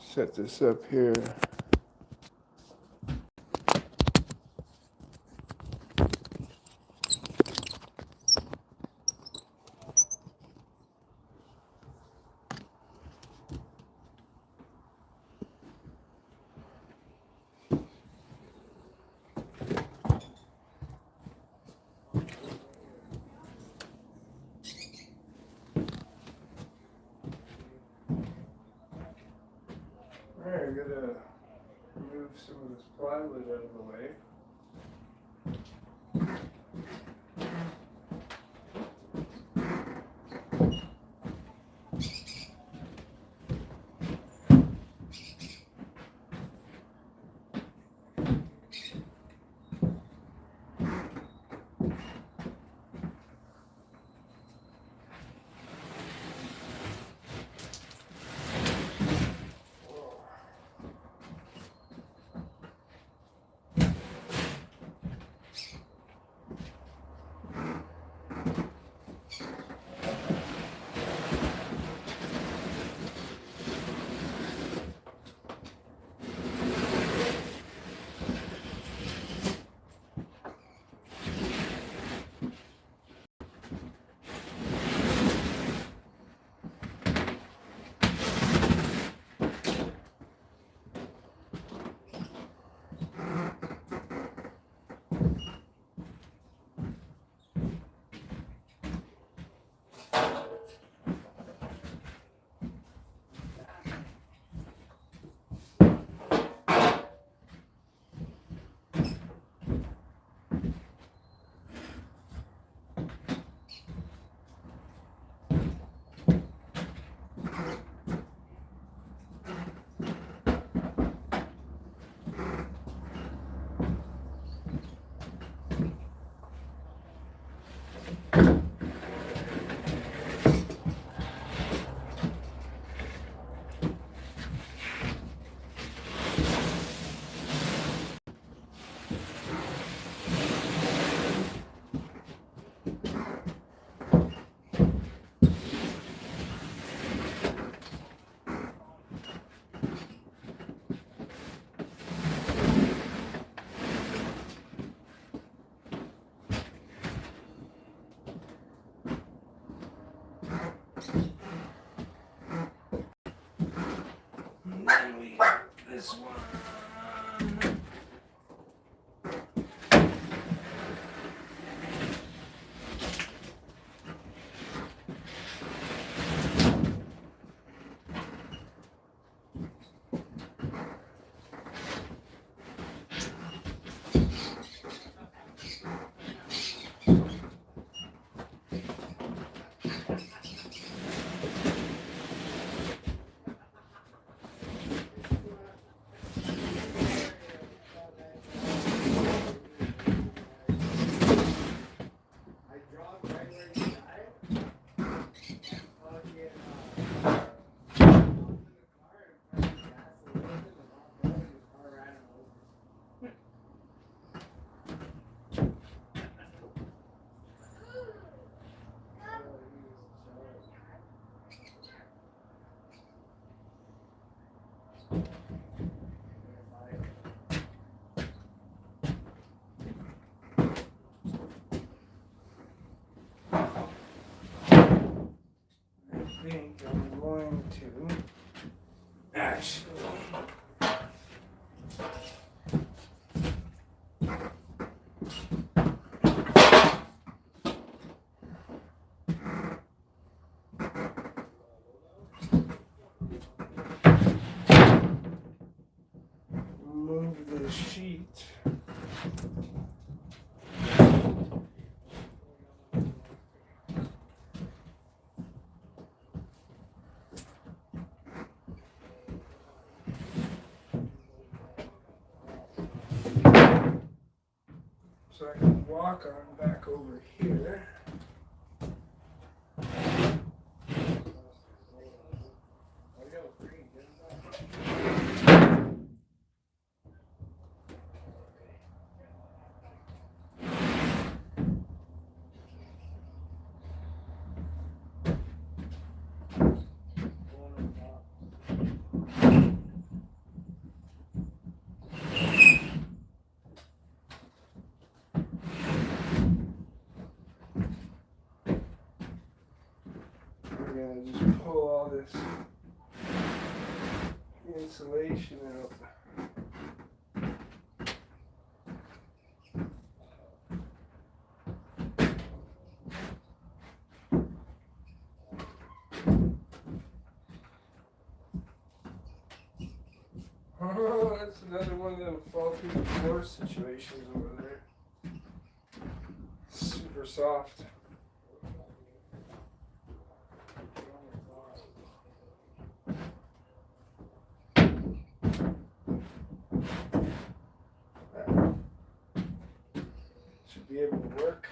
Set this up here. Alright, I gotta remove some of this plywood out of the way. And then we got this one. I think I'm going to actually move this sheet. So I can walk on back over here. gonna just pull all this insulation out. Oh, that's another one of them fall through the floor situations over there. Super soft. Should be able to work.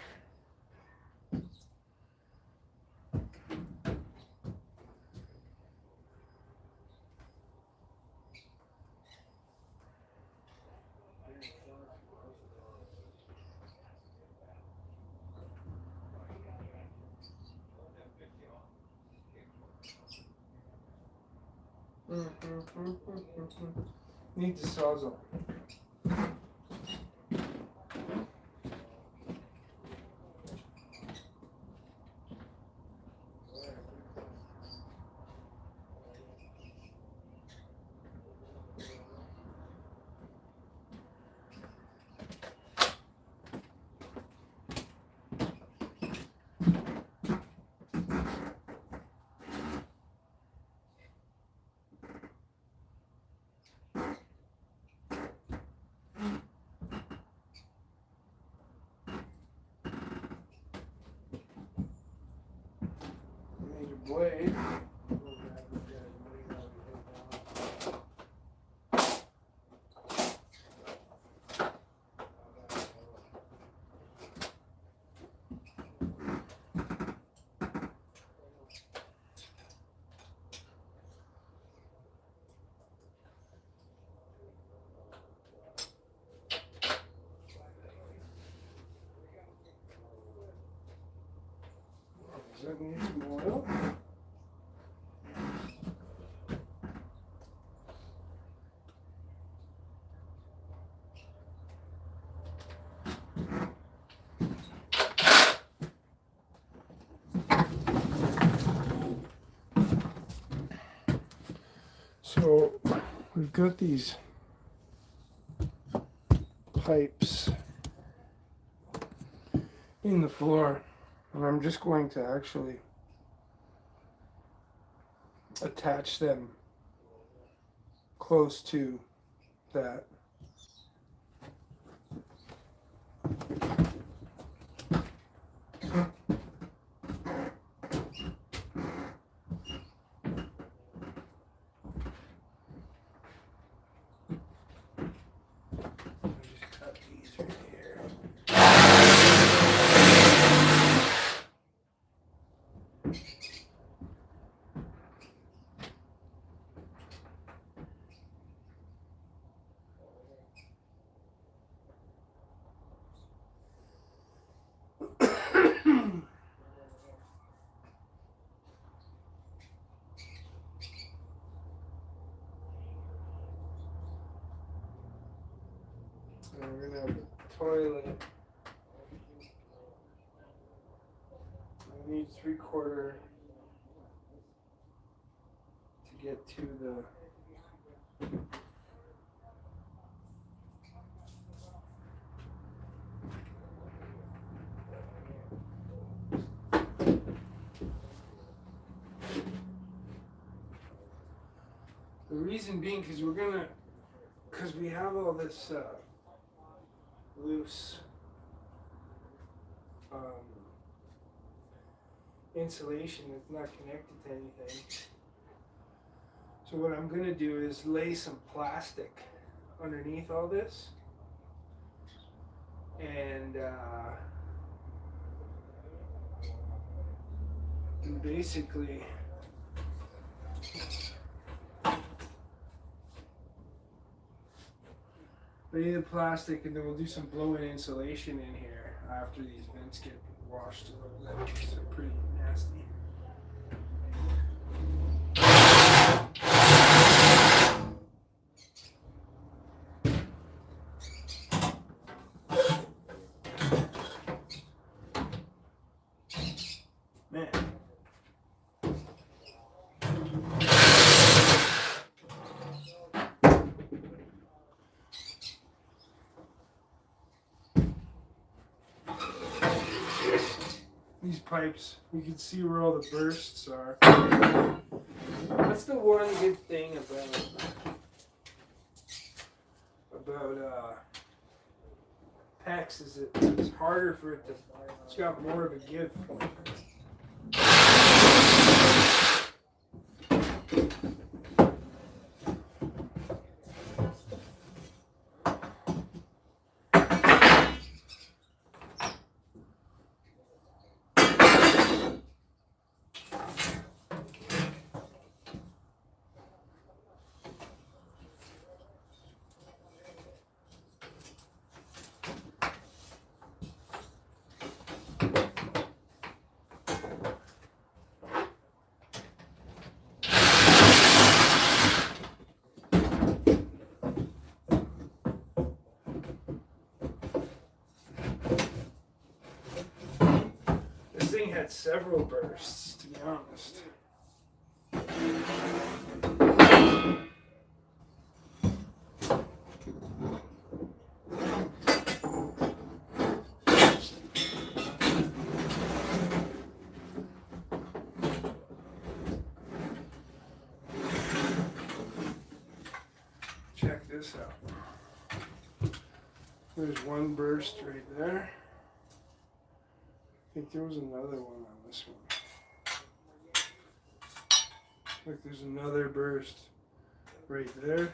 Need the sawzall. Need a blade. Does that need some oil? So we've got these pipes in the floor, and I'm just going to actually attach them close to that. Just cut these right here. And we're gonna have a toilet. We need 3/4 to get to the reason being because we have all this loose insulation that's not connected to anything. So what I'm gonna do is lay some plastic underneath all this, and basically lay the plastic, and then we'll do some blow-in insulation in here after these vents get washed a little bit, because they're pretty nasty. Man, pipes. You can see where all the bursts are. That's the one good thing about PEX is it's harder for it to. It's got more of a give point. Had several bursts, to be honest. Check this out. There's one burst right there. I think there was another one on this one. Look, there's another burst right there.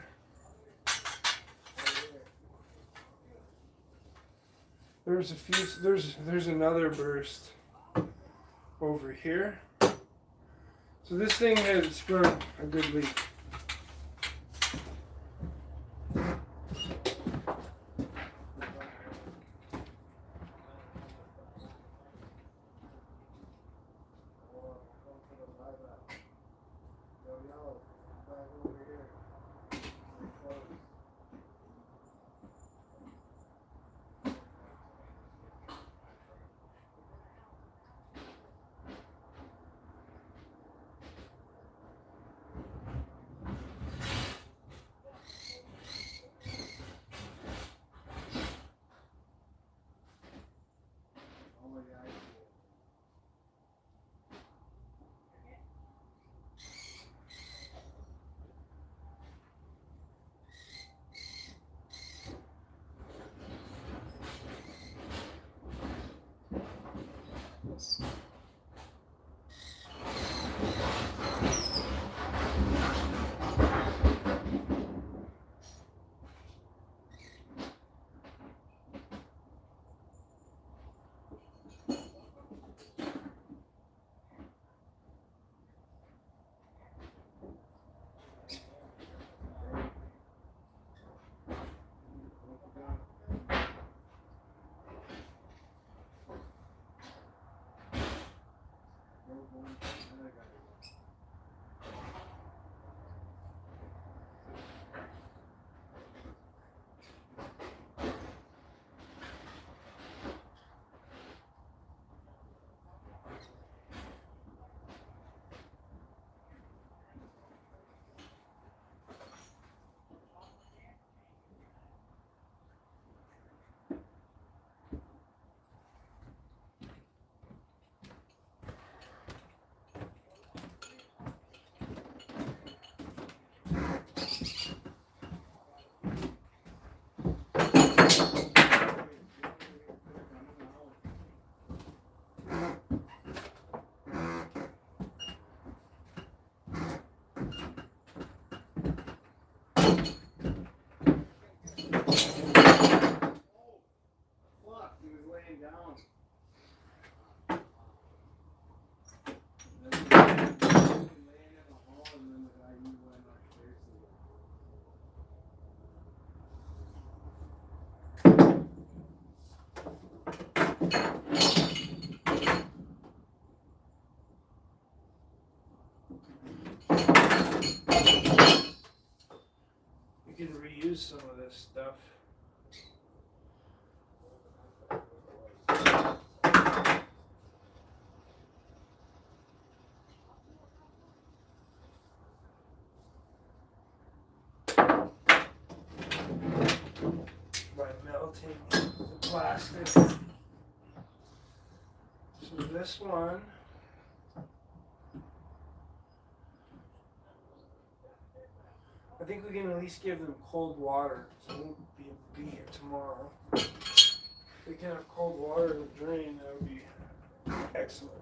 There's a few. There's another burst over here. So this thing has sprung a good leak. Some of this stuff. By melting the plastic. So So this one, I think we can at least give them cold water, so it won't be here tomorrow. If we can have cold water in the drain, that would be excellent.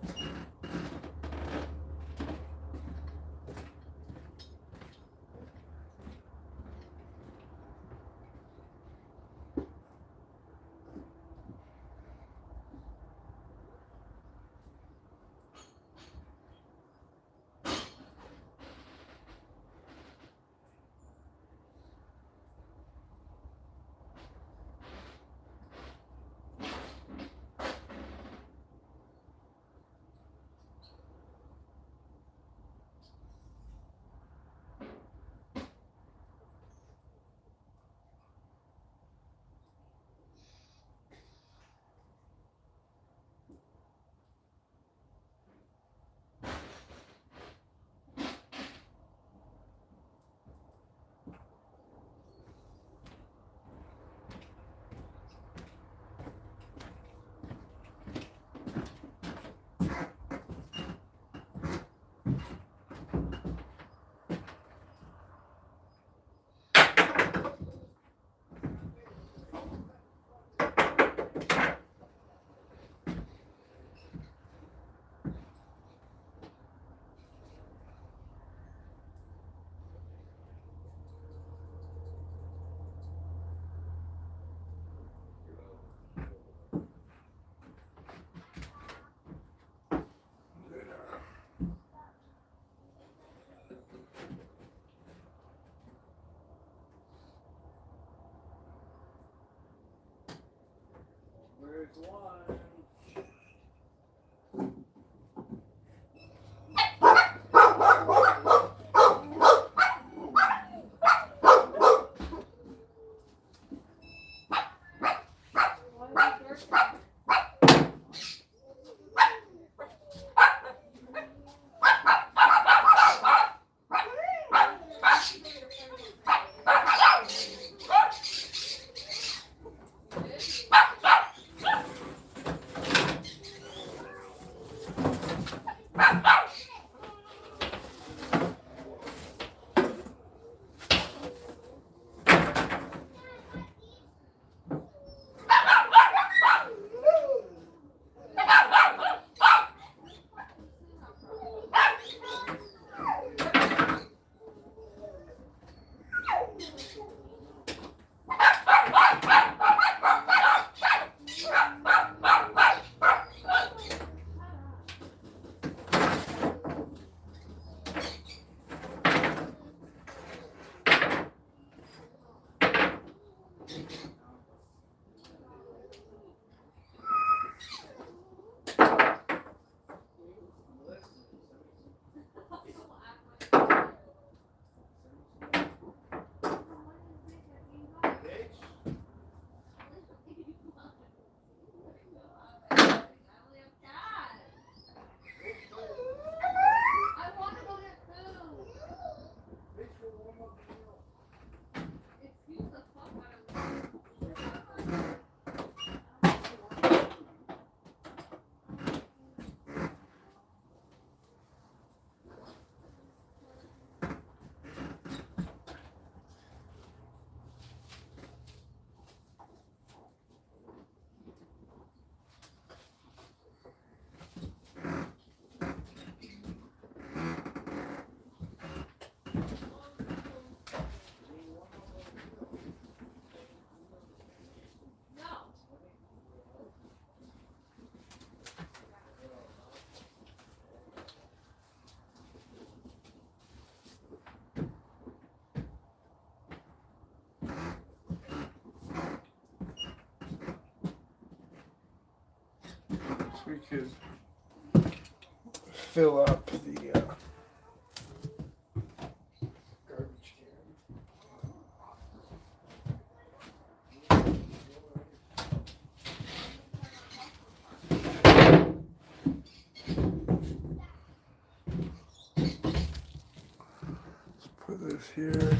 Where's one? We could fill up the garbage can. Let's put this here.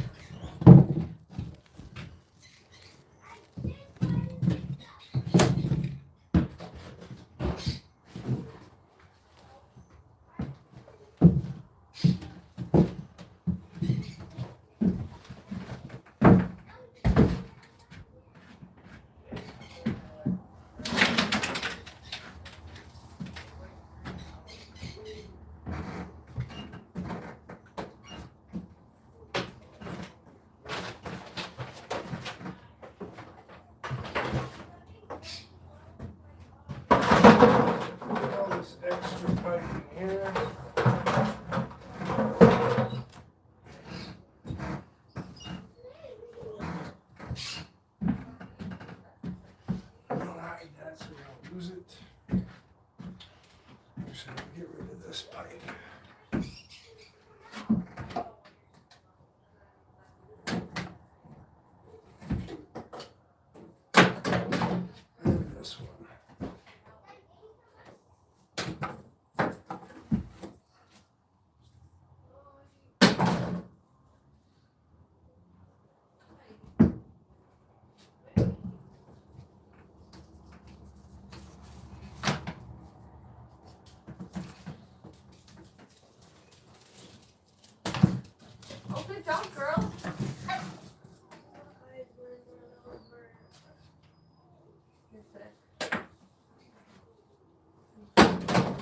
Good job, girl.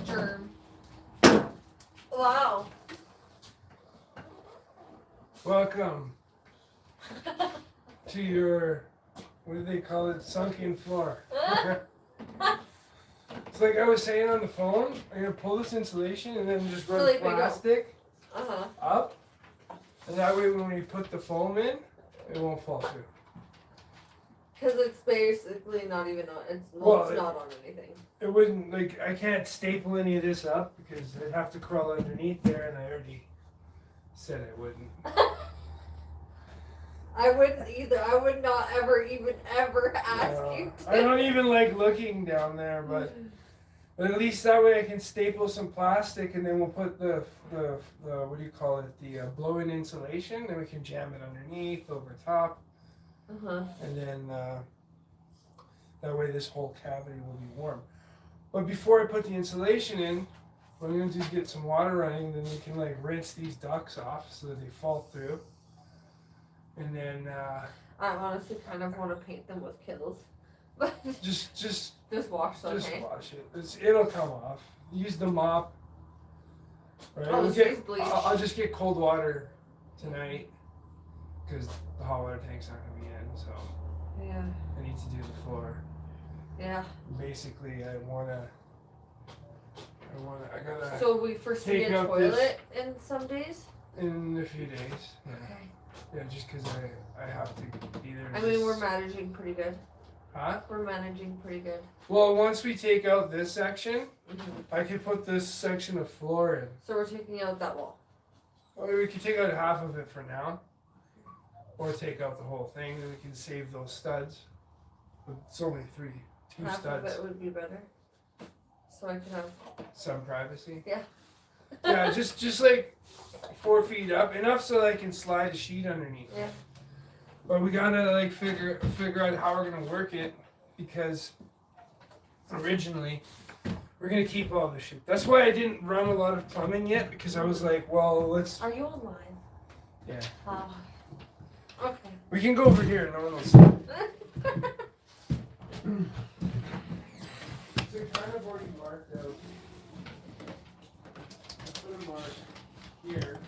Germ. Wow. Welcome to your, what do they call it, sunken floor. It's like I was saying on the phone, I'm going to pull this insulation and then just run plastic up. And that way when we put the foam in, it won't fall through. Because it's basically not even on, it's not on anything. It wouldn't, like, I can't staple any of this up because I'd have to crawl underneath there, and I already said I wouldn't. I wouldn't either. I would not ever ask you to. I don't even like looking down there, but at least that way I can staple some plastic, and then we'll put the what do you call it, the blow-in insulation, and we can jam it underneath, over top. And then that way this whole cavity will be warm. But before I put the insulation in, what I'm going to do is get some water running, then we can like rinse these ducts off so that they fall through. And then I honestly kind of want to paint them with Kills. just wash them. Just wash it. It'll come off. Use the mop. Right? Bleach. I'll just get cold water tonight because the hot water tank's not going to be in, so yeah. I need to do the floor. Yeah. Basically, I gotta. So we foresee a toilet in some days? In a few days. Yeah. Okay. Yeah, just because I have to either. I mean, we're managing pretty good. Huh? We're managing pretty good. Well, once we take out this section, I could put this section of floor in. So we're taking out that wall? Or we could take out half of it for now. Or take out the whole thing, and we can save those studs. But it's only two half studs. Half of it would be better. So I could have some privacy. Yeah. Yeah, just like 4 feet up, enough so I can slide a sheet underneath. Yeah. But we gotta like figure out how we're gonna work it, because originally we're gonna keep all this shit. That's why I didn't run a lot of plumbing yet, because I was like, well, let's. Are you alive? Yeah. Okay. We can go over here. No one will see. So kind of already marked out. I put a mark here.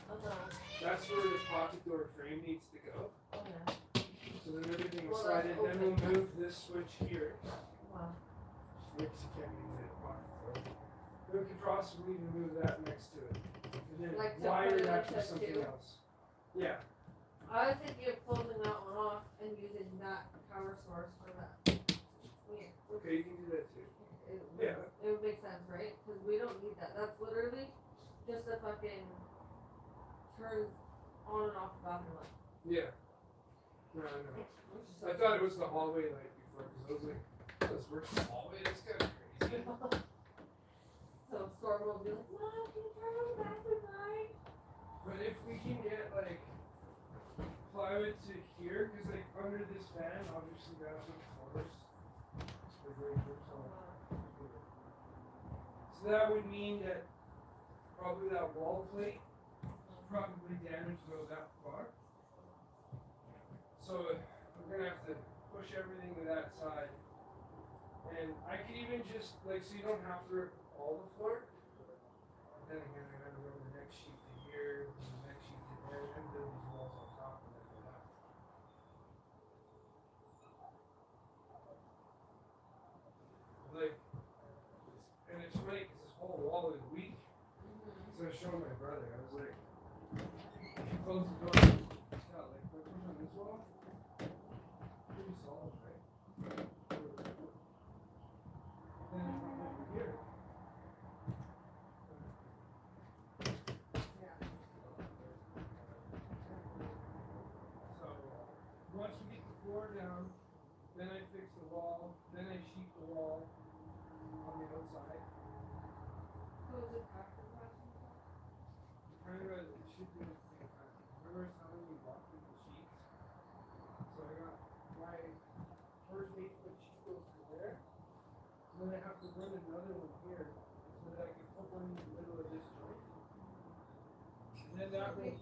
That's where the pocket door frame needs to go. Oh, yeah. So then everything will slide in. Then we'll move this switch here. Wow. Which you can't even hit a pocket door. Then we could possibly even move that next to it. And then Like wire to that to that something too? else. Yeah. I was thinking of closing that one off and using that power source for that. Yeah. Okay, you can do that too. It would make sense, right? Because we don't need that. That's literally just a fucking turns on and off the bathroom light. Yeah. No. I thought it was the hallway light before, because I was like, let's work the hallway. That's kind of crazy. So Storm will be like, Mom, can you turn on the bathroom light? But if we can get like plywood to here, because like under this fan, obviously that's what force. So that would mean that probably that wall plate probably damaged about that far. So we're gonna have to push everything to that side. And I could even just like, so you don't have to rip all the floor. Then again, I gotta run the next sheet to here, and the next sheet to there, and build these walls on top of it. Like, and it's funny because this whole wall is weak. So I was showing my brother. I was like, close the door. It's got like rippers on this wall. Pretty solid, right? Then over here. So once we get the floor down, then I fix the wall, then I sheet the wall on the outside. Remember, it should be the same time. Remember I was telling you walk through the sheets? So I got my first 8-foot sheet goes to there. And then I have to run another one here so that I can put one in the middle of this joint. And then that will.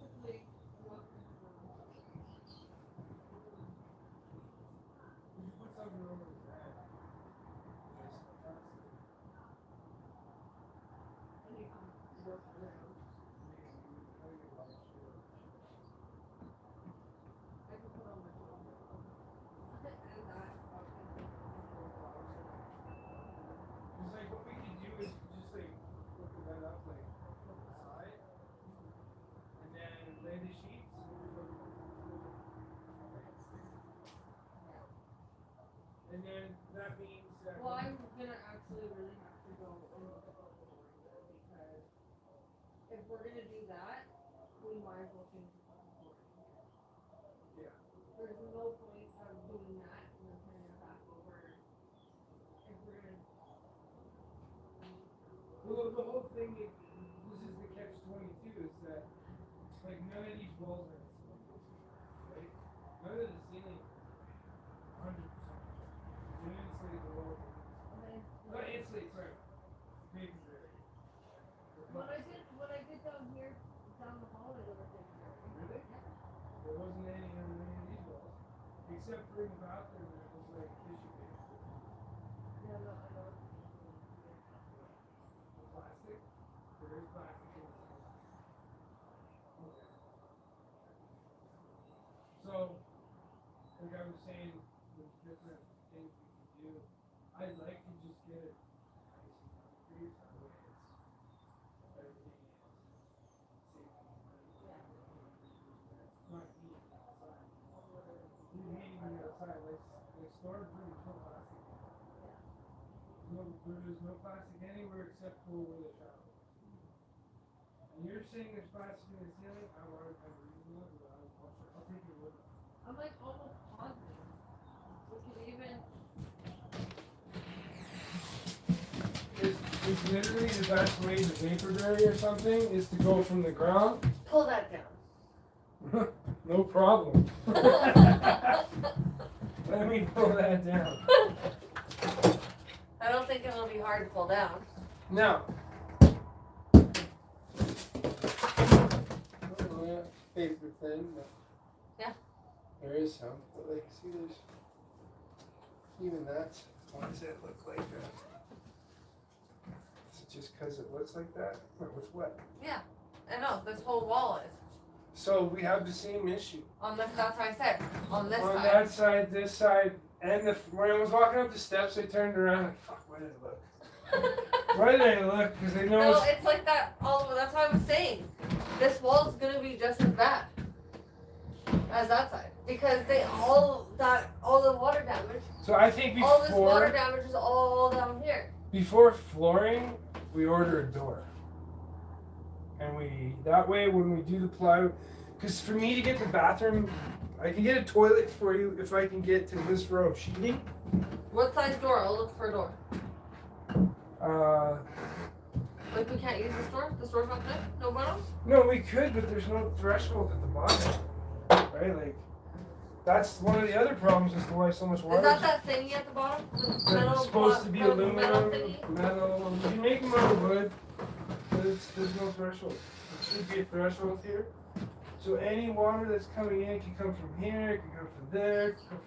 actually really have to go and look at the flooring there because if we're gonna do that, we might as well change the fucking flooring. Yeah. There's no point of doing that and then turning it back over if we're gonna. Well, the whole thing is, this is the catch-22, is that, like, none of these walls are insulated, right? None of the ceiling, 100%. You insulate the walls. Not insulate, sorry. Paper barrier. What I did down here, down the hall, I never did here. Really? Yeah. There wasn't any on any of these walls, except for in the bathroom, there was like tissue paper. Yeah, no, I know. Plastic? There is plastic in the ceiling. Okay. So, like I was saying, there's different things we can do. I'd like to just get it nice and concrete, that way it's, everything is safe and clean. It's not heat outside. You're heating on the outside, like storage room, there's no plastic. There's no plastic anywhere except for where the shower is. And you're saying there's plastic in the ceiling? I want to have a reason to but I'll take your word. I'm like almost positive. We could even. It's literally the best way to vapor barrier something is to go from the ground. Pull that down. No problem. Let me pull that down. I don't think it'll be hard to pull down. Now. Paper thin, but Yeah. there is some. But like, see, there's even that. Why does it look like that? Is it just because it looks like that? Or it was wet? I know, this whole wall is. So we have the same issue. On this, that's what I said. On this On side. that side, this side, and when I was walking up the steps, I turned around like, fuck, where did it look? Why did I look? Because I know No, it's like that all over. That's what I was saying. This wall is gonna be just as bad as that side because all the water damage. So I think All this water before damage is all down here. flooring, we order a door, and that way when we do the plywood, because for me to get the bathroom, I can get a toilet for you if I can get to this row of sheeting. What size door? I'll look for a door. Like we can't use this door? This door's not good? No bottom? No, we could, but there's no threshold at the bottom, right? Like, that's one of the other problems as to why so much water. Is that thingy at the bottom? The It's supposed to be metal aluminum, thingy? metal. You can make them out of wood, but there's no threshold. There should be a threshold here. So any water that's coming in can come from here, it can come from there, it can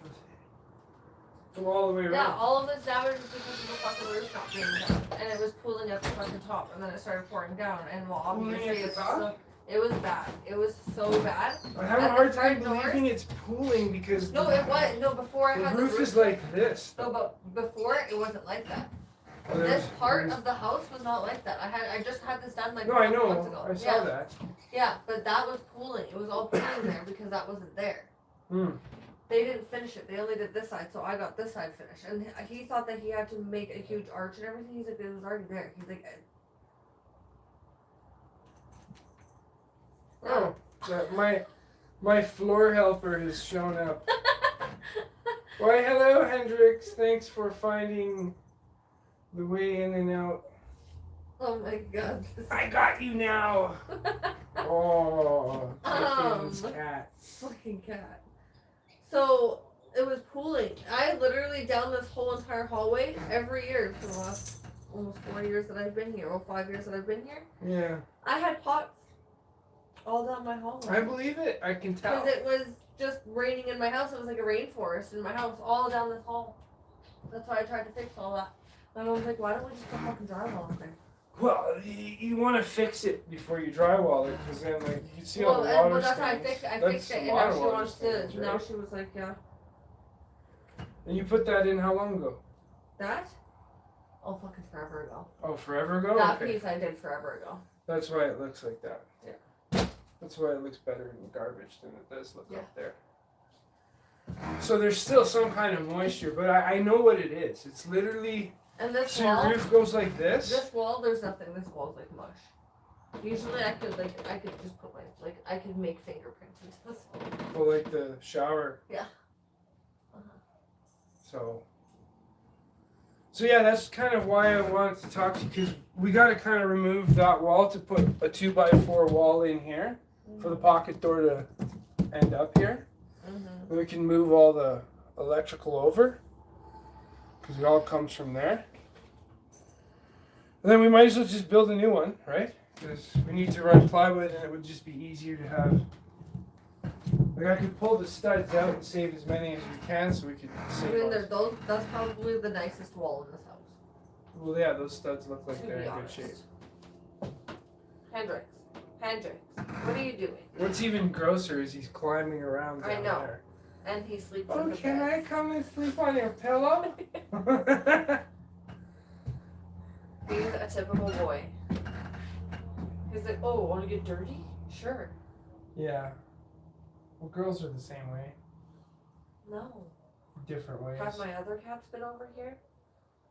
come all the way around. Yeah, all of this damage is because of the fucking roof not being done. And it was pooling at the fucking top and then it started pouring down and well Pooling obviously at the it's top? so, it was bad. It was so bad. I have a At hard the time front doors? believing it's pooling because No, it was no before I the had roof the roof. is like this. No, but before it wasn't like that. There's- This part there's- of the house was not like that. I just had this done like No, I a couple months know. ago. I saw yeah. that. Yeah, but that was pooling. It was all pooling there because that wasn't there. Hmm. They didn't finish it. They only did this side, so I got this side finished. And he thought that he had to make a huge arch and everything. He's like, it was already there. He's like, Oh, my floor helper has shown up. Why, hello, Hendrix. Thanks for finding the way in and out. oh my god. I got you now. Oh, Tiffany's cats. Fucking cat. So it was pooling. I literally down this whole entire hallway every year for the last almost 4 years that I've been here, or 5 years that I've been here. Yeah, I had pots all down my hallway. I believe it. I can tell. Because it was just raining in my house. It was like a rainforest in my house, all down this hall. That's why I tried to fix all that. My mom was like, why don't we just put fucking drywall up there? Well, you want to fix it before you drywall it, because then like you see all the water well, that's how I stains. fixed it. I That's fixed it, a and lot now of she water wants stains, to. Now right? she was like, yeah. And you put that in how long ago? That? Oh, fucking forever ago. Oh, forever ago? That Okay. piece I did forever ago. That's why it looks like that. Yeah. That's why it looks better in the garbage than it does look Yeah. up there. So there's still some kind of moisture, but I know what it is. It's literally And this So wall, your roof goes like this? this wall, there's nothing. This wall's like mush. Usually I could just put I could make fingerprints into this wall. Well, like the shower. Yeah. So yeah, that's kind of why I wanted to talk to you, because we got to kind of remove that wall to put a 2x4 wall in here for the pocket door to end up here. Mm-hmm. Then we can move all the electrical over, because it all comes from there. And then we might as well just build a new one, right? Because we need to run plywood, and it would just be easier to have. Like I could pull the studs out and save as many as we can, so we could I save. mean, that's probably the nicest wall in this house. Well, yeah, those studs look like To they're be in good honest. shape. Hendrix, what are you doing? What's even grosser is he's climbing around I down know. there. And he sleeps in Oh, the can I bed. come and sleep on your pillow? He's a typical boy. He's like, oh, want to get dirty? Sure. Yeah. Well, girls are the same way. No. Different ways. Have my other cats been over here?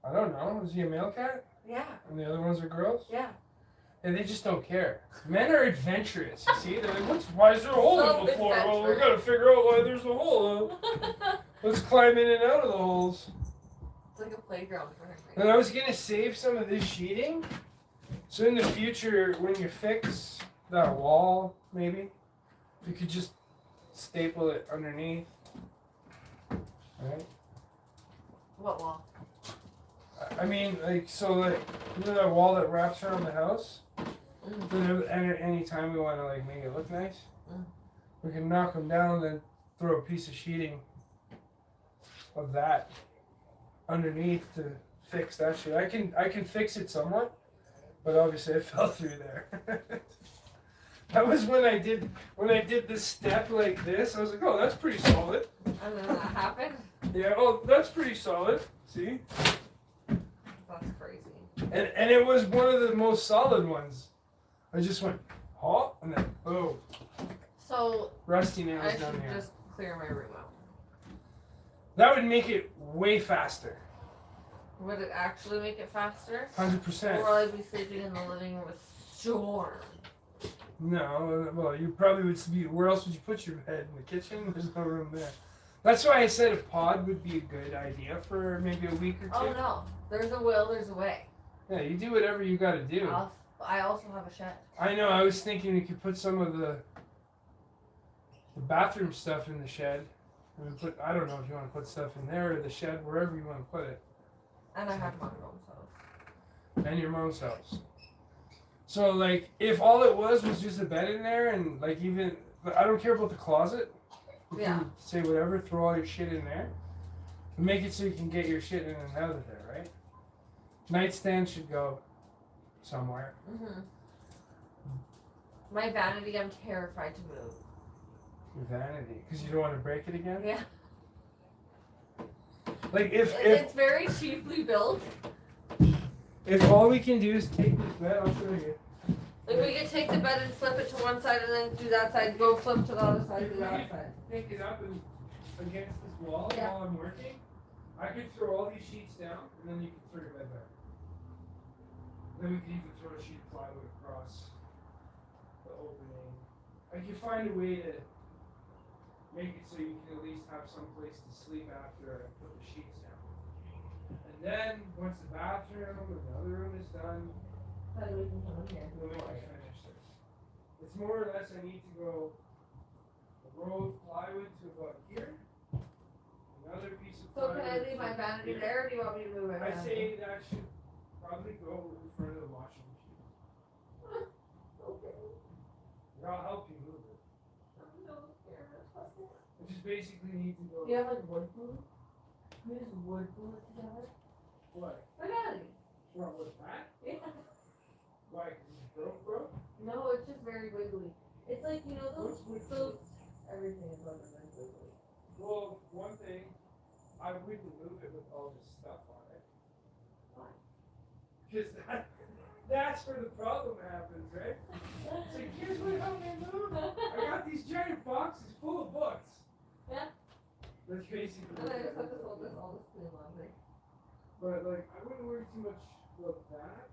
I don't know. Is he a male cat? Yeah. And the other ones are girls? Yeah. And they just don't care. Men are adventurous, you see? They're like, why is there a hole So in the floor? Well, we adventurous. gotta figure out why there's a hole. Let's climb in and out of the holes. It's like a playground for him. And I was gonna save some of this sheeting. So in the future, when you fix that wall, maybe, you could just staple it underneath. Right? What wall? I mean, like, so like, you know that wall that wraps around the house? Mm. Any time we want to like make it look nice, Mm. we can knock them down and then throw a piece of sheeting of that underneath to fix that shit. I can fix it somewhat, but obviously I fell through there. That was when I did this step like this. I was like, oh, that's pretty solid. And then that happened? Yeah, oh, that's pretty solid. See? That's crazy. And it was one of the most solid ones. I just went, huh? And then, boom. So, Rusty I nails should down here. just clear my room out. That would make it way faster. Would it actually make it faster? 100%. Or will I be sleeping in the living room with storm? No, well, you probably would be. Where else would you put your bed? In the kitchen? There's no room there. That's why I said a pod would be a good idea for maybe a week or two. Oh no. There's a will, there's a way. Yeah, you do whatever you gotta do. I also have a shed. I know, I was thinking we could put some of the bathroom stuff in the shed. And I don't know if you want to put stuff in there or the shed, wherever you want to put it. And I have my mom's house. And your mom's house. So, like, if all it was just a bed in there and, like, even, I don't care about the closet. You Yeah. can say whatever, throw all your shit in there. And make it so you can get your shit in and out of there, right? Nightstand should go somewhere. Mm-hmm. My vanity, I'm terrified to move. Your vanity. Because you don't want to break it again? Yeah. Like, It's very cheaply built. if all we can do is take this bed, I'll show you. Like we could take the bed and flip it to one side and then do that side, go flip to the other side, do that side. Pick it up and against this wall Yeah. while I'm working. I could throw all these sheets down and then you can throw your bed back. Then we could even throw a sheet of plywood across the opening. I could find a way to make it so you can at least have some place to sleep after I put the sheets down. And then once the bathroom and the other room is done, Then we can come in here. we'll make it finish this. It's more or less I need to go a row of plywood to about here. Another piece of So plywood. can I leave my to vanity here. there or do you want me to move it? I say that should probably go in front of the washing machine. Okay. Or I'll help you move it. I just basically need to go. Do you have like wood glue? Can we just wood glue it together? What? My vanity. What was that? Yeah. Why? 'Cause it's broke? No, it's just very wiggly. It's like, you know, those, everything is like very wiggly. Well, one thing, I wouldn't move it with all this stuff on it. Why? Because that's where the problem happens, right? It's like, here's what helped me move. I got these giant boxes full of books. Yeah. That's basically And I what just have to it fold is. this all this clean laundry. But like, I wouldn't worry too much about that.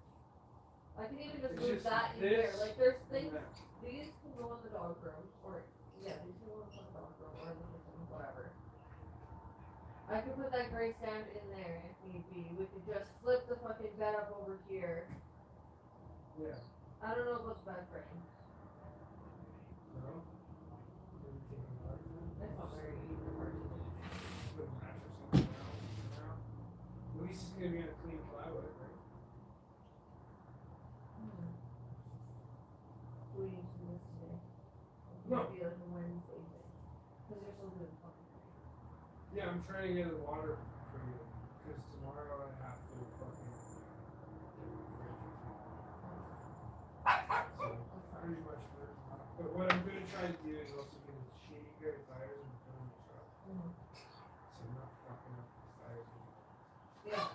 I can even just It's move just that in there. this Like there's and things. that. These can go in the dog room, or yeah, these can go in the dog room or the kitchen, whatever. I could put that gray stand in there if need be. We could just flip the fucking bed up over here. Yeah. I don't know about the bed frame. No? It's not very easy to work. Put a mattress somewhere else. No. At least it's gonna be on a clean plywood, right? Do we need to do this today? No. Maybe like a Wednesday thing. Because you're so good at fucking. Yeah, I'm trying to get the water for you. Because tomorrow I have to fucking. So, pretty much work. But what I'm gonna try to do is also get a shady pair of tires and put them in the truck. So I'm not fucking up the tires. Yeah,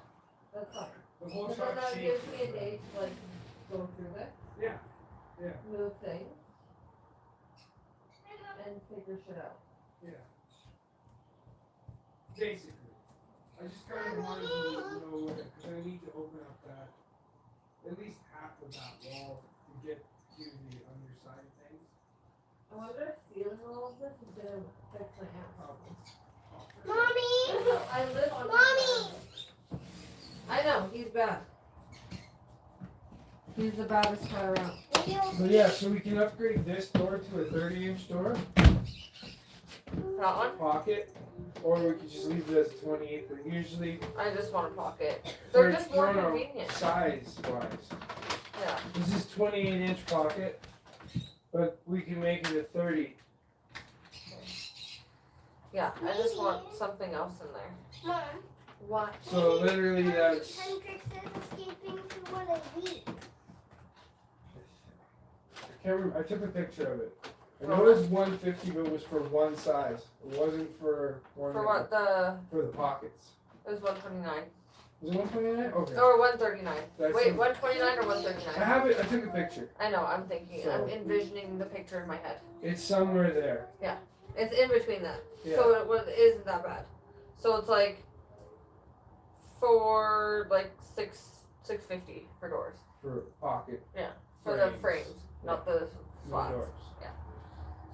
that's fine. The whole But truck then that shakes. gives me a day to like go through it. Yeah. Yeah. Move things. And figure shit out. Yeah. Basically. I just kind of wanted to know what because I need to open up that, at least half of that wall to get to the underside things. I wonder if sealing all of this is gonna fix my aunt's problem. Mommy! I live on Mommy! I know, he's bad. He's the baddest guy around. But yeah, so we can upgrade this door to a 30-inch door, That one? pocket, or we could just leave it as a 28. But usually, I just want a pocket. They're for- just more no, no, convenient. size-wise, Yeah. this is 28-inch pocket, but we can make it a 30. Yeah, I just want something else in there. Mom, What? So literally, that's. Hendrix is escaping to one of these. I can't remember. I took a picture of it. I know it was 150, but it was for one size. It wasn't for one. For what? For the pockets. It was 129. Was it 129? Okay. Or 139. That's Wait, it. 129 or I 139? have it. I took a picture. I know, I'm thinking, So- I'm envisioning the picture in my head. It's somewhere there. It's in between that. Yeah. So it isn't that bad. So it's like for like $650 for doors. For pocket. For the frames, not the no slots. doors. Yeah.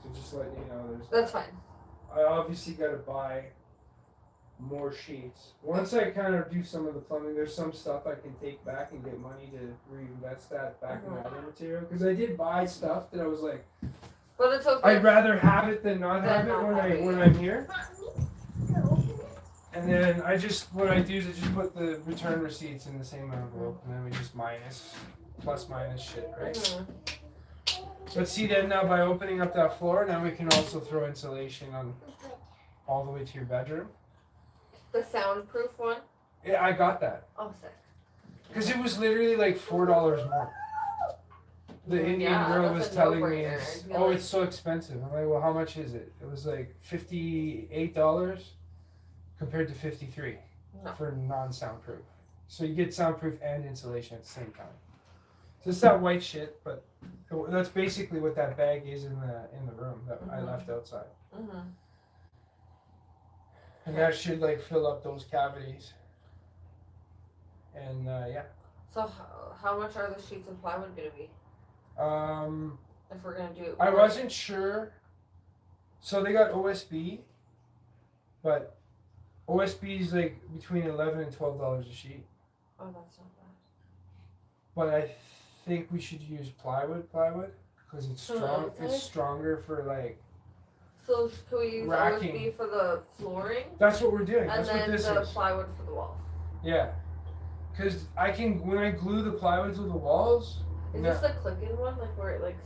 So just letting you know, there's. That's fine. I obviously got to buy more sheets. Once I kind of do some of the plumbing, there's some stuff I can take back and get money to reinvest that back in other material. Because I did buy stuff that I was like, But it's okay. I'd rather have it than not have it when I'm here. And then what I do is I just put the return receipts in the same envelope, and then we just plus minus shit, right? Mhm. But see, then now by opening up that floor, now we can also throw insulation on all the way to your bedroom. The soundproof one? Yeah, I got that. Oh, sick. Because it was literally like $4 more. The Indian Yeah, girl that's was a telling me, no-brainer. it's, I'd be oh, like- it's so expensive. I'm like, well, how much is it? It was like $58 compared to $53 No. for non-soundproof. So you get soundproof and insulation at the same time. So it's that white shit, but that's basically what that bag is in the room that I Mhm. left outside. Mm-hmm. And that should like fill up those cavities. And yeah. So how much are the sheets and plywood going to be? If we're going to do... I wasn't sure. So they got OSB, but OSB is like between $11 and $12 a sheet. Oh, that's not bad. But I think we should use plywood because it's strong. Okay. It's stronger for like. So can we use Racking. OSB for the flooring? That's what we're doing. And That's what then this the is. plywood for the walls. Yeah. Because I can when I glue the plywood to the walls. Is No. this the click-in one? Like where it like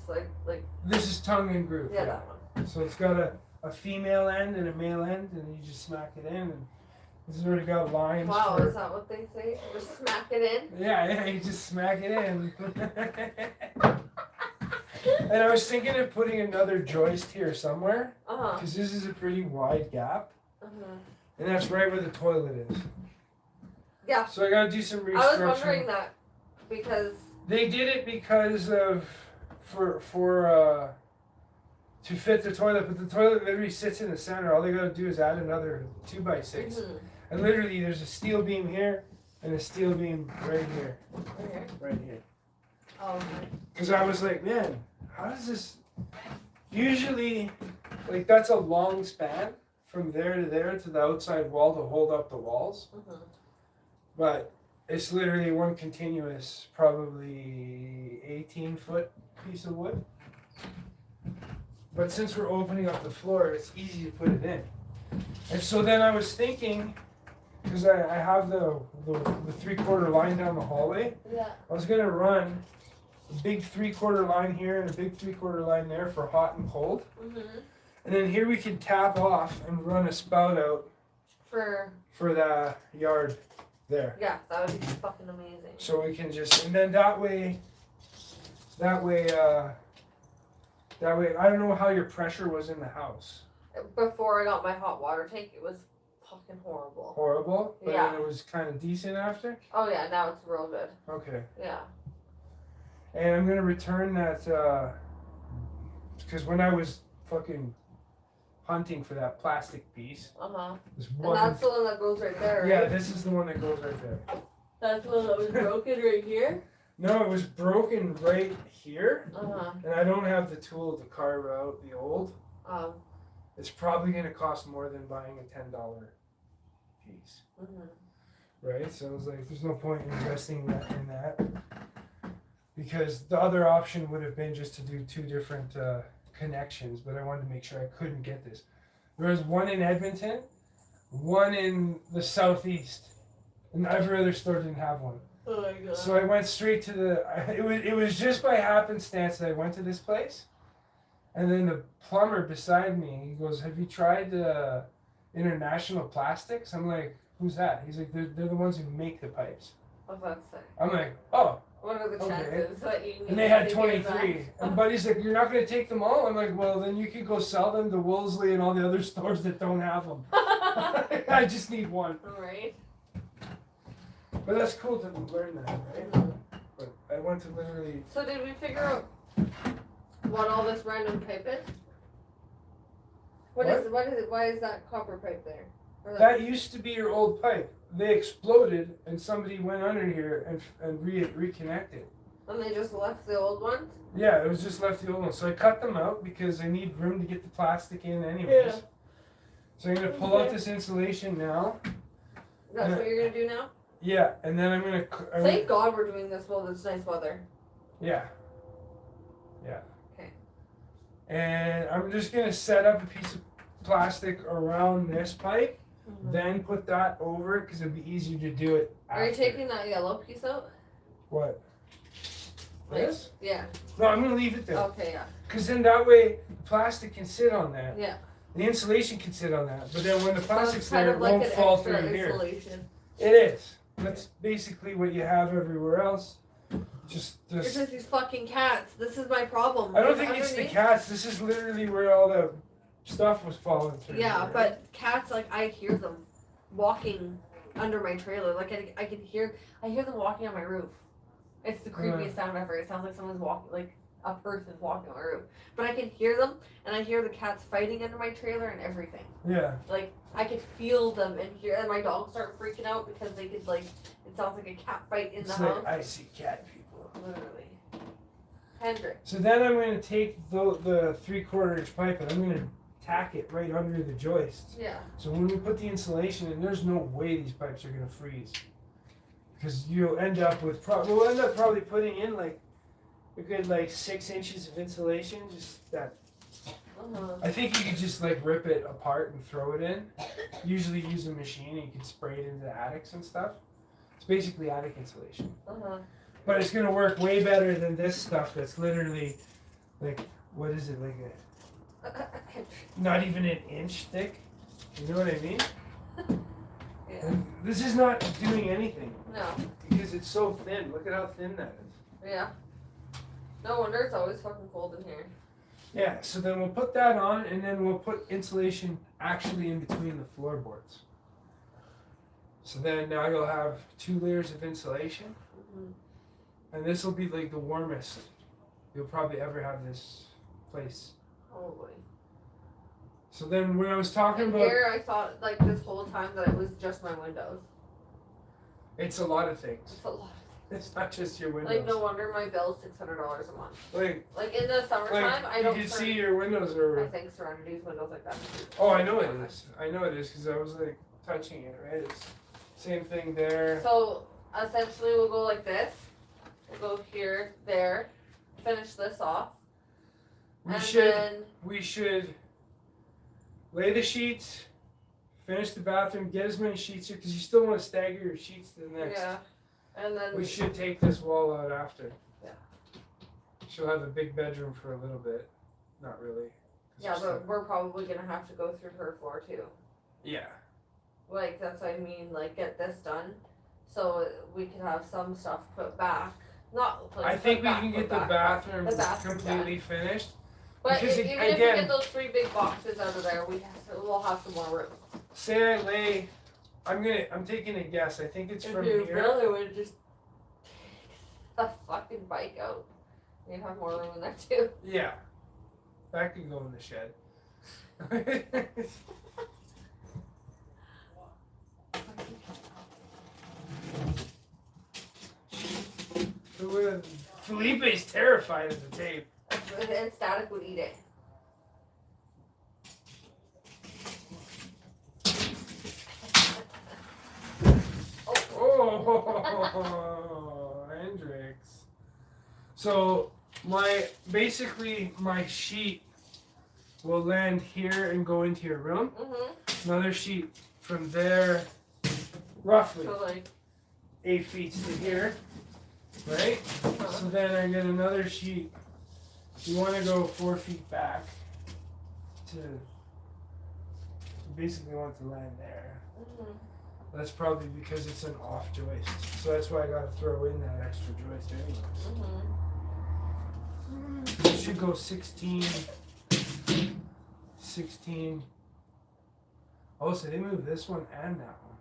This is tongue and groove. yeah, that one. So it's got a female end and a male end, and you just smack it in. And this has already got lines. Wow, for, is that what they say? Just smack it in? Yeah, you just smack it in. And I was thinking of putting another joist here somewhere, Uh-huh. because this is a pretty wide gap, Uh-huh. and that's right where the toilet is. Yeah. So I gotta do some I was restructuring. wondering that because They did it because of to fit the toilet, but the toilet literally sits in the center. All they gotta do is add another 2x6, Mhm. and literally there's a steel beam here, and a steel beam right here, Okay. right here. Oh, okay. Because I was like, man, how does this? Usually, like that's a long span from there to there to the outside wall to hold up the walls, Mhm. but it's literally one continuous, probably 18-foot piece of wood. But since we're opening up the floor, it's easy to put it in. And so then I was thinking, because I have the 3/4 line down the hallway, Yeah. I was gonna run a big 3/4 line here and a big 3/4 line there for hot and cold. Mhm. And then here we can tap off and run a spout out for the yard there. Yeah, that would be fucking amazing. So we can just, and then that way, I don't know how your pressure was in the house. Before I got my hot water tank, it was fucking horrible. Horrible, but Yeah. then it was kind of decent after. Oh yeah, now it's real good. Okay. Yeah. And I'm gonna return that, because when I was fucking hunting for that plastic piece, this And one. that's the one that goes right there, right? Yeah, this is the one that goes right there. That's the one that was broken right here? No, it was broken right here, Uh-huh. and I don't have the tool to carve out the old. It's probably gonna cost more than buying a $10 piece, right? So I was like, there's no point in investing in that, because the other option would have been just to do two different connections, but I wanted to make sure I couldn't get this. There was one in Edmonton, one in the southeast, and every other store didn't have one. Oh my god. So I went straight to it was just by happenstance that I went to this place, and then the plumber beside me, he goes, "Have you tried International Plastics?" I'm like, "Who's that?" He's like, "They're the ones who make the pipes." Oh, that's sick. I'm like, "Oh." What are the Okay. chances that you need And they had to get 23. And Buddy's like, "You're not going to take them all?" I'm like, "Well, then you could go sell them to Wolseley and all the other stores that don't have them. that? I just need one." Right? But that's cool to learn that, right? But I went to literally. So did we figure out what all this random pipe is? What is it? Why is that copper pipe there? Or That used to be your old pipe. They exploded, and somebody went under here and reconnected. And they just left the old ones? Yeah, it was just left the old one. So I cut them out because I need room to get the plastic in anyways. Yeah. So I'm gonna pull out this insulation now. That's Yeah. what you're gonna do now? Yeah, and then I'm gonna. Thank God we're doing this while it's nice weather. Yeah. Yeah. Okay. And I'm just gonna set up a piece of plastic around this pipe, then put that over it because it'd be easier to do it. Are you after. taking that yellow piece out? What? This? Yeah. No, I'm gonna leave it there. Okay, yeah. Because then that way the plastic can sit on that. Yeah. The insulation can sit on that. But then when the So plastic's it's kind there, of it like won't an fall extra through here. insulation. It is. That's basically what you have everywhere else. Just It's just these fucking cats. This is my problem. I don't think it's the Underneath- cats. This is literally where all the stuff was falling through. Yeah, right? but cats, like, I hear them walking under my trailer. Like, I can hear them walking on my roof. It's the creepiest sound ever. It sounds like someone's walking, like a person's walking on my roof. But I can hear them, and I hear the cats fighting under my trailer and everything. Yeah. Like, I could feel them and hear, and my dogs start freaking out because they could, like, it sounds like a cat fight in It's the like house. I see cat people. Literally. Hendrik. So then I'm going to take the 3/4 inch pipe and I'm going to tack it right under the joists. Yeah. So when we put the insulation in, there's no way these pipes are going to freeze. Because you'll end up with, we'll end up probably putting in like a good like 6 inches of insulation. Just that. I think you could just like rip it apart and throw it in. Usually use a machine and you can spray it into attics and stuff. It's basically attic insulation. But it's going to work way better than this stuff that's literally like, what is it, like not even an inch thick? You know what I mean? Yeah. And this is not doing anything No. because it's so thin. Look at how thin that is. Yeah. No wonder it's always fucking cold in here. Yeah, so then we'll put that on and then we'll put insulation actually in between the floorboards. So then now you'll have 2 layers of insulation. And this will be like the warmest you'll probably ever have this place. Probably. So then when I was talking And about here I thought like this whole time that it was just my windows. It's a lot of things. It's a lot. It's not just your windows. Like, no wonder my bill's $600 a month. Like in the summertime, I don't. you can see your windows are. I think Serenity's windows like that. Oh, I know it is. I know it is because I was like touching it. Right. It's same thing there. So essentially, we'll go like this. We'll go here, there, finish this off. We should lay the sheets, finish the bathroom, get as many sheets here because you still want to stagger your sheets to the next. Yeah, and then we should take this wall out after. Yeah. She'll have a big bedroom for a little bit. Not really. Yeah, but we're probably gonna have to go through her floor too. Yeah. Like that's what I mean. Like get this done, so we can have some stuff put back. Not. Like, I think we back, can get the back, bathroom bathroom completely finished. But Because even if we again- get those 3 big boxes out of there, we'll have some more room. Say I lay. I'm taking a guess. I think it's If from your here. brother would just take a fucking bike out, you'd have more room in there too. Yeah. That could go in the shed. Felipe's terrified of the tape. And Static would eat it. Oh, Hendrix. So my sheet will land here and go into your room. Mm-hmm. Another sheet from there, roughly So like, 8 feet to here, right? So then I get another sheet. You want to go 4 feet back to. You basically want to land there. mm-hmm. That's probably because it's an off joist. So that's why I gotta throw in that extra joist anyways. Mm-hmm. It should go 16. Oh, so they moved this one and that one.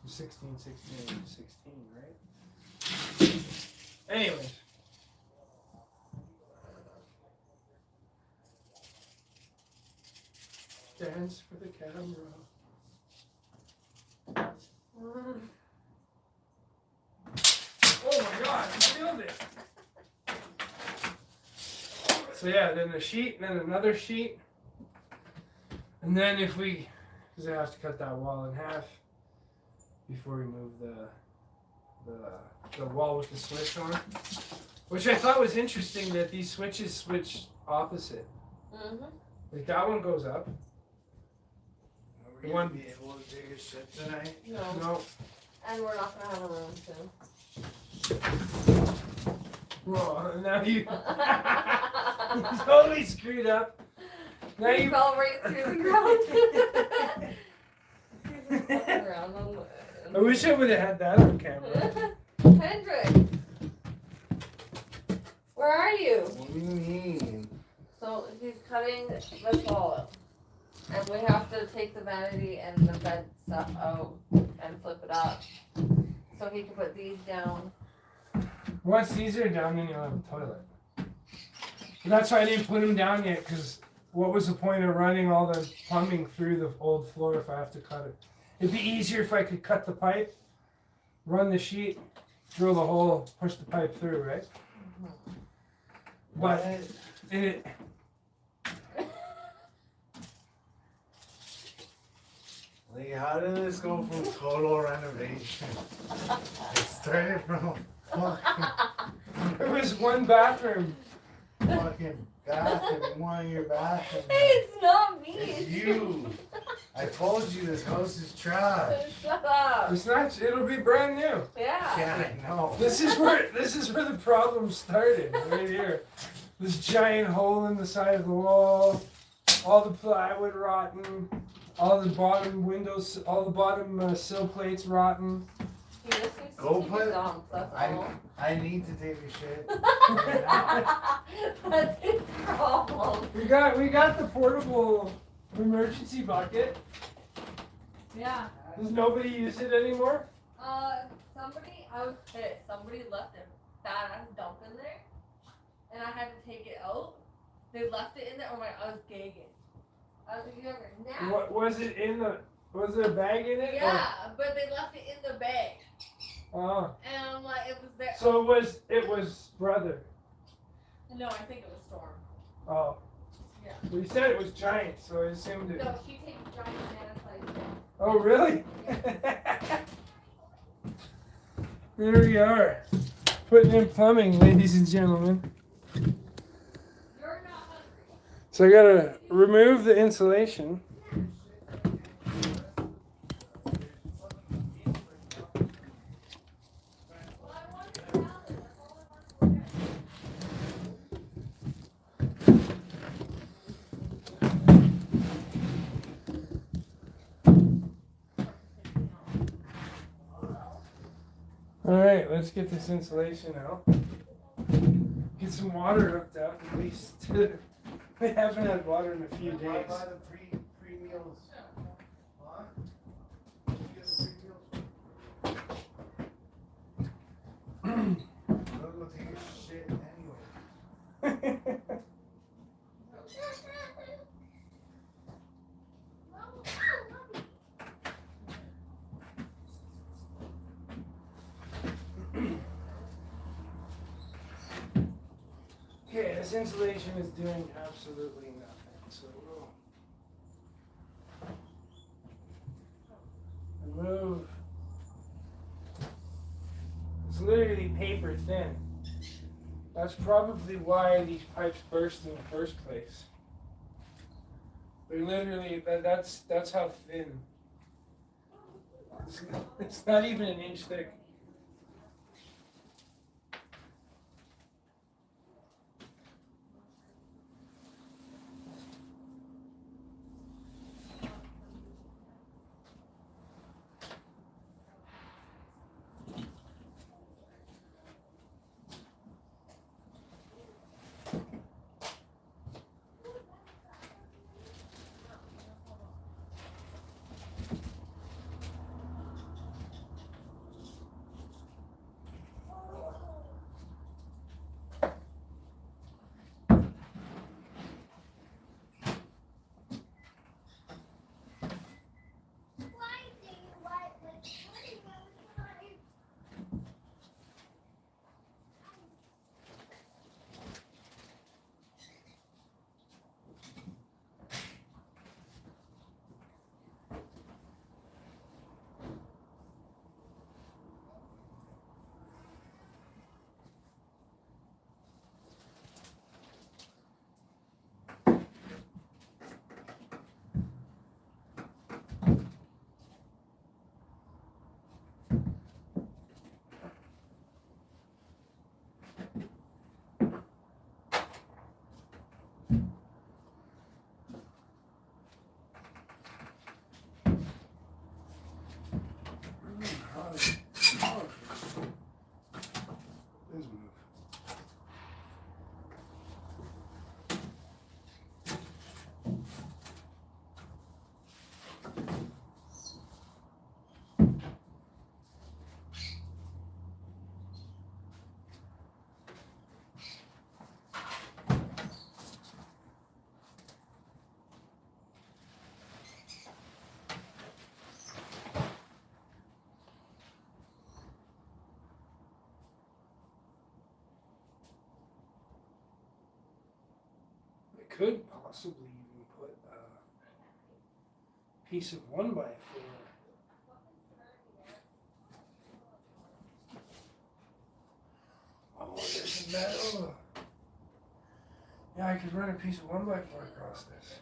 16, right? Anyways. Dance for the camera. Oh my god, I killed it! So yeah, then a sheet, and then another sheet. And then because I have to cut that wall in half before we move the wall with the switch on. Which I thought was interesting that these switches switch opposite. Mm-hmm. Like that one goes up. Are we gonna be able to take a shit tonight? No. No. And we're not gonna have a room soon. Whoa, now you totally screwed up. Now You you fell right through the ground. He's just fucking around on I wish I would have had that on camera. Hendrix, where are you? What do you mean? So he's cutting this wall out. And we have to take the vanity and the bed stuff out and flip it up. So he can put these down. Once these are down, then you'll have a toilet. And that's why I didn't put them down yet, because what was the point of running all the plumbing through the old floor if I have to cut it? It'd be easier if I could cut the pipe, run the sheet, drill the hole, push the pipe through, right? But and it. Like, how did this go from total renovation? It started from fucking There was one bathroom. bathroom. You want your bathroom. Hey, it's not me. It's you. I told you this house is trash. Shut up. It's not. It'll be brand new. Yeah. Yeah, I know. This is where the problem started. Right here. This giant hole in the side of the wall. All the plywood rotten. All the bottom windows. All the bottom sill plates rotten. He just needs to Go take put- a dump, that's all. I need to take a shit right now. That's his problem. We got the portable emergency bucket. Yeah. Does nobody use it anymore? I was pissed. Somebody left a fat ass dump in there, and I had to take it out. They left it in there. Oh my! I was gagging. I was like, "You ever nap?" What was it in the? Was there a bag in it? Yeah, but they left it in the bag. Oh. And I'm like, it was there. So it was brother. No, I think it was Storm. Oh. Yeah. Well, you said it was giant, so I assumed it. No, she takes giant banana size. Oh, really? There we are. Putting in plumbing, ladies and gentlemen. You're not hungry. So I gotta remove the insulation. Well, I wanted to salad. That's all I wanted to get. Alright, let's get this insulation out. Get some water hooked up at least. We haven't had water in a few Why days. buy the free meals? Huh? Did you get the free meals? I'll go take a shit anyway. Okay, this insulation is doing absolutely nothing. So we'll remove. It's literally paper thin. That's probably why these pipes burst in the first place. They're literally that's how thin. It's not even an inch thick. Could possibly even put a piece of 1x4. Oh, there's some metal. Yeah, I could run a piece of 1x4 across this.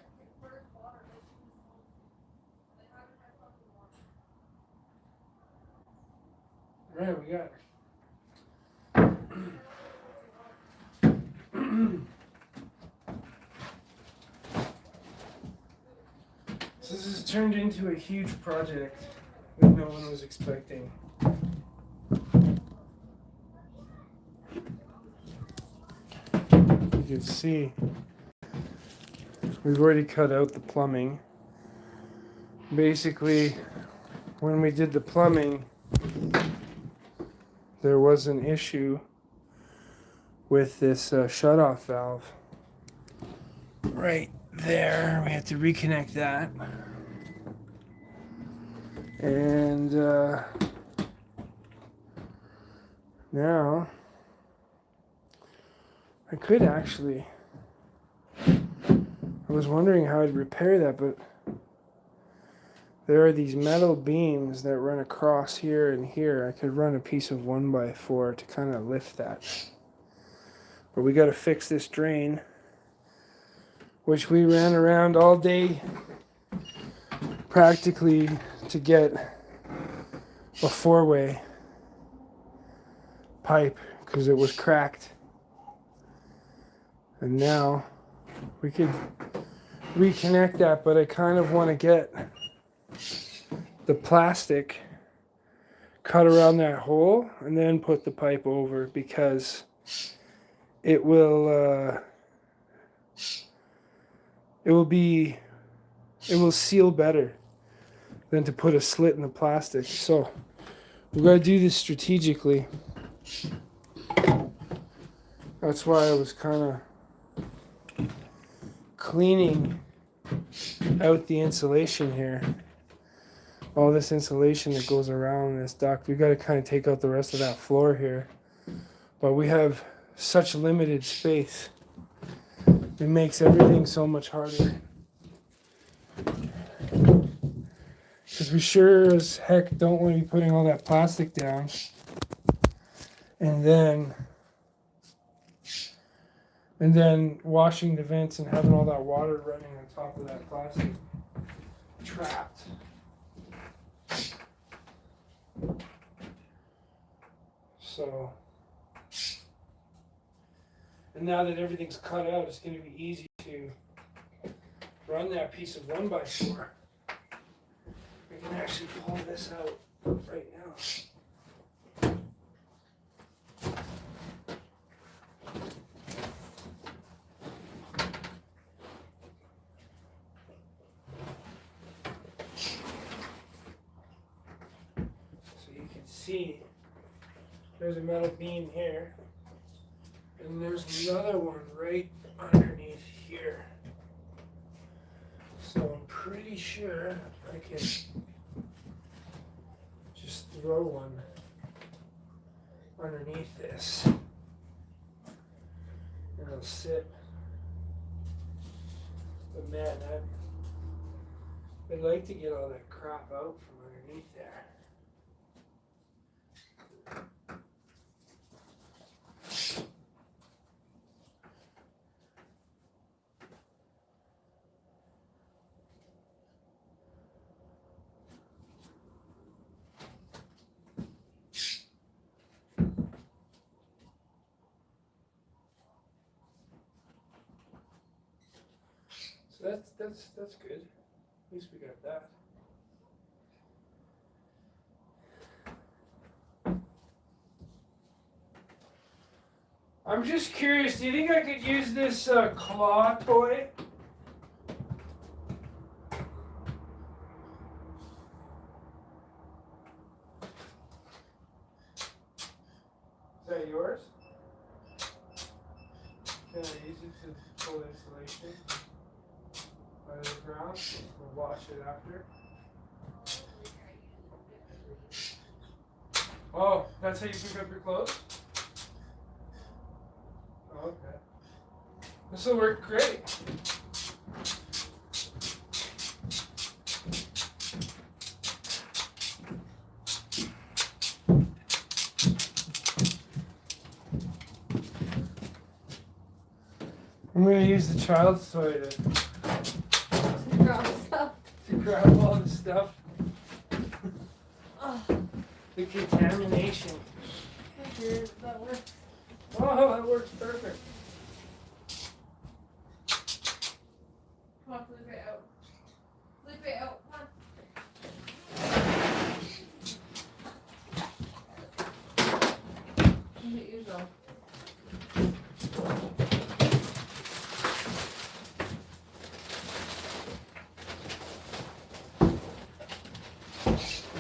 Right, we got it. So this has turned into a huge project that no one was expecting. You can see we've already cut out the plumbing. Basically, when we did the plumbing, there was an issue with this shutoff valve. Right there, we had to reconnect that. now I could actually. I was wondering how I'd repair that, but there are these metal beams that run across here and here. I could run a piece of 1x4 to kind of lift that. But we got to fix this drain, which we ran around all day practically to get a 4-way pipe because it was cracked. And now we could reconnect that, but I kind of want to get the plastic cut around that hole and then put the pipe over because it will seal better than to put a slit in the plastic. So we're going to do this strategically. That's why I was kind of cleaning out the insulation here. All this insulation that goes around this duct. We got to kind of take out the rest of that floor here. But we have such limited space. It makes everything so much harder. Because we sure as heck don't want to be putting all that plastic down. And then washing the vents and having all that water running on top of that plastic trapped. So, and now that everything's cut out, it's going to be easy to run that piece of 1x4. We can actually pull this out right now. So you can see there's a metal beam here, and there's another one right underneath here. So I'm pretty sure I can just throw one underneath this, and it'll sit. But man, I'd like to get all that crap out from underneath there. So that's good. At least we got that. I'm just curious, do you think I could use this claw toy? Is that yours? Can I use it to pull insulation out of the ground? We'll wash it after. Oh, that's how you pick up your clothes? Oh, okay. This will work great. I'm going to use the child's toy to grab all the stuff. The contamination. That works. Oh, that works perfect. Come on, flip it out. Flip it out, come on. Look at you go.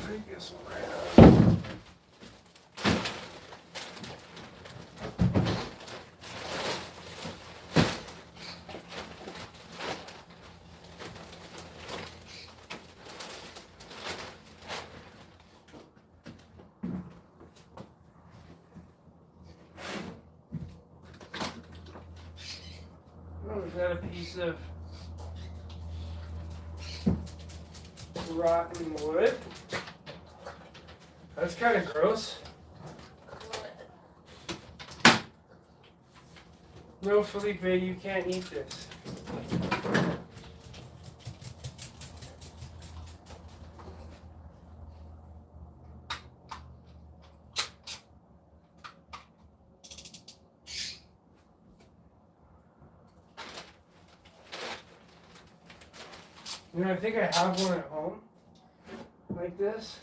Take this one right out. that a piece of rotten wood? That's kind of gross. No, Felipe, you can't eat this. You know, I think I have one at home, like this.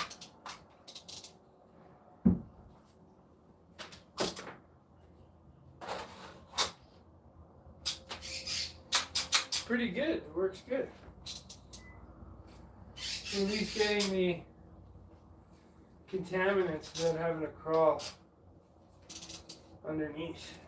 Pretty good. It works good. At least getting the contaminants without having to crawl underneath.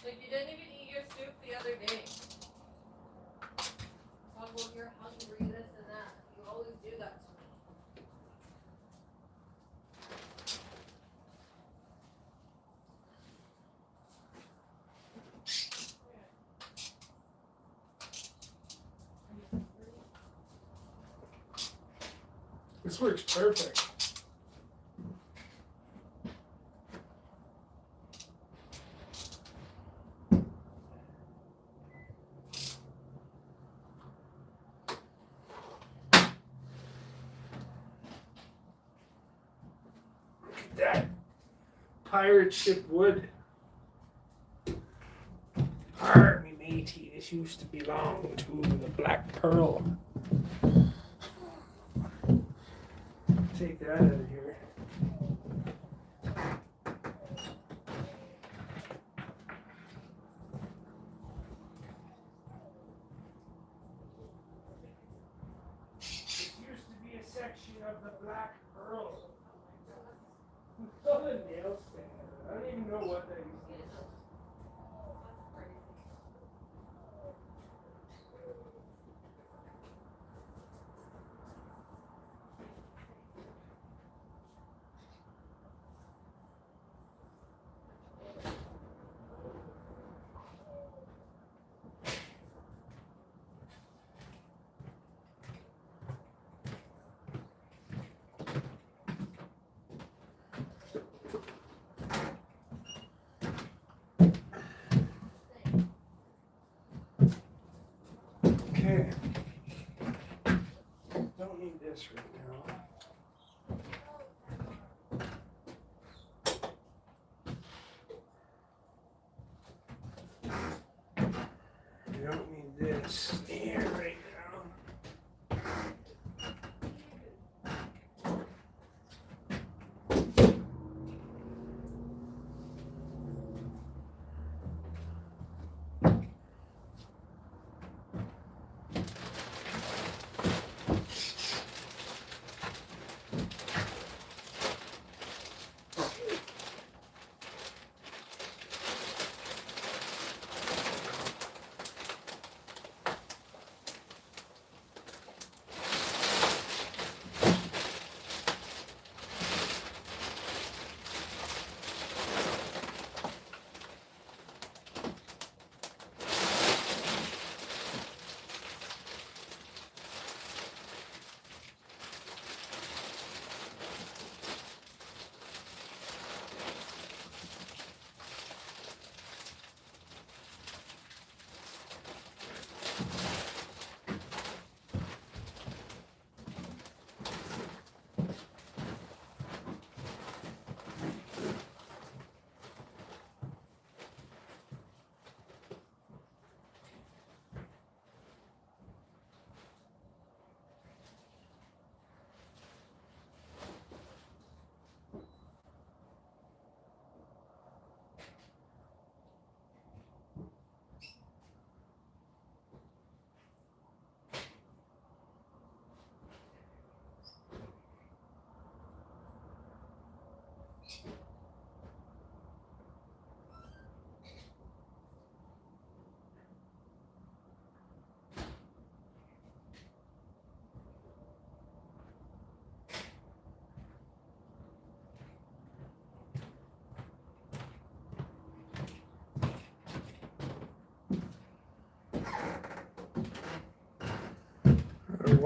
Like, you didn't even eat your soup the other day. Talk about you're hungry, this and that. You always do that to me. This works perfect. That pirate ship wood. Arr, me matey, this used to belong to the Black Pearl. Take that out of here. This used to be a section of the Black Pearl. Oh, the nail stand. I don't even know what that is. Okay. Don't need this right now. You don't need this here right now.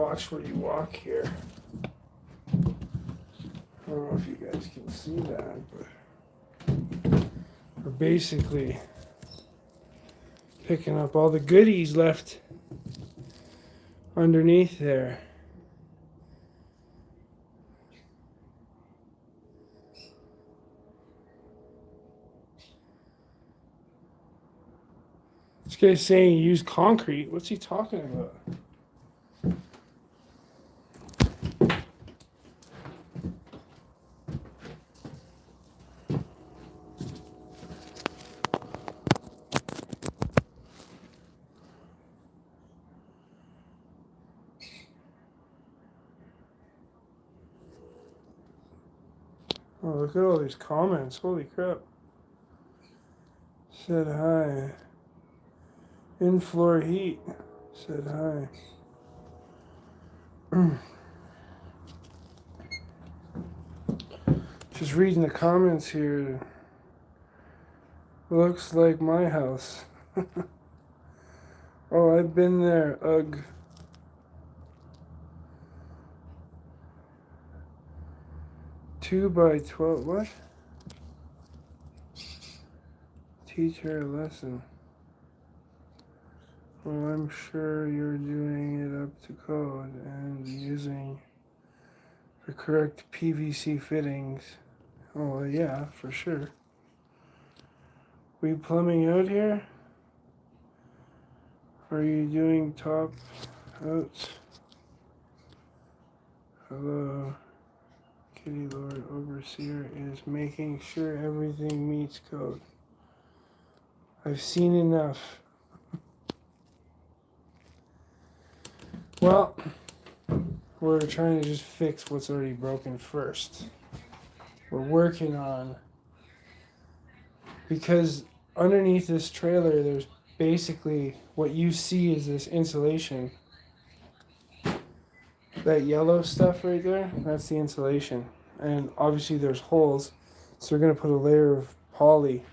watch where you walk here. I don't know if you guys can see that, but we're basically picking up all the goodies left underneath there. This guy's saying he used concrete. What's he talking about? Oh, look at all these comments. Holy crap. Said hi. In floor heat. Said hi. Just reading the comments here. Looks like my house. Oh, I've been there. Ugh. Two by 12. What? Teach her a lesson. Well, I'm sure you're doing it up to code and using the correct PVC fittings. Oh, well, yeah, for sure. We plumbing out here? Are you doing top outs? Hello. Kitty Lord Overseer is making sure everything meets code. I've seen enough. Well, we're trying to just fix what's already broken first. We're working on, because underneath this trailer there's basically what you see is this insulation. That yellow stuff right there, that's the insulation. And obviously there's holes, so we're going to put a layer of poly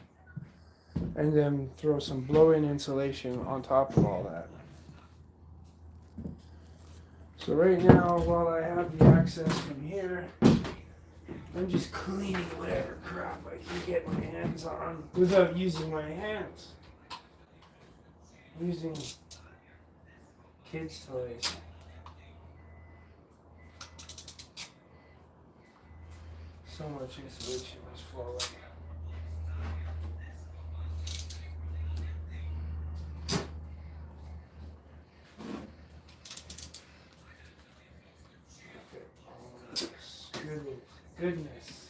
and then throw some blow-in insulation on top of all that. So right now, while I have the access from here, I'm just cleaning whatever crap I can get my hands on without using my hands. I'm using kids' toys. So much insulation was flowing. Goodness.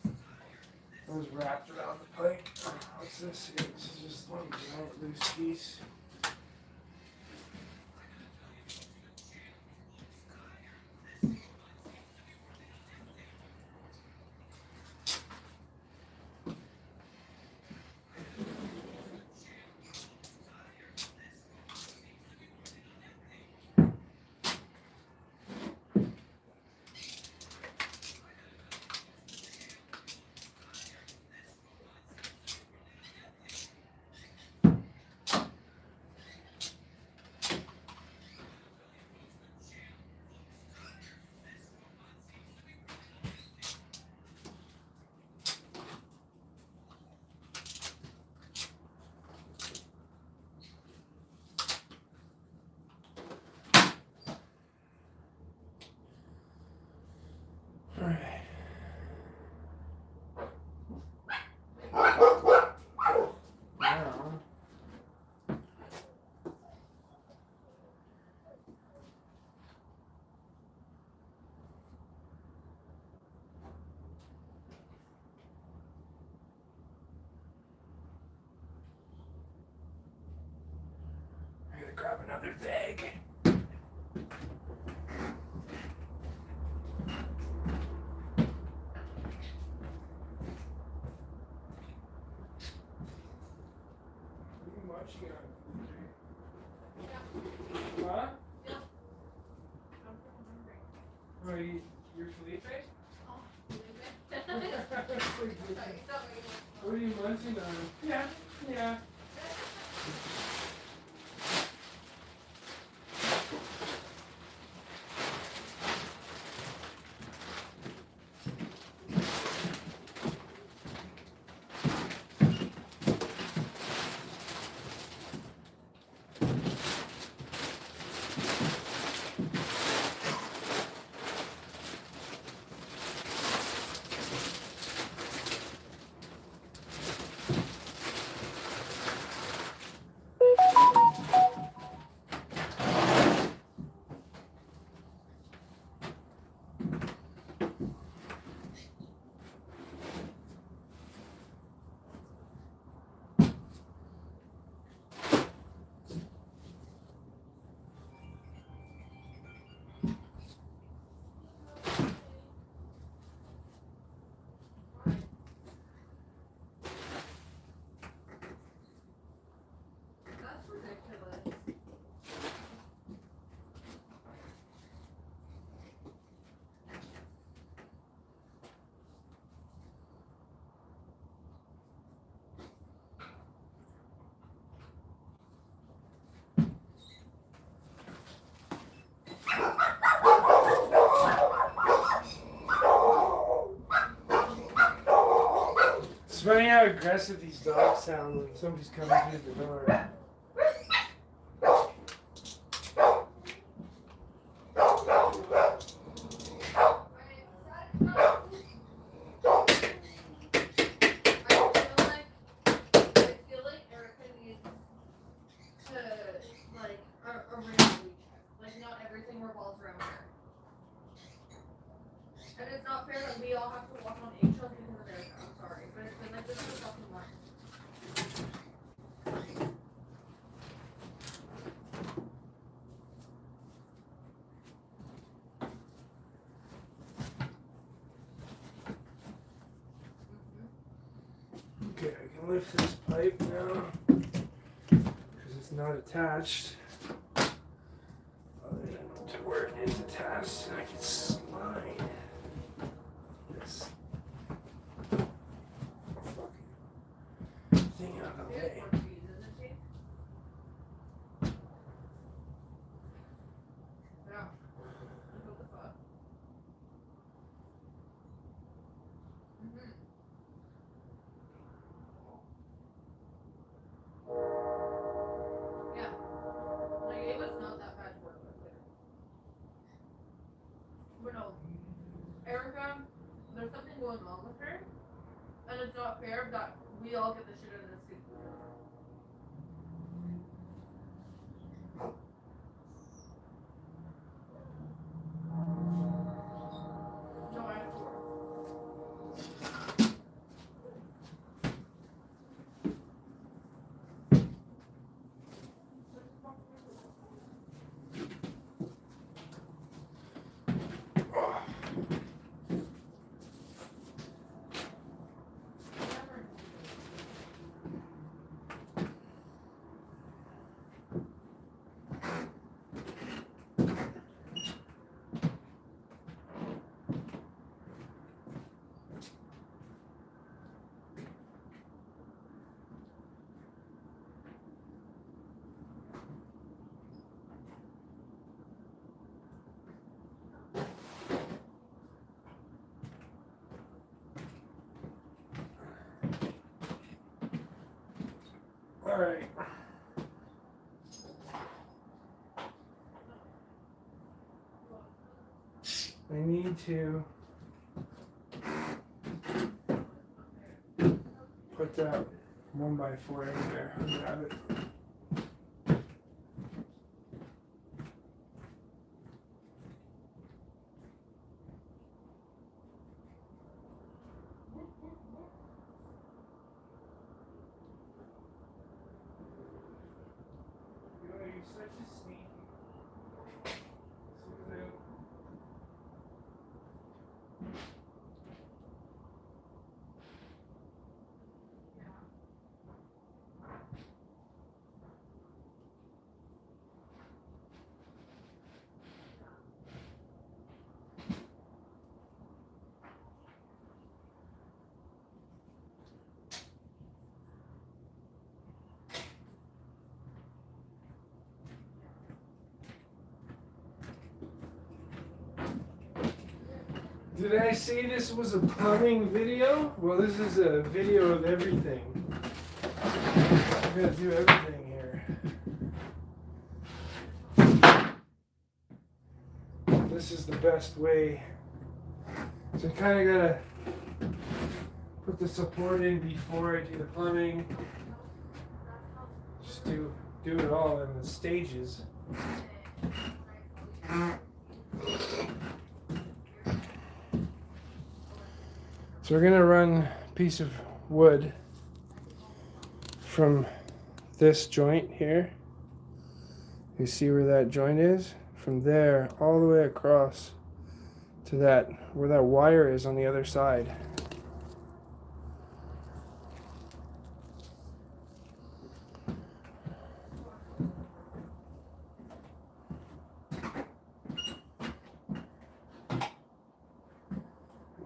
It was wrapped around the pipe. What's this here? This is just one giant loose piece. Grab another bag. Huh? Yeah. Are you're Felipe? Oh, What are you munching and yeah, yeah. That's ridiculous. It's funny how aggressive these dogs sound when somebody's coming through the door. I feel like Erica needs to like a reality check. Like not everything revolves around her. And it's not fair that we all have to walk on eggshells because of Erica. I'm sorry, but it's been like this for fucking months. Okay, I can lift this pipe now because it's not attached. Other than to where it is attached, I can slide this fucking thing out of the way. Yeah. What the fuck? Mhm. Yeah. Like it was not that bad to work with later. But no, Erica, there's something going on with her, and it's not fair that we all get the shit out of this soup. No, I have to work. All right. I need to put that 1x4 in there and grab it. You're such a sneaky. Did I say this was a plumbing video? Well, this is a video of everything. I'm gonna do everything here. This is the best way. So I kind of gotta put the support in before I do the plumbing. Just do it all in the stages. So we're gonna run a piece of wood from this joint here. You see where that joint is? From there all the way across to that, where that wire is on the other side.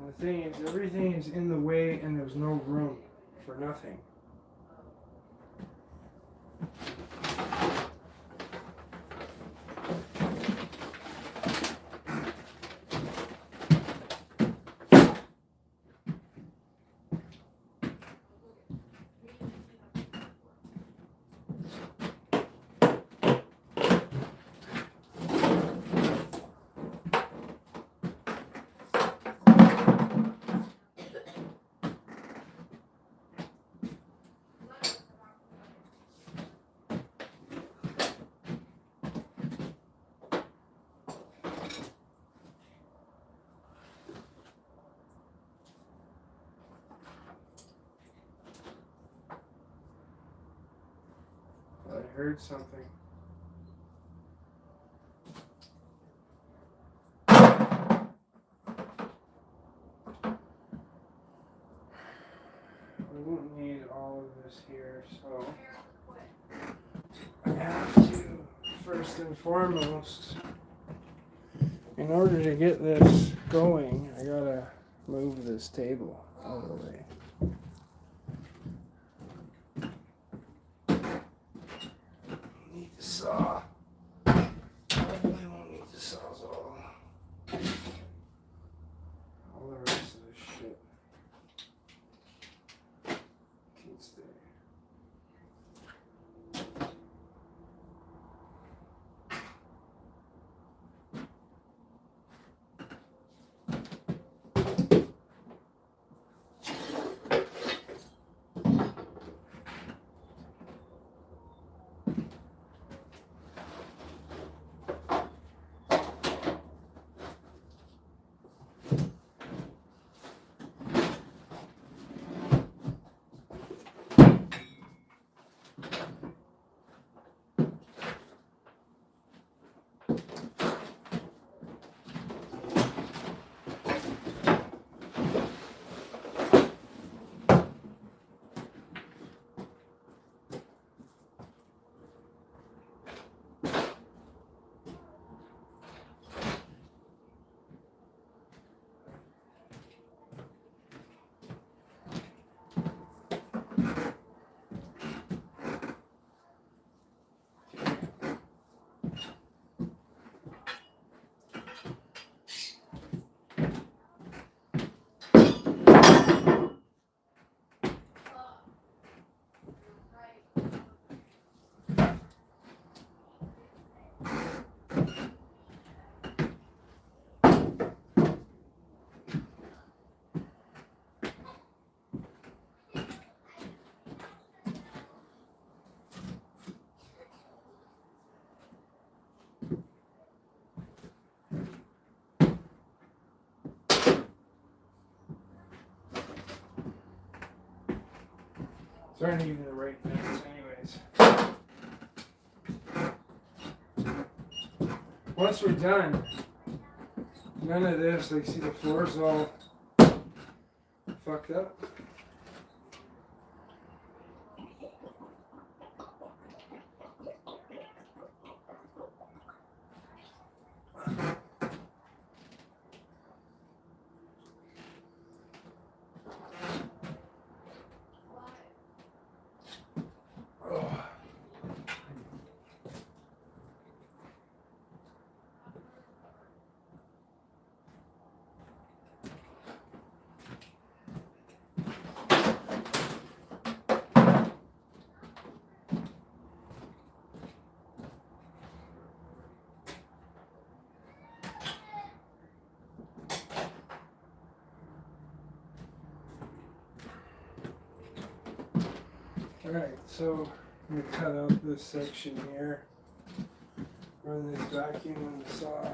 And the thing is, everything is in the way and there's no room for nothing. I heard something. We won't need all of this here, so I have to, first and foremost, in order to get this going, I gotta move this table out of the way. Need the saw. Probably won't need the sawzall. All the rest of this shit can stay. These aren't even the right things anyways. Once we're done, none of this, like, see the floor's all fucked up. Alright, so I'm gonna cut out this section here. Run this vacuum on the saw.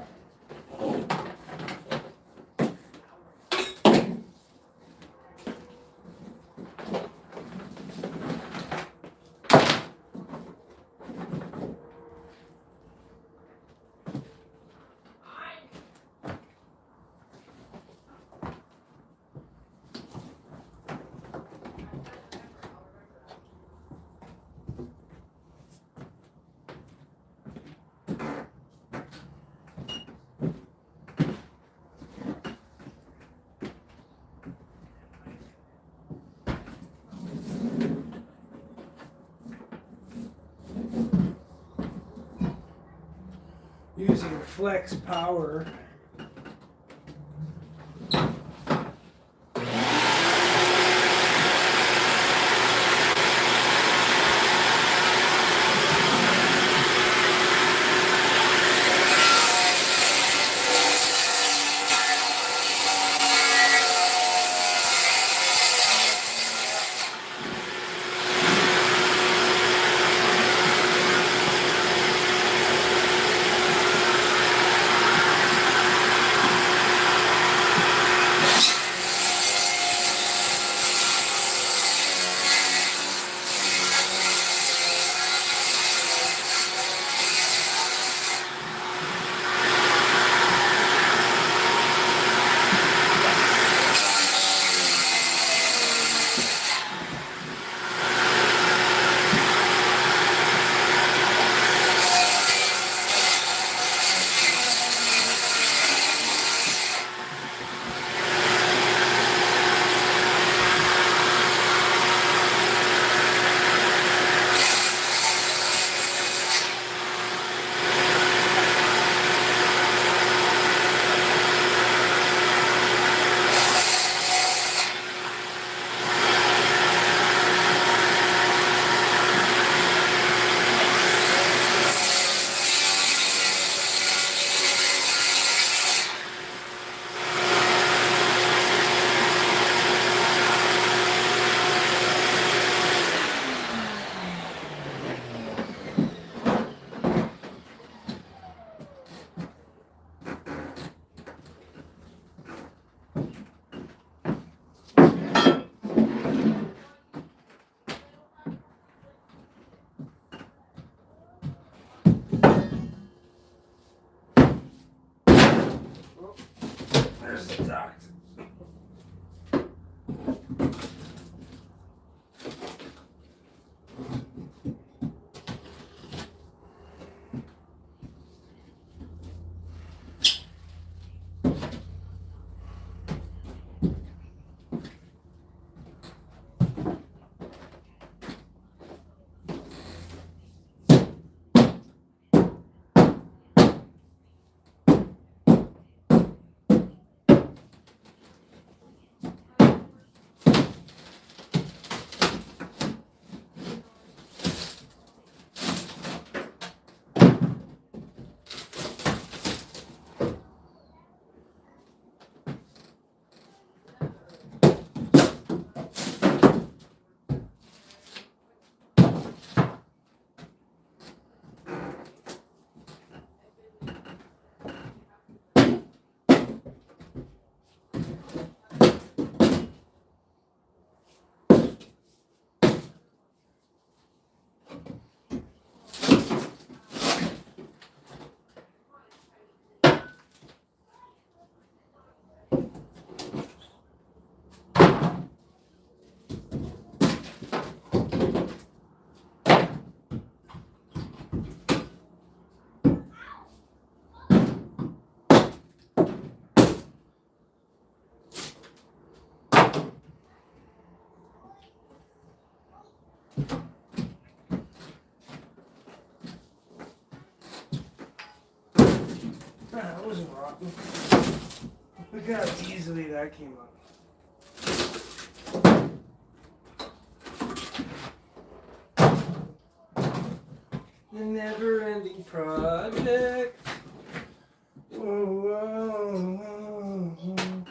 Using flex power. There's the duct. That wasn't rotten. Look how easily that came up. The never-ending project. Whoa, whoa, whoa, whoa.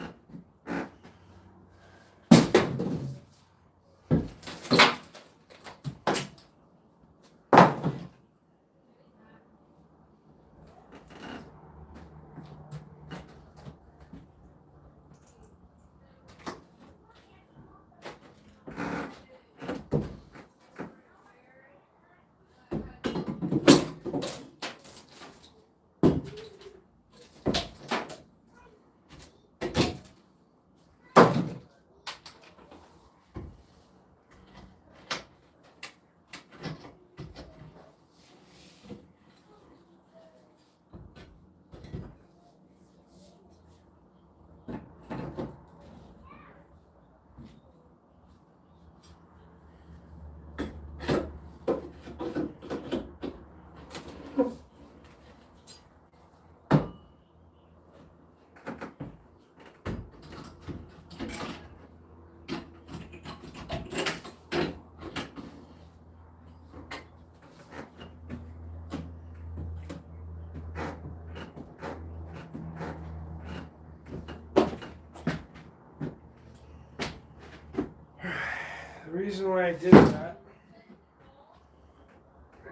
reason why I did that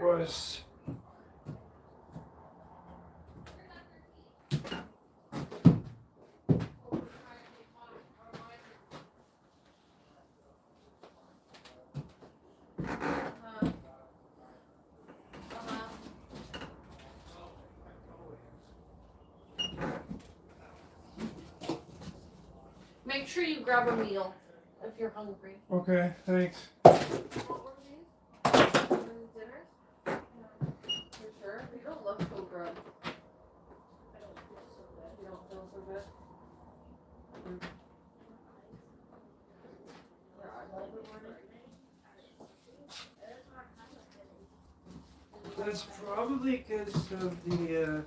was Make sure you grab a meal if you're hungry. okay. Thanks. What were these? Dinners? For sure. You don't look so good. I don't feel so good. You don't feel so good? Your eyeballs are burning? That's probably because of the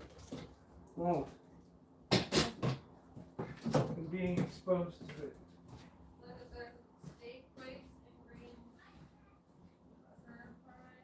mold and being exposed to it. Look at that steak place and green shrimp fry.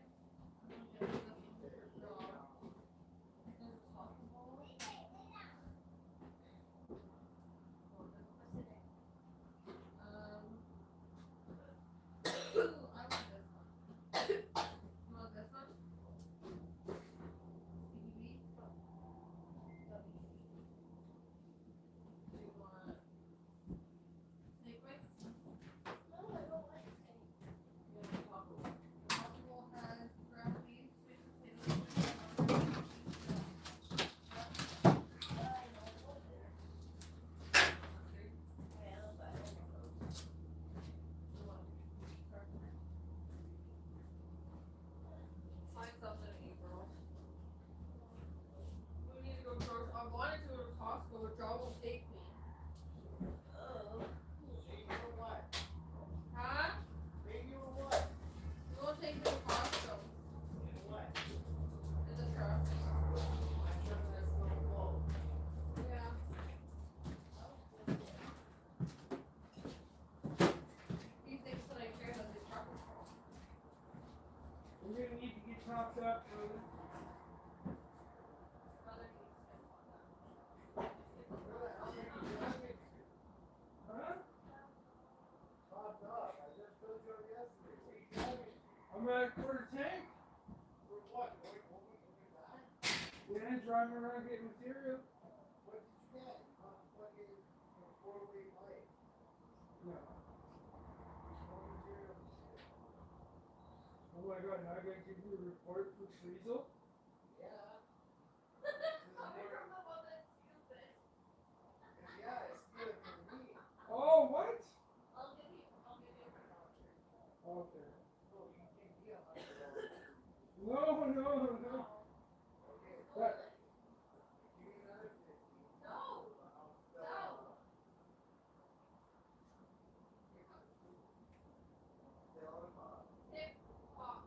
I wanted to go to Costco, but John will take me. Oh. For what? Huh? Maybe or what? You won't take me to Costco. What? In the truck. Yeah. He thinks that I care that the truck is full. We're gonna need to get topped up. Brother needs to get one. Huh? Topped up. I just filled you up yesterday. I'm at a quarter tank. For what? Going back? Yeah, driving around getting material. What did you get? Fucking 4-way pipe. No. No material. Oh my god, now I gotta give you a report for Friesel? Yeah. Tell me from about that stupid. Yeah, it's good for me. Oh, what? I'll give you a voucher. Okay. No, you can be $100. No. Okay. That, Give me another 50. No. No. Fill them up. Tick tock.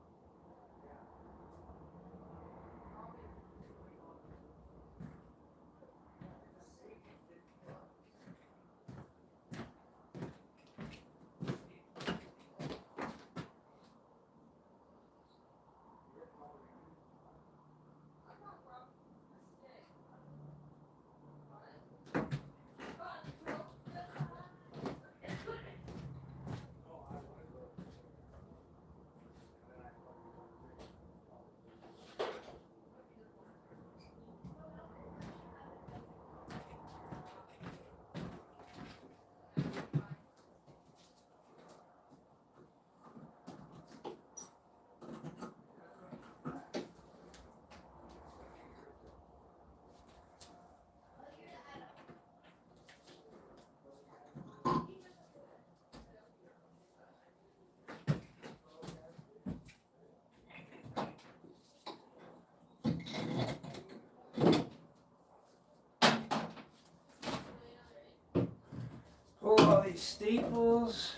pull all these staples.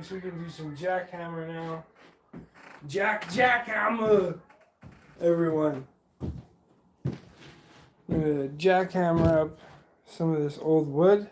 guess we can do some jackhammer now. Jackhammer! Everyone. I'm gonna jackhammer up some of this old wood.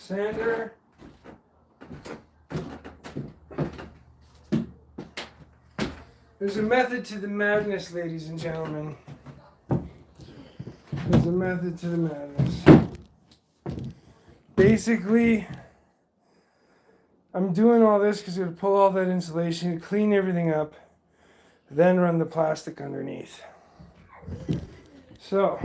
sander. There's a method to the madness, ladies and gentlemen. There's a method to the madness. Basically, I'm doing all this because I'm going to pull all that insulation, clean everything up, then run the plastic underneath. So,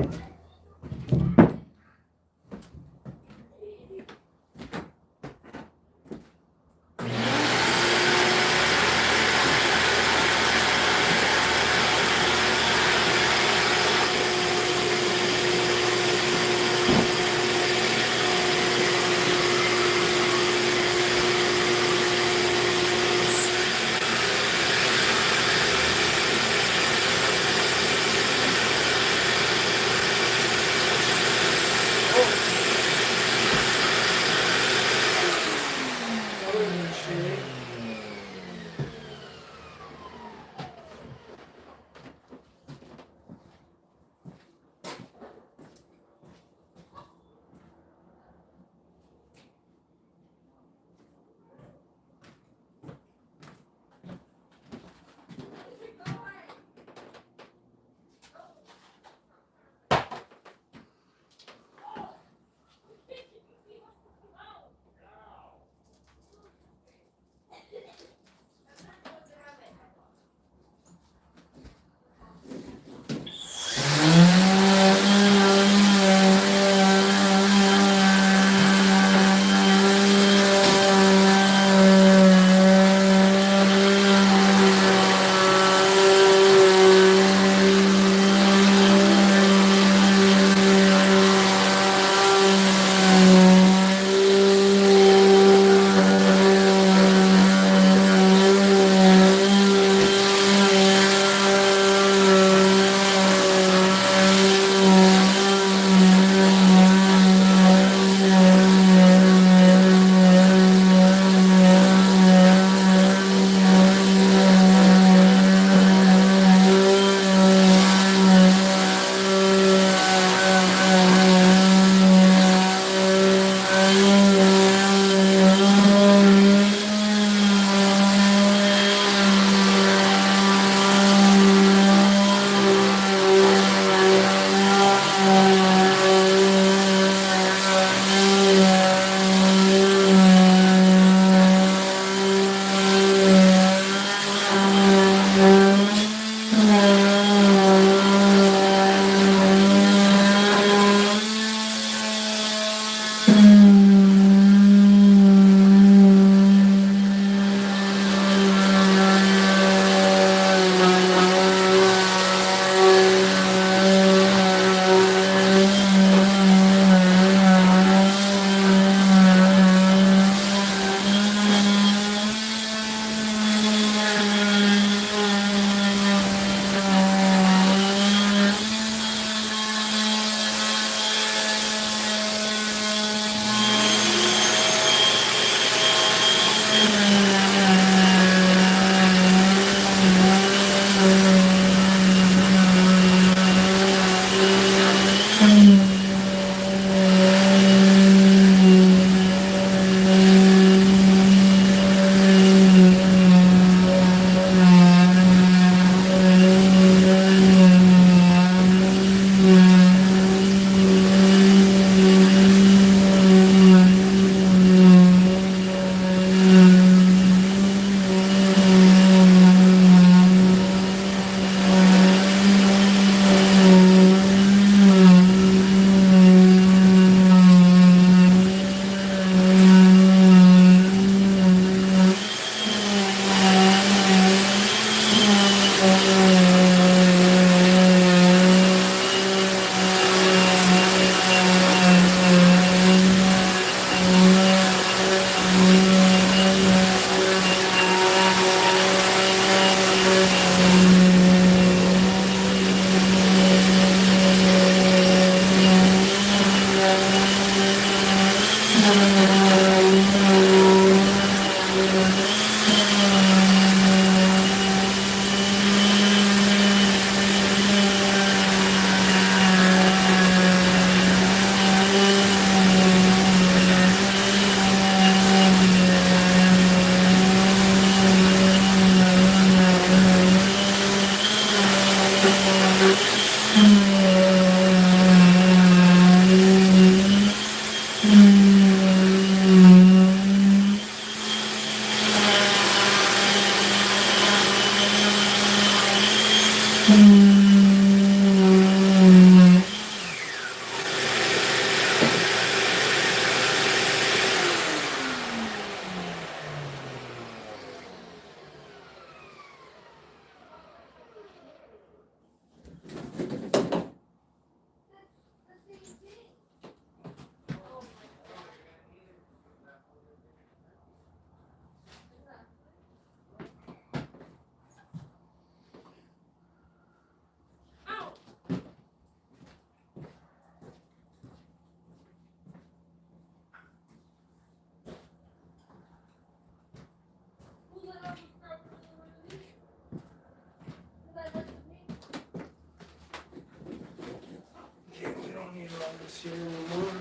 this here anymore.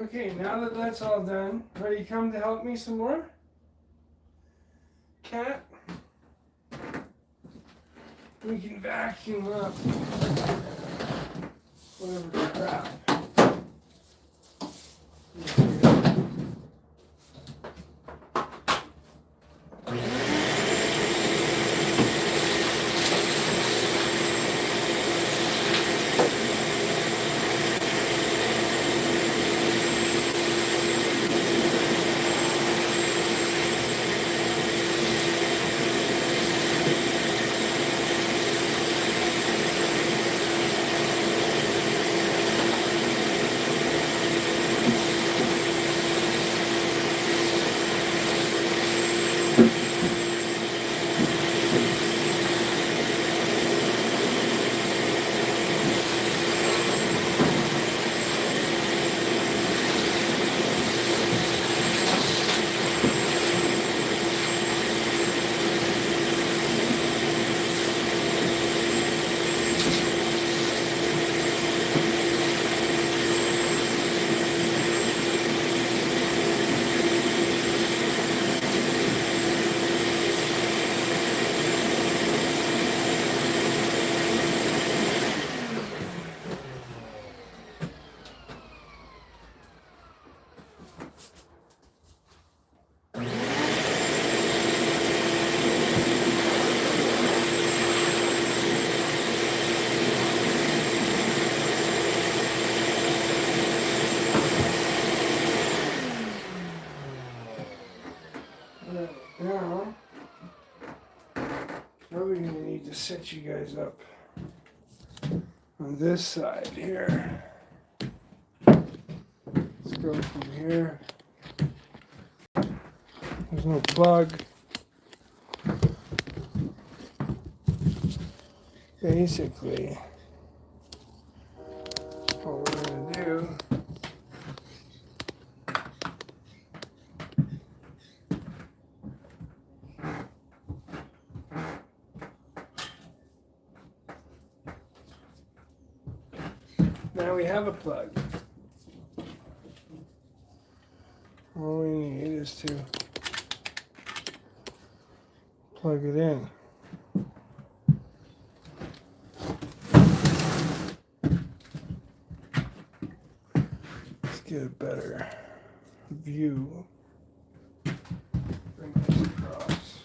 Okay, now that that's all done, ready to come to help me some more? Cat? We can vacuum up whatever crap. Now, probably gonna need to set you guys up on this side here. Let's go from here. There's no plug. Basically, what we're gonna do now, we have a plug. All we need is to plug it in. Let's get a better view. Bring this across.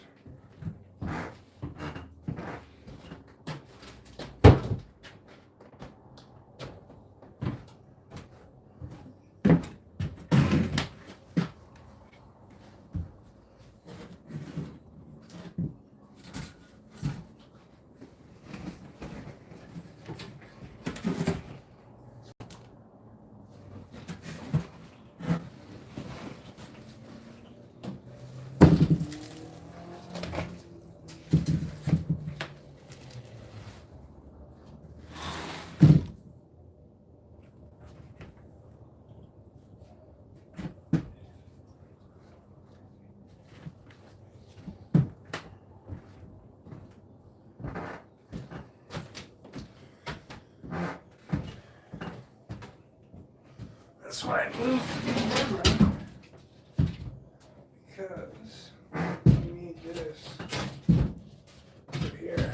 That's why I moved the camera, because we need this over here.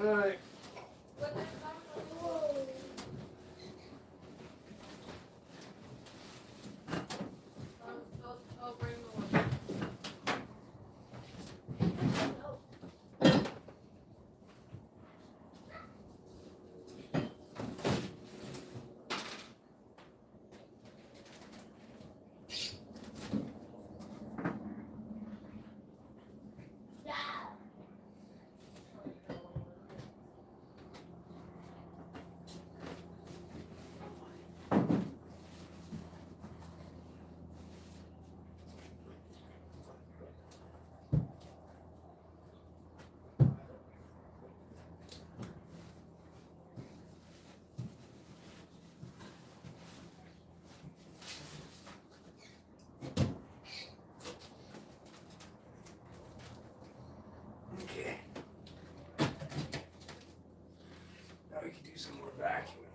Alright. What the fuck? Whoa. I'll bring the one. Okay. Now we can do some more vacuuming.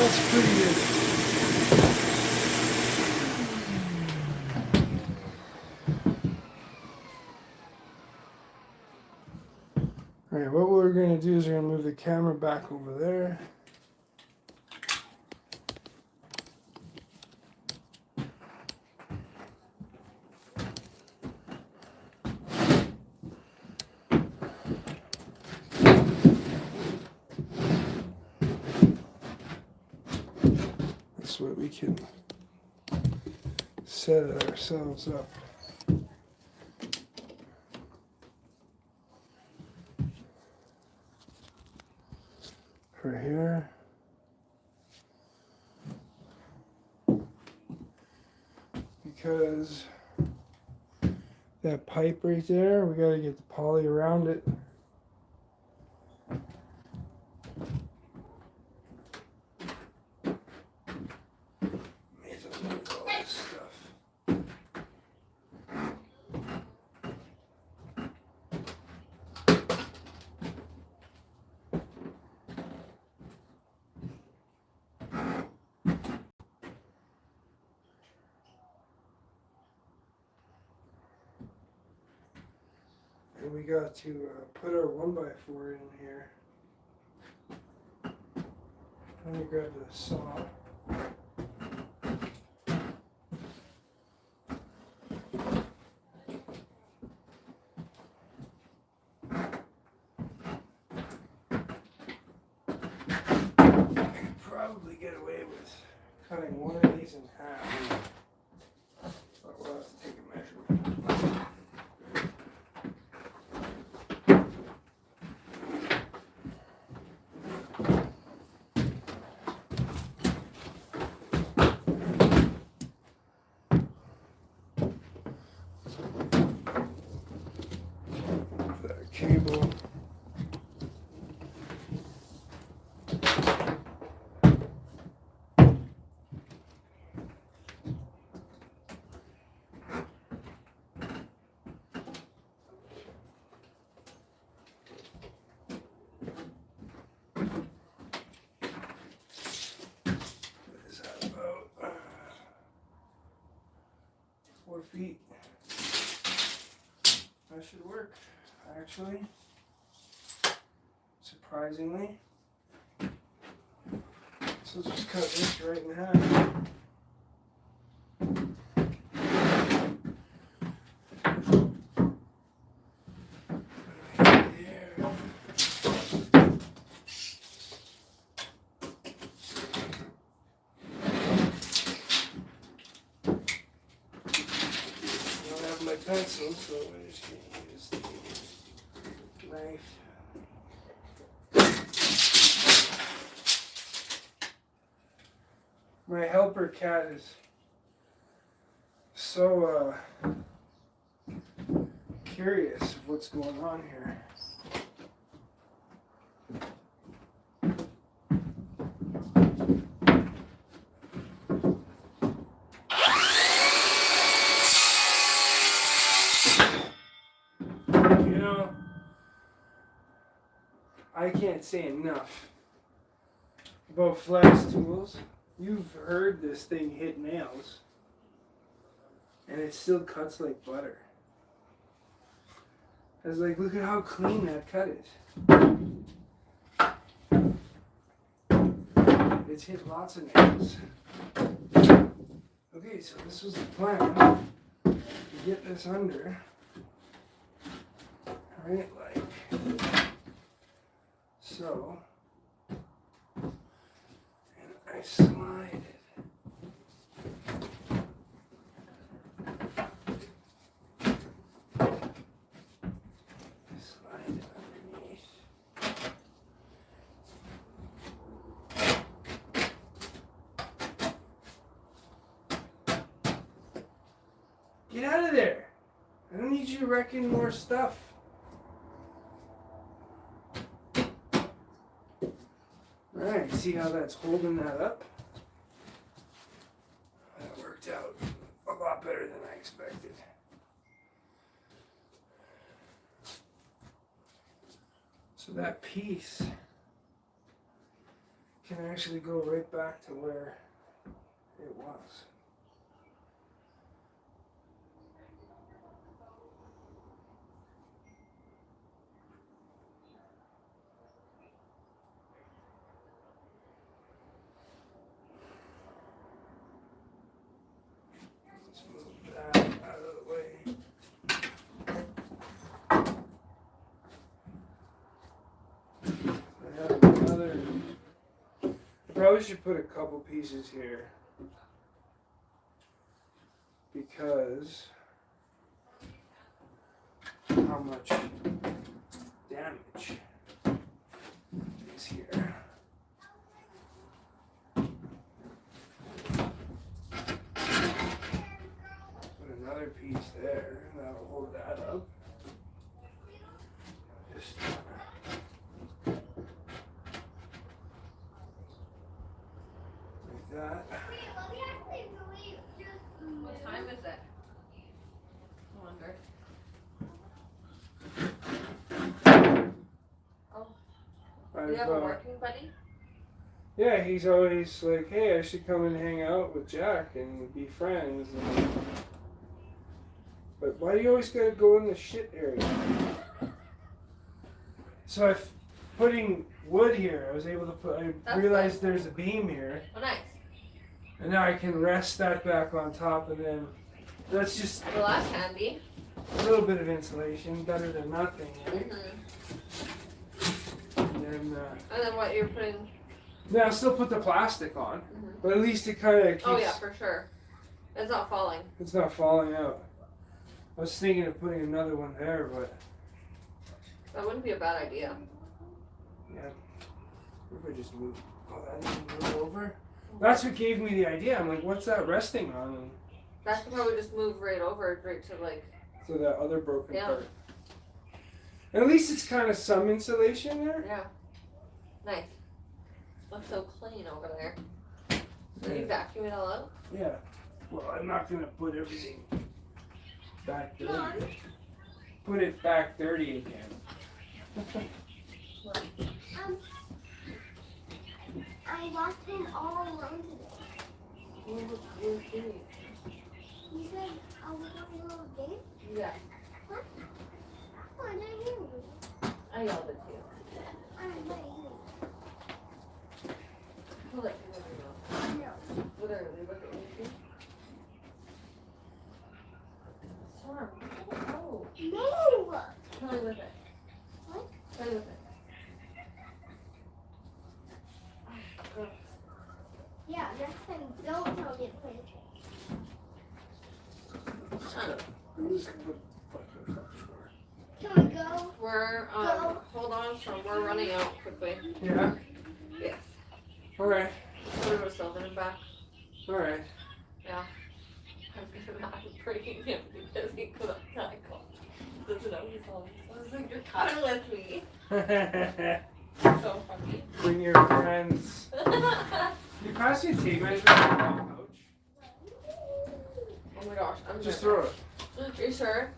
That's pretty good. Alright, what we're going to do is we're going to move the camera back over there. This way we can set it ourselves up. For here. Because that pipe right there, we gotta get the poly around it. May as well move all this stuff. And we got to put our 1x4 in here. Let me grab the saw. I could probably get away with cutting one of these in half. But we'll have to take a measurement. That cable. What is that about? 4 feet. That should work, actually. Surprisingly. So let's just cut this right in half. There. I don't have my pencil, so I'm just going to use the knife. My helper cat is so curious of what's going on here. You know, I can't say enough about Flex Tools. You've heard this thing hit nails, and it still cuts like butter. I was like, look at how clean that cut is. It's hit lots of nails. Okay, so this was the plan, to get this under, right, like so. I slide it. Slide it underneath. Get out of there. I don't need you to wrecking more stuff. Alright, see how that's holding that up? That worked out a lot better than I expected. So that piece can actually go right back to where it was. Let's move that out of the way. I have another. I probably should put a couple pieces here because how much damage is here. Put another piece there, and that'll hold that up. Just like that. What time is it? I wonder. Do you have a working buddy? Yeah, he's always like, hey, I should come and hang out with Jack and be friends. But why do you always gotta go in the shit area? So I'm putting wood here. I was able to put. I That's realized there's a beam here, Oh, nice. and now I can rest that back on top, and then that's just Well, that's handy. a little bit of insulation, better than nothing. Right? And then And then what you're putting? now I'll still put the plastic on, Mhm. but at least it kind of keeps. Oh yeah, for sure. It's not falling. It's not falling out. I was thinking of putting another one there, but That wouldn't be a bad idea. yeah. If I just move, that didn't move over. That's what gave me the idea. I'm like, what's that resting on? And That could probably just move right over, right to like. so that other broken Yeah. part. And at least it's kind of some insulation there. Yeah. Nice. Looks so clean over there. Did you Yeah. vacuum it all out? Yeah. Well, I'm not gonna put everything back dirty. Put it back dirty again. I walked in all alone today. You're doing. You said I was on a little game? Yeah. Oh, I didn't hear you. I yelled at you. I didn't hear you. Hold it. No. Literally, look at me. Storm. Oh. No! Play with it. What? Play with it. Oh, Yeah, next time don't tell me to play with it. shut up. I'm just gonna put fucking up for Can we go? We're hold on, so we're running out quickly. it. Yeah. Yes. All right. We're gonna go Sylvan back. All right. I'm not breaking him because he couldn't tackle. Doesn't know he's on. So I was like, you're coming with me. So funny. Bring your friends. You pass your tape measure in the pouch. Oh my gosh, I'm Just sure. throw it. Are you sure?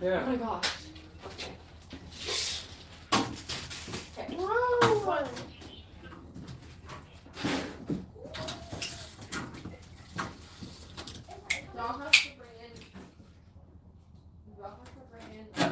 Yeah. Oh my gosh. Okay. Okay. Whoa! Y'all have to bring in. Y'all have to bring in.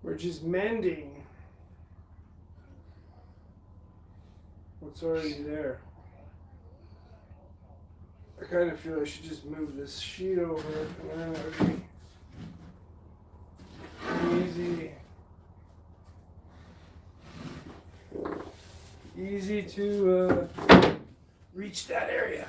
We're just mending what's already there. I kind of feel I should just move this sheet over and then it would be easy to reach that area.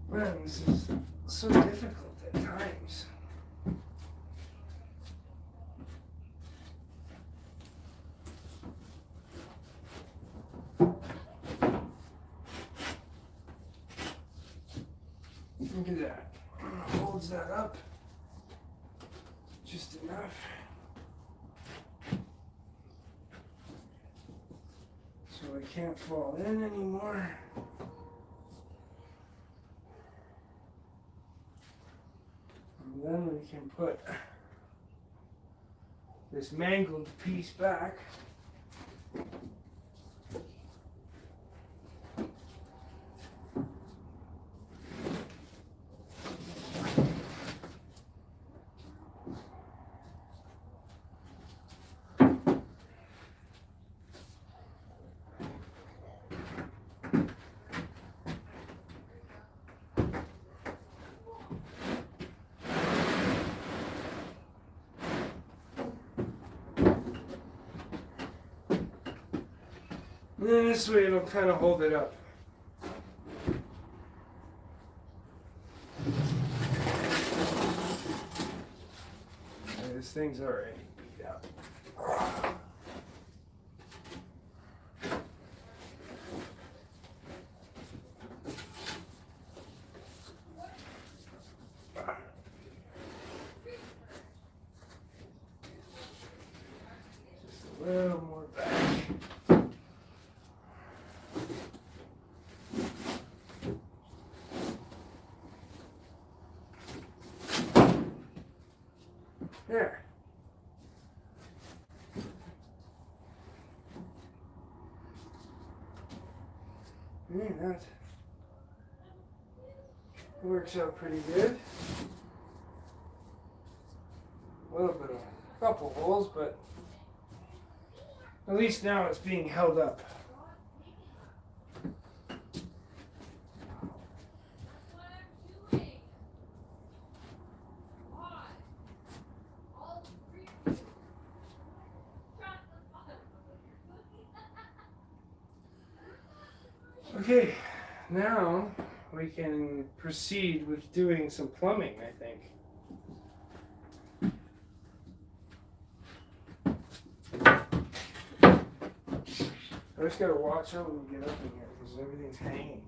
Man, this is so difficult at times. Look at that. Holds that up just enough. So it can't fall in anymore. And then we can put this mangled piece back. And then this way it'll kind of hold it up. Okay, this thing's already beat up. Just a little more back. There. Yeah, that works out pretty good. A little bit of a couple holes, but at least now it's being held up. Okay, now we can proceed with doing some plumbing, I think. I just gotta watch out when we get up in here because everything's hanging.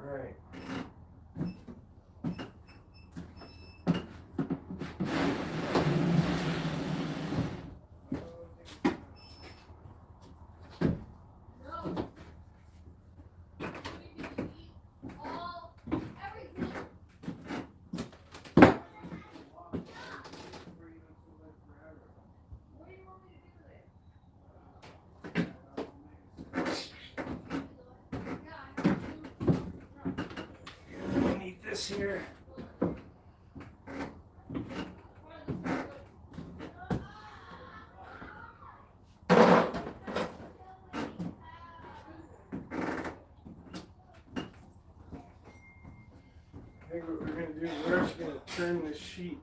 Alright. This here. I think what we're going to do is we're actually going to turn this sheet.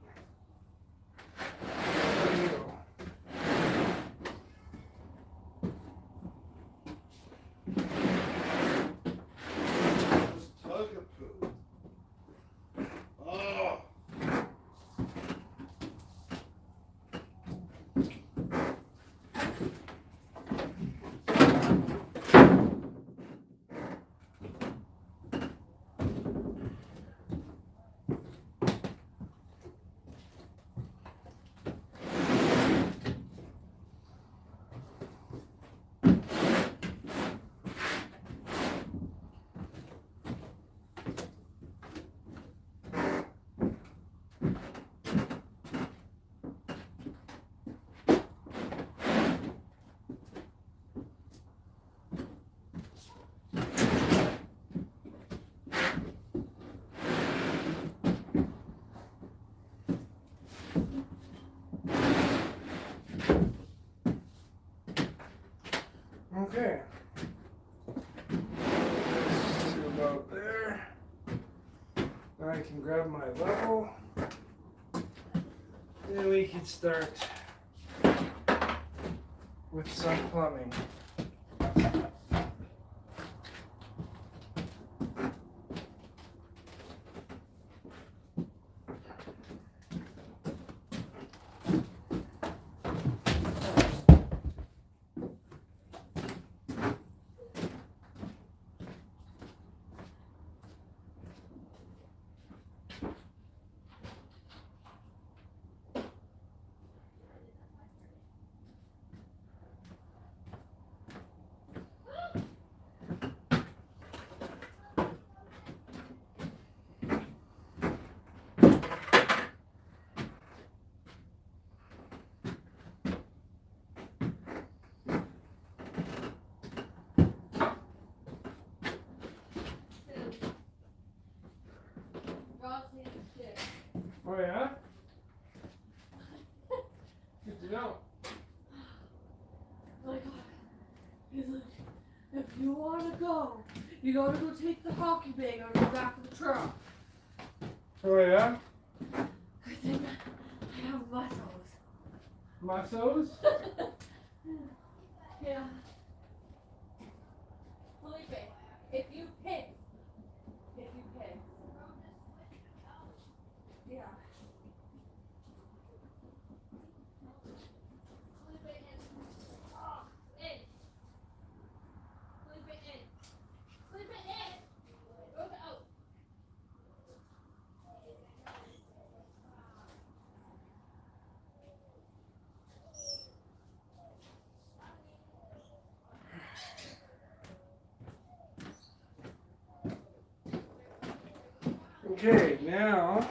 There you go. Okay. To about there. Now I can grab my level. then we can start with some plumbing. Ross needs a shit. Oh yeah? Good to know. Like, he's like, if you wanna go, you gotta go take the hockey bag on the back of the truck. Oh yeah? Cause then I have muscles. Muscles? Yeah. Felipe, if you piss. Yeah. Okay, now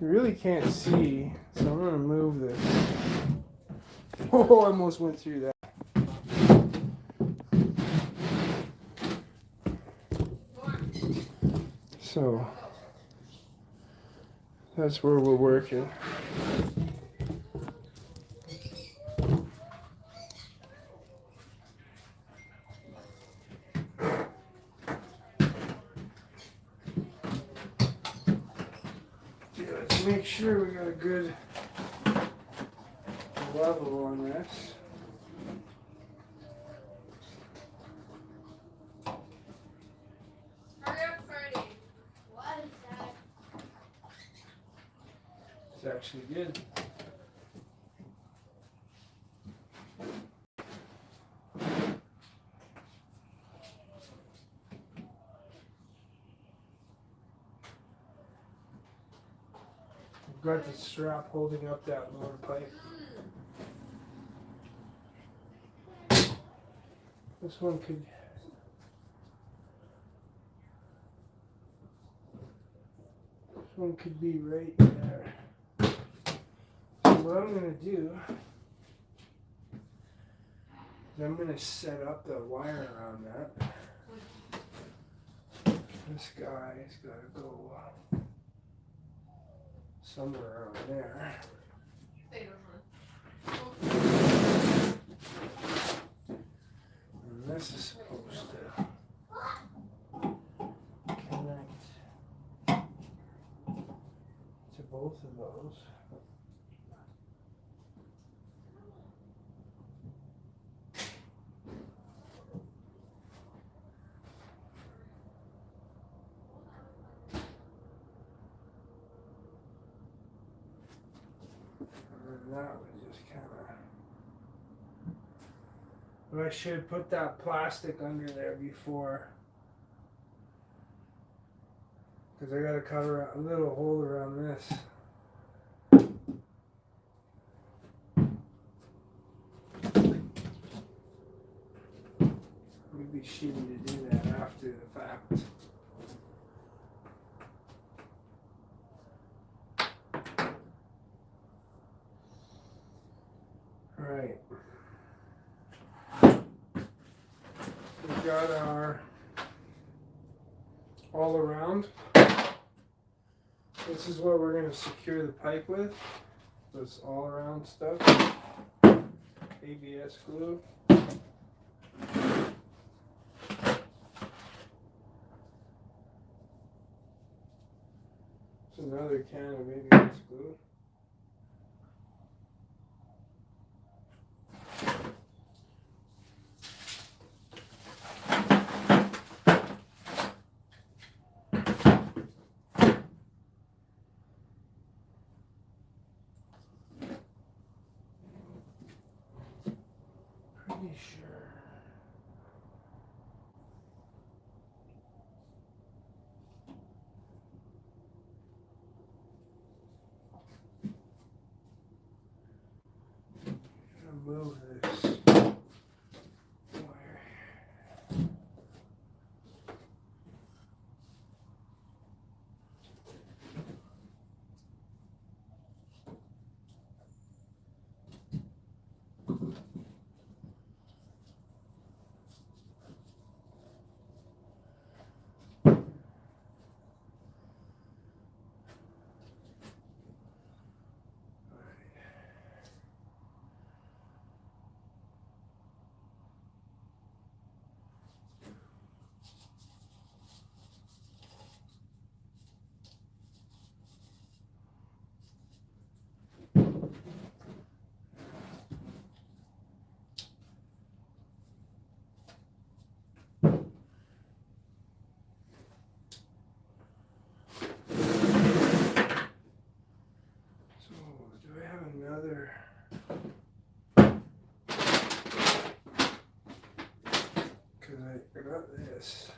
you really can't see, so I'm gonna move this. Oh, I almost went through that. So that's where we're working. Yeah, let's make sure we got a good level on this. Hurry up, Freddie. What is that? It's actually good. I've got the strap holding up that lower pipe. This one could. This one could be right there. So what I'm gonna do is I'm gonna set up the wire around that. This guy's gotta go somewhere around there. And this is supposed to connect to both of those. And that would just kind of. But I should put that plastic under there before. Because I got to cover a little hole around this. Would be shitty to do that after the fact. Alright. We've got our all around. This is what we're going to secure the pipe with. This all around stuff. ABS glue. So Another can of baby goose glue. Pretty sure. Move this wire. So, do I have another? Because I got this.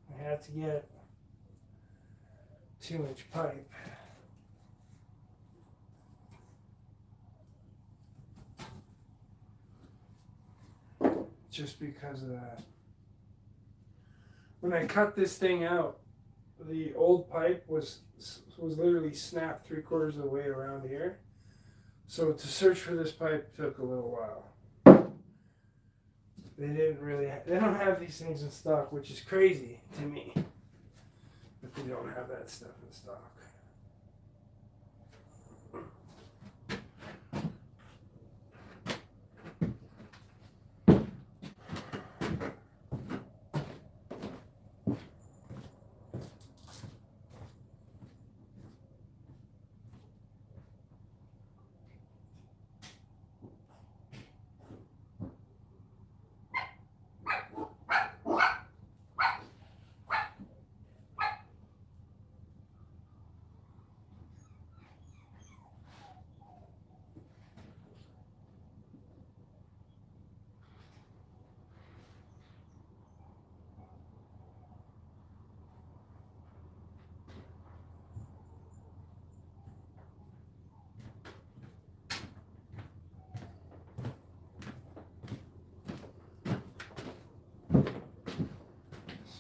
I had to get 2-inch pipe. Just because of that. When I cut this thing out, the old pipe was literally snapped 3/4 of the way around here. So to search for this pipe took a little while. They don't have these things in stock, which is crazy to me. But they don't have that stuff in stock.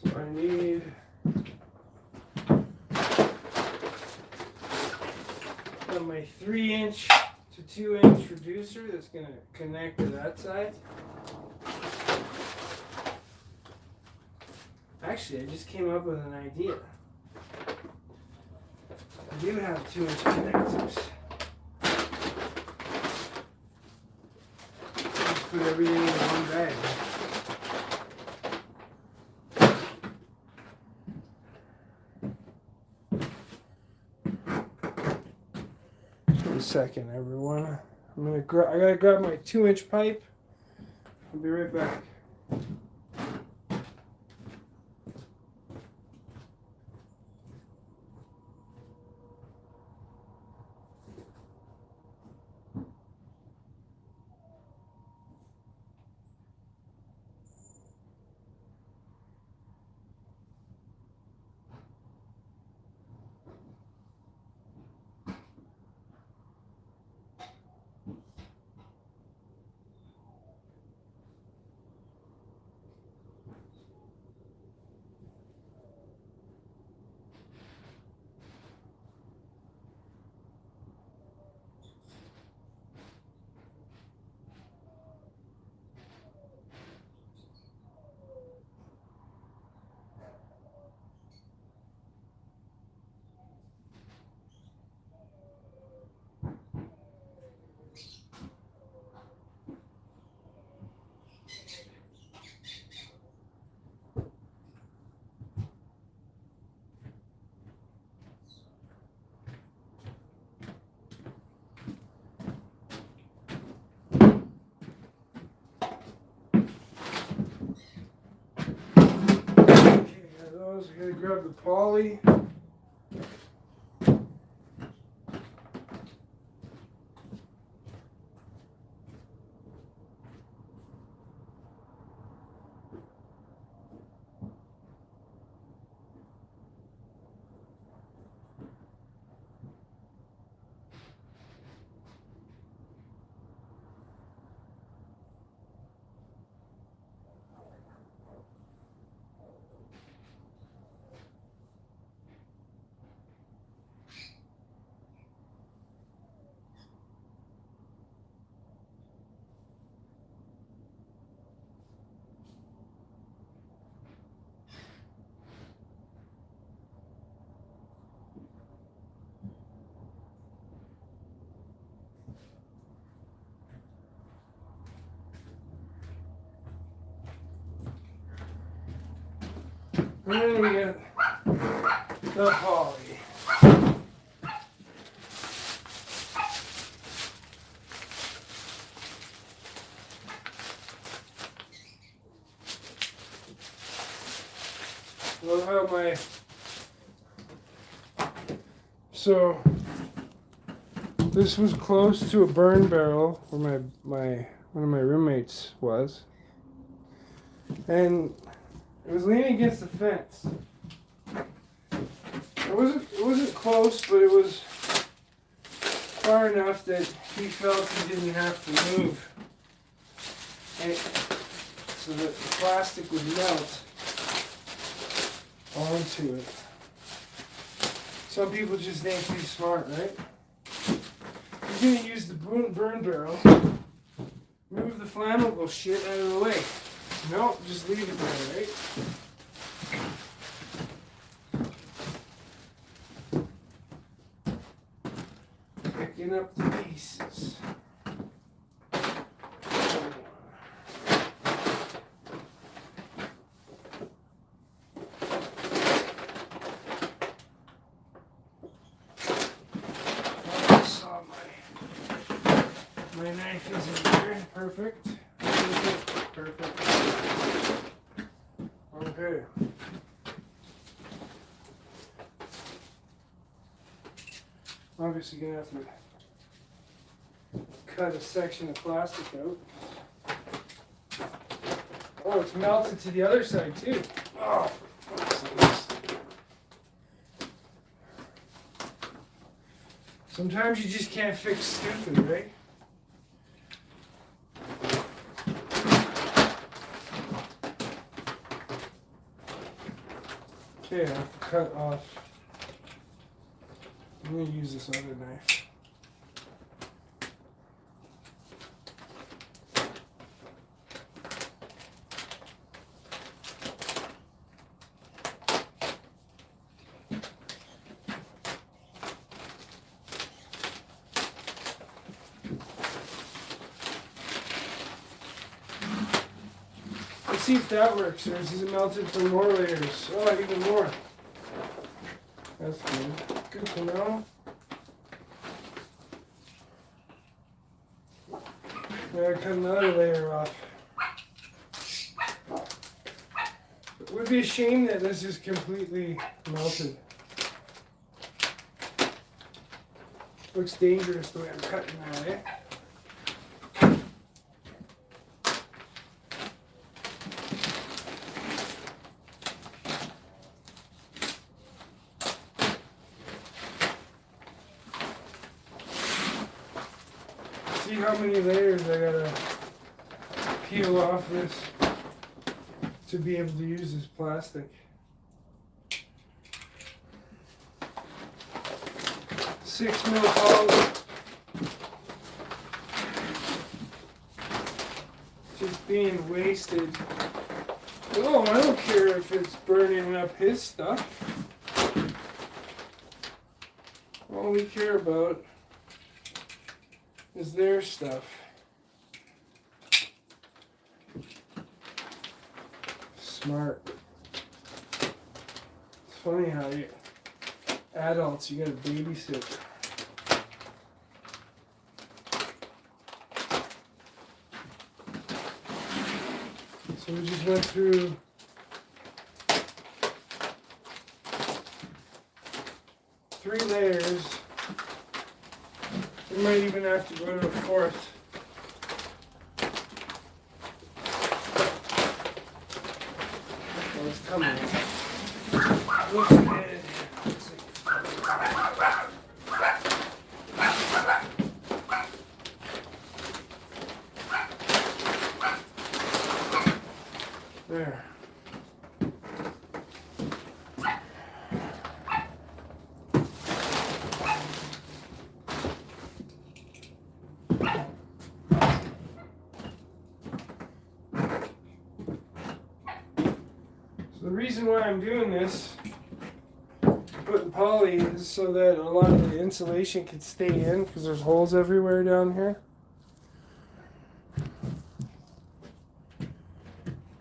So I need my 3-inch to 2-inch reducer that's going to connect to that side. Actually, I just came up with an idea. I do have 2-inch connectors. Just put everything in one bag. Second, everyone. I gotta grab my 2-inch pipe. I'll be right back. those. I gotta grab the poly. And then we get the poly. Love how my this was close to a burn barrel where my one of my roommates was, and it was leaning against the fence. It wasn't close, but it was far enough that he felt he didn't have to move, and so that the plastic would melt onto it. Some people just ain't too smart, right? You're gonna use the burn barrel, move the flammable shit out of the way. No, just leave it there, right? Picking up the pieces. My knife is in there. Perfect. Perfect. Okay. Obviously gonna have to cut a section of plastic out. Oh, it's melted to the other side too. Oh, for fuck's sake. Sometimes you just can't fix stupid, right? Okay, I have to cut off. I'm going to use this other knife. Let's see if that works. Or is it melted for more layers? Oh, even more. That's good. Good to know. Now I cut another layer off. It would be a shame that this is completely melted. Looks dangerous the way I'm cutting that, eh? See how many layers I gotta peel off this to be able to use this plastic. 6 mil poly. Just being wasted. Oh, I don't care if it's burning up his stuff. All we care about is their stuff. Smart. It's funny how you adults, you gotta babysit. So we just went through 3 layers. We might even have to go to a 4th. Oh, it's coming. Looks good. Looks like it's coming. There. The reason why I'm doing this, putting poly, is so that a lot of the insulation can stay in, because there's holes everywhere down here.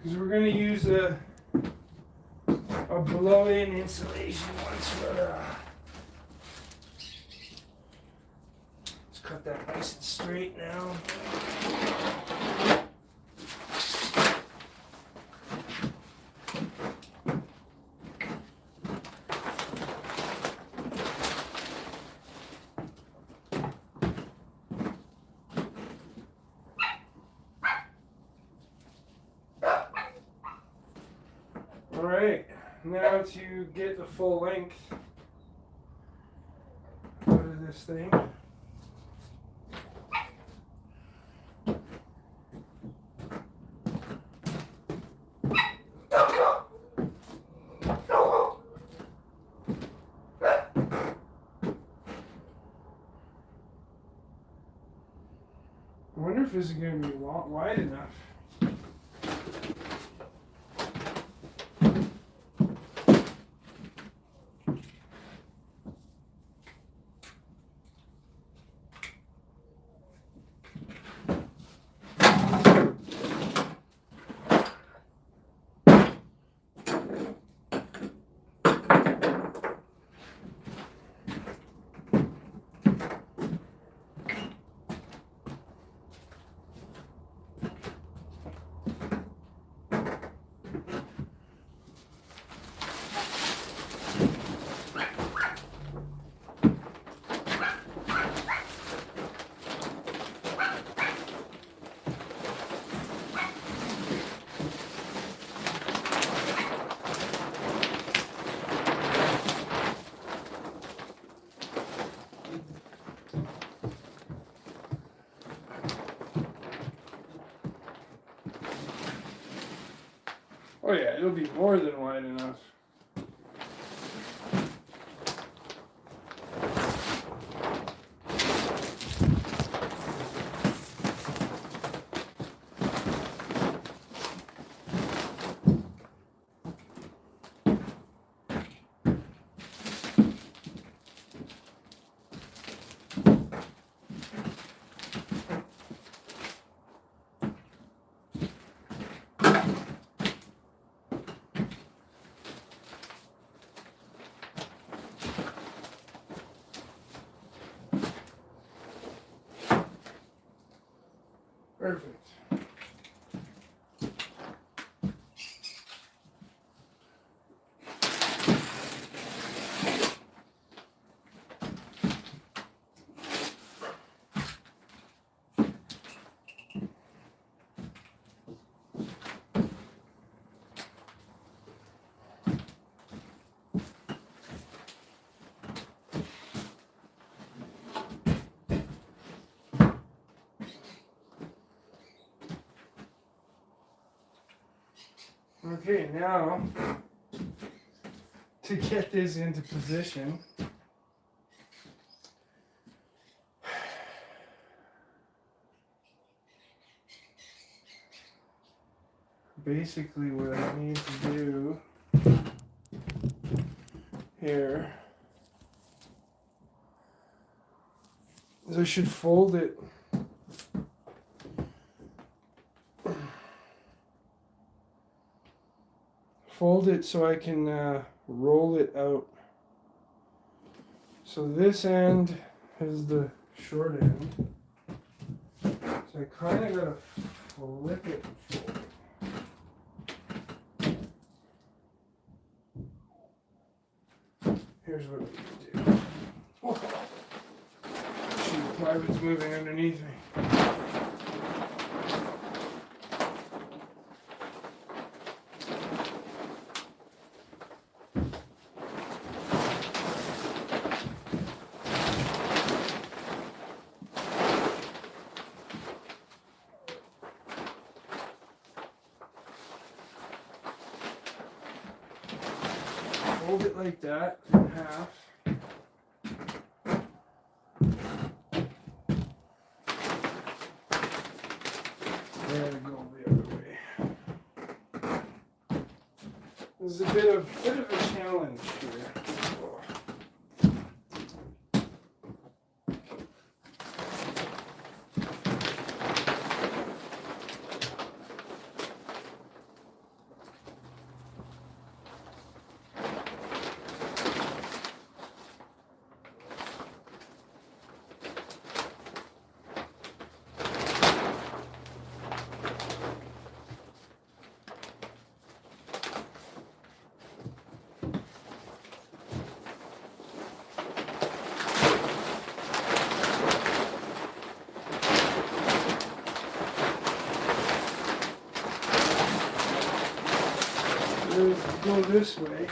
Because we're going to use a blow-in insulation once we're let's cut that nice and straight now. Alright, now to get the full length out of this thing. I wonder if this is going to be wide enough. Oh yeah, it'll be more than wide enough. Perfect. Okay, now to get this into position, basically what I need to do here is I should fold it so I can roll it out. So this end is the short end. So I kind of gotta flip it and fold it. Here's what we do. Shoot, plywood's moving underneath me. Hold it like that in half. There we go the other way. This is a bit of a challenge here. Go this way.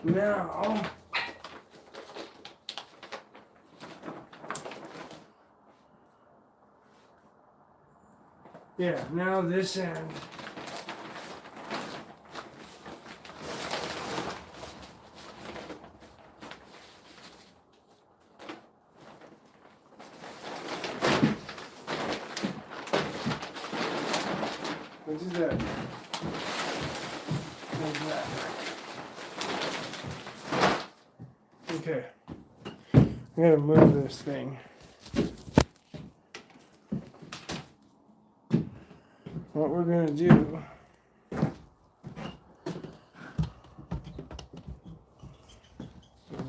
Now, yeah, now this end. What is that? What's that? Okay, I'm gonna move this thing. What we're gonna do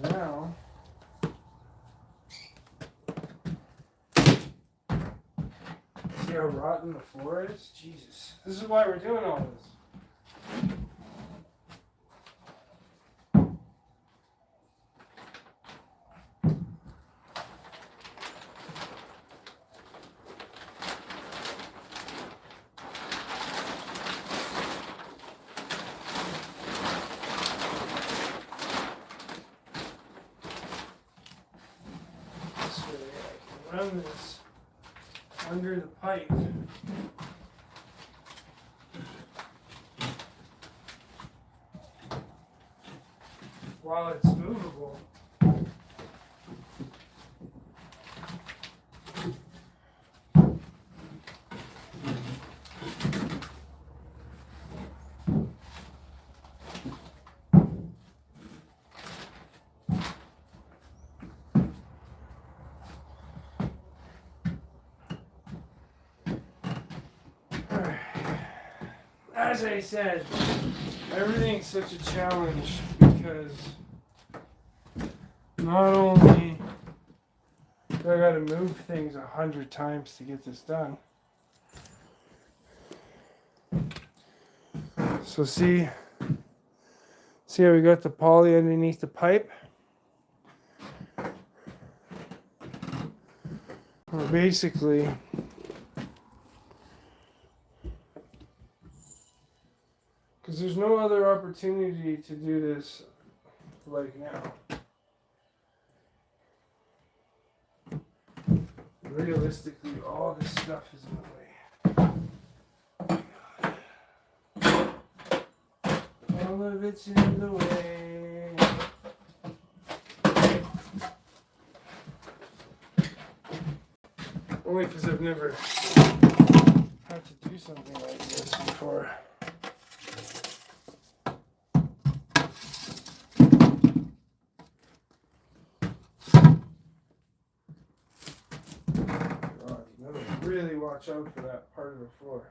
now, see how rotten the floor is? Jesus, this is why we're doing all this. Run this under the pipe. While it's movable. As I said, everything's such a challenge because not only do I gotta move things 100 times to get this done. So see how we got the poly underneath the pipe? Well, basically, because there's no other opportunity to do this like now. Realistically, all this stuff is in the way. All of it's in the way. Only because I've never had to do something like this before. really watch out for that part of the floor.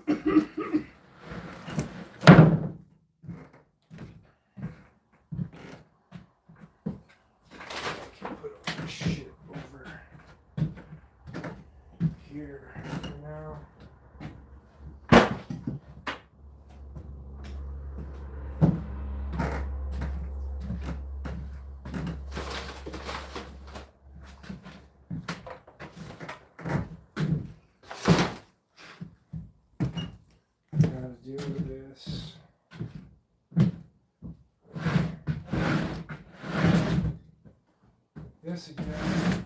I can put all this shit over here for now. Gotta do this. This again.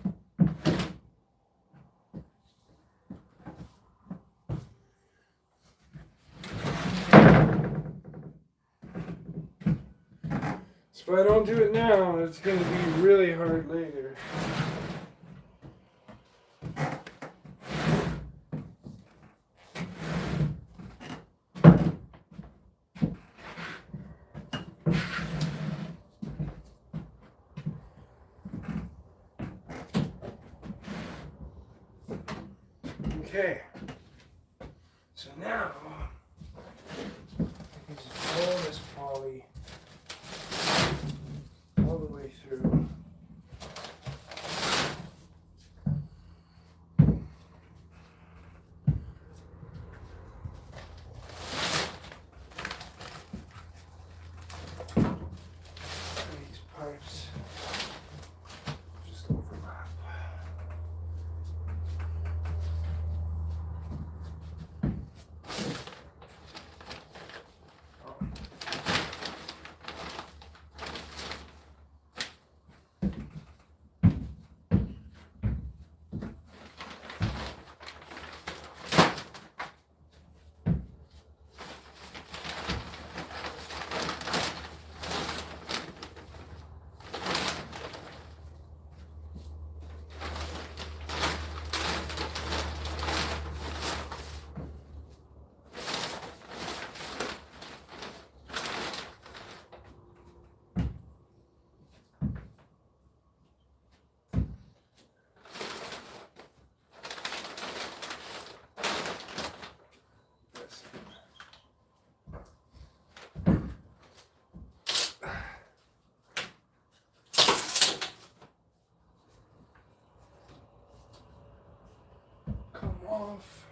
So if I don't do it now, it's going to be really hard later. Okay, so now I can just roll this poly all the way through. These pipes just overlap. Come off.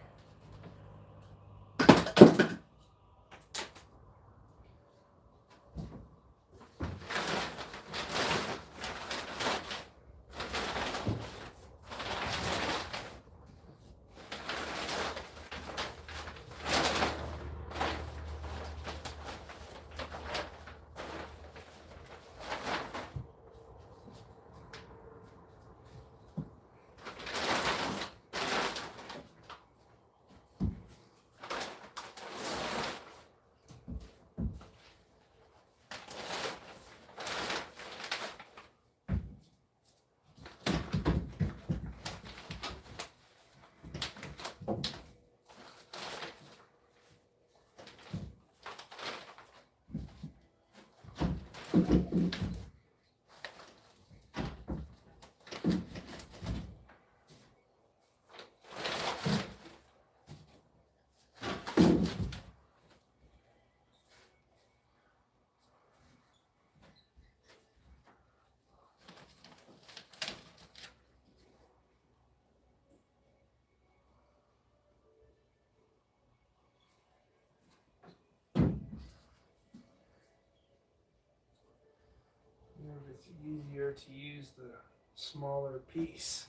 It's easier to use the smaller piece.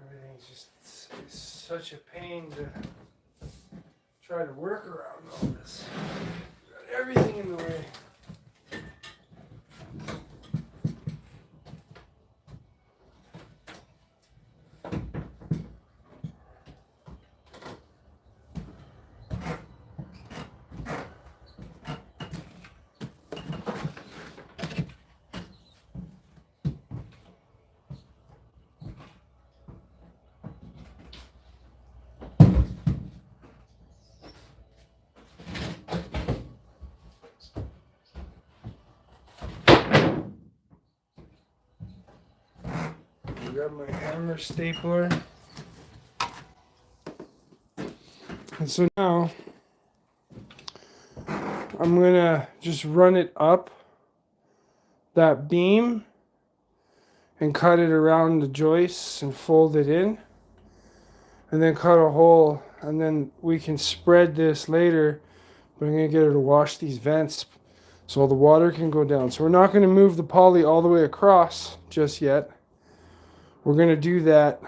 Everything's just it's such a pain to try to work around all this. Got everything in the way. grab my hammer stapler. And so now I'm gonna just run it up that beam and cut it around the joists and fold it in, and then cut a hole, and then we can spread this later, but I'm gonna get her to wash these vents so all the water can go down. So we're not gonna move the poly all the way across just yet. We're gonna do that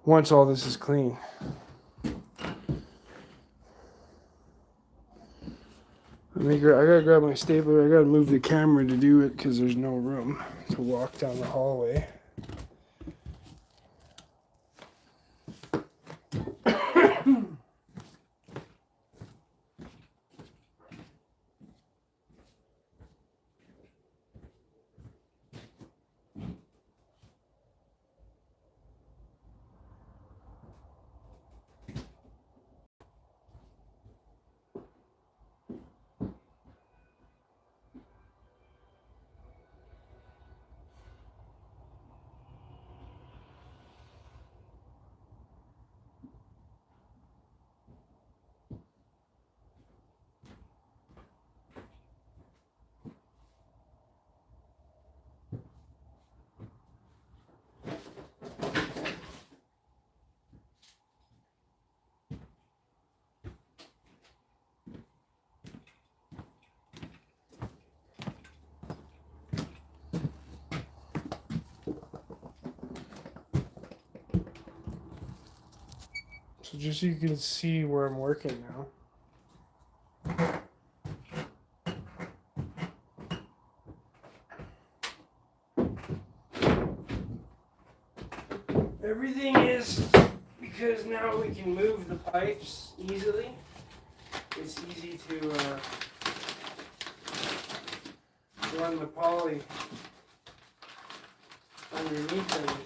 once all this is clean. I gotta grab my stapler. I gotta move the camera to do it because there's no room to walk down the hallway. So just so you can see where I'm working now. Everything is, because now we can move the pipes easily. It's easy to run the poly underneath everything.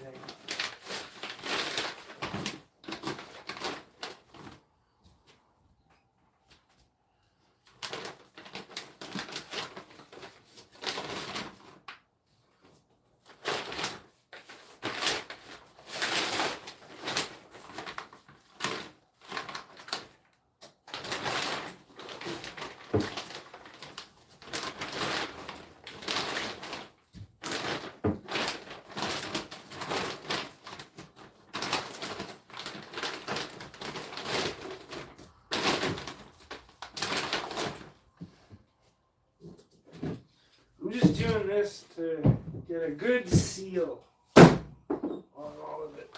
I'm just doing this to get a good seal on all of it.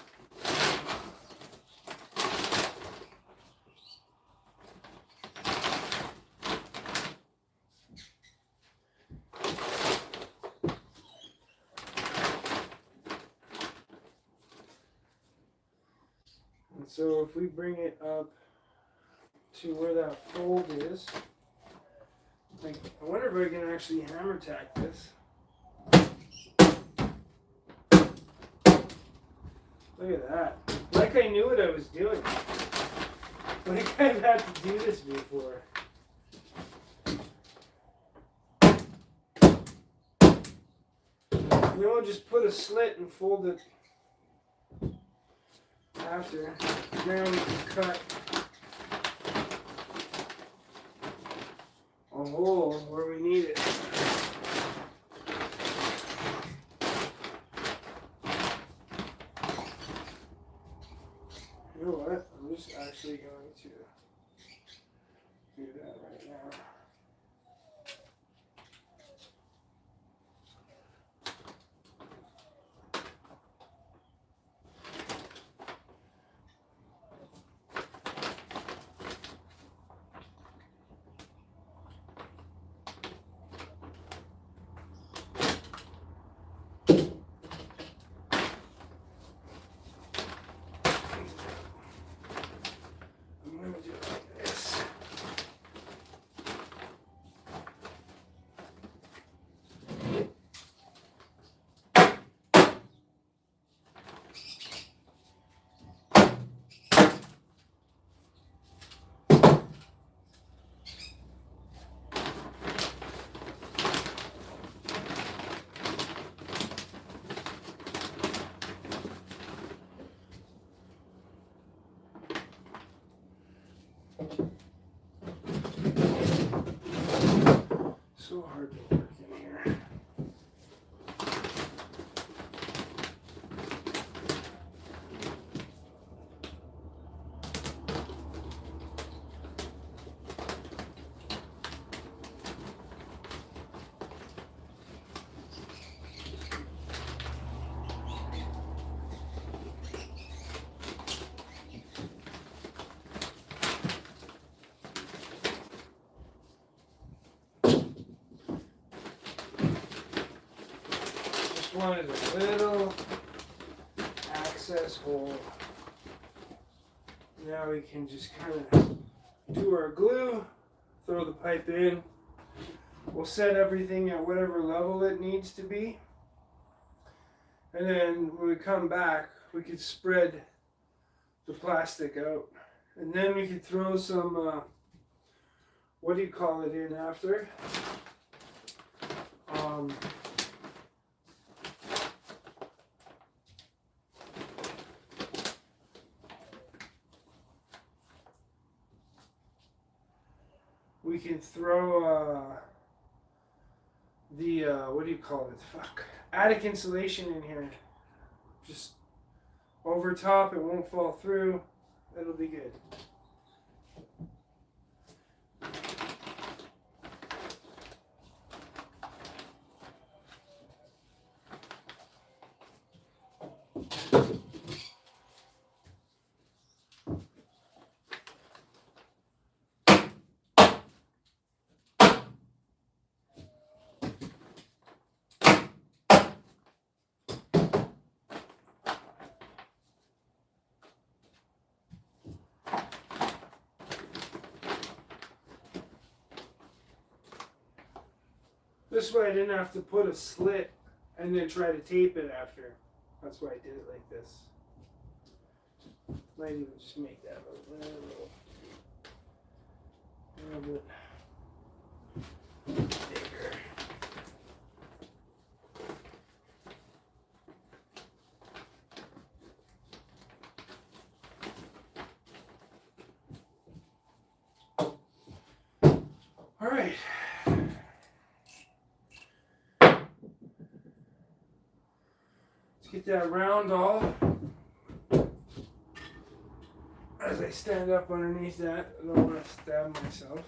And so if we bring it up to where that fold is, like, I wonder if I can actually hammer tack this. Look at that. Like I knew what I was doing. Like I've had to do this before. You know, just put a slit and fold it after. Now we can cut a hole where we need it. You know what? I'm just actually going to do that right now. I'm going to do it like this. So hard to work in here. Just wanted a little access hole. Now we can just kind of do our glue, throw the pipe in. We'll set everything at whatever level it needs to be. And then when we come back, we could spread the plastic out. And then we could throw some, what do you call it in after? We can throw the what do you call it? Fuck. Attic insulation in here. Just over top, it won't fall through. It'll be good. This way I didn't have to put a slit and then try to tape it after. That's why I did it like this. Might even just make that a little bit bigger. All right. Get that round all. As I stand up underneath that, I don't want to stab myself.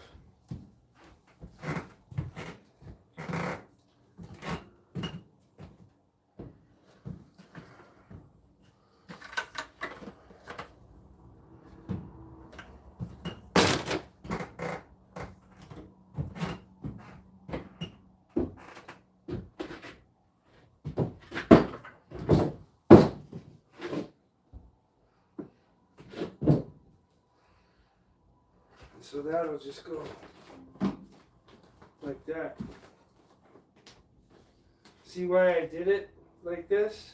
So that'll just go like that. See why I did it like this?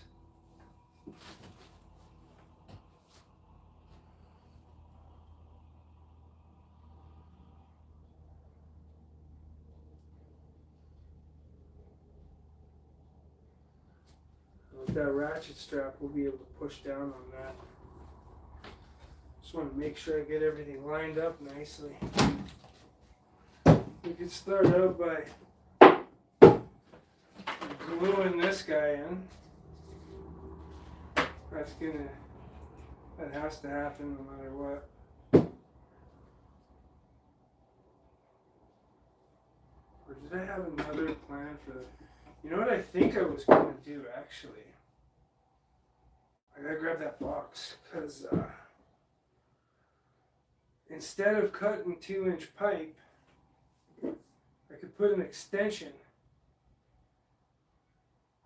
With that ratchet strap, we'll be able to push down on that. Just want to make sure I get everything lined up nicely. We could start out by gluing this guy in. That has to happen no matter what. Or did I have another plan for that? You know what I think I was going to do actually? I gotta grab that box because instead of cutting 2-inch pipe, I could put an extension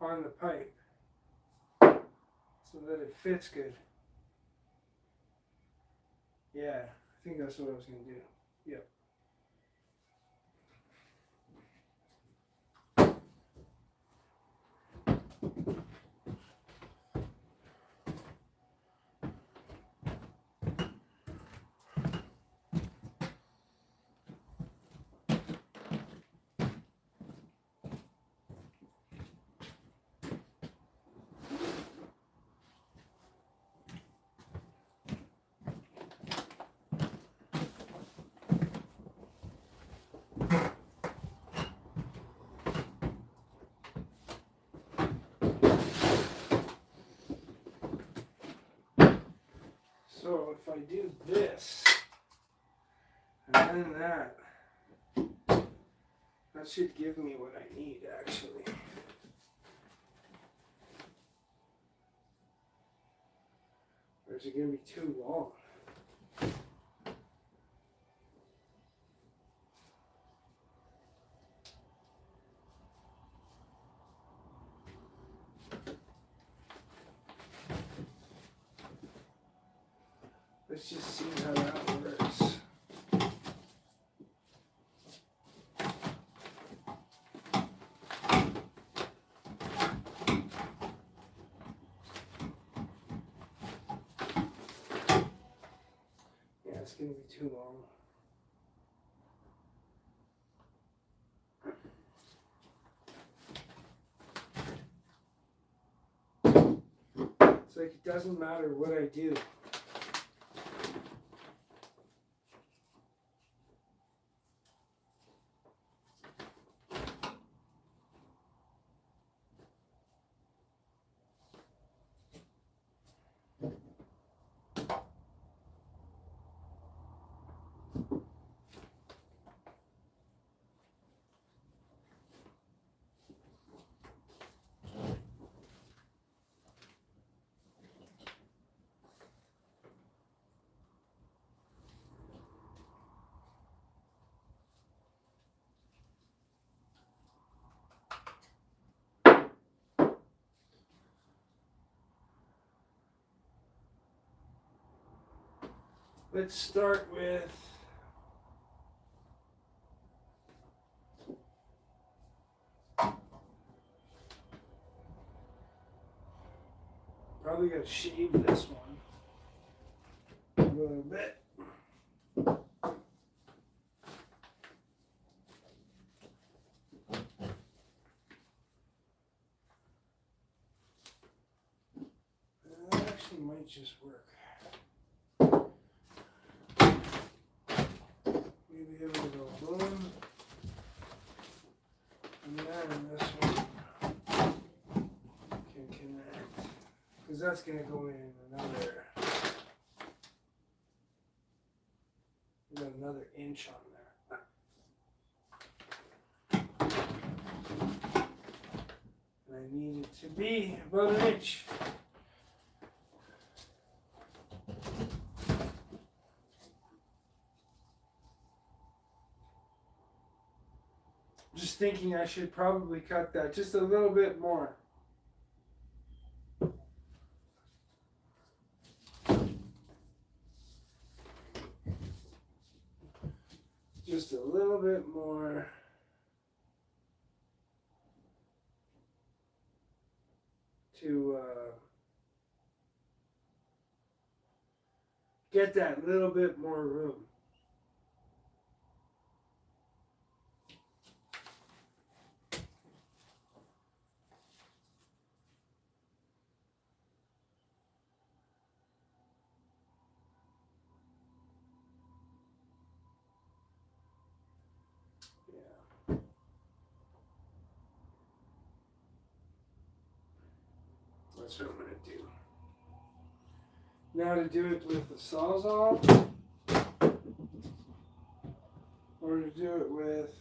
on the pipe so that it fits good. Yeah, I think that's what I was going to do. Yep. I do this and then that, that should give me what I need actually. Or is it going to be too long? Let's just see how that works. Yeah, it's going to be too long. It's like it doesn't matter what I do. Let's start with probably gotta shave this one a little bit. That actually might just work. Maybe it will go boom. And then this one can connect. Because that's going to go in another. We got another inch on there. And I need it to be about an inch. Just thinking I should probably cut that just a little bit more. Just a little bit more. To get that little bit more room. That's what I'm going to do. Now to do it with the Sawzall, or to do it with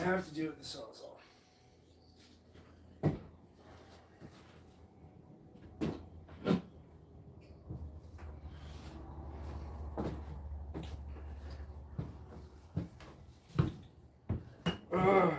I have to do it with the Sawzall. Ugh.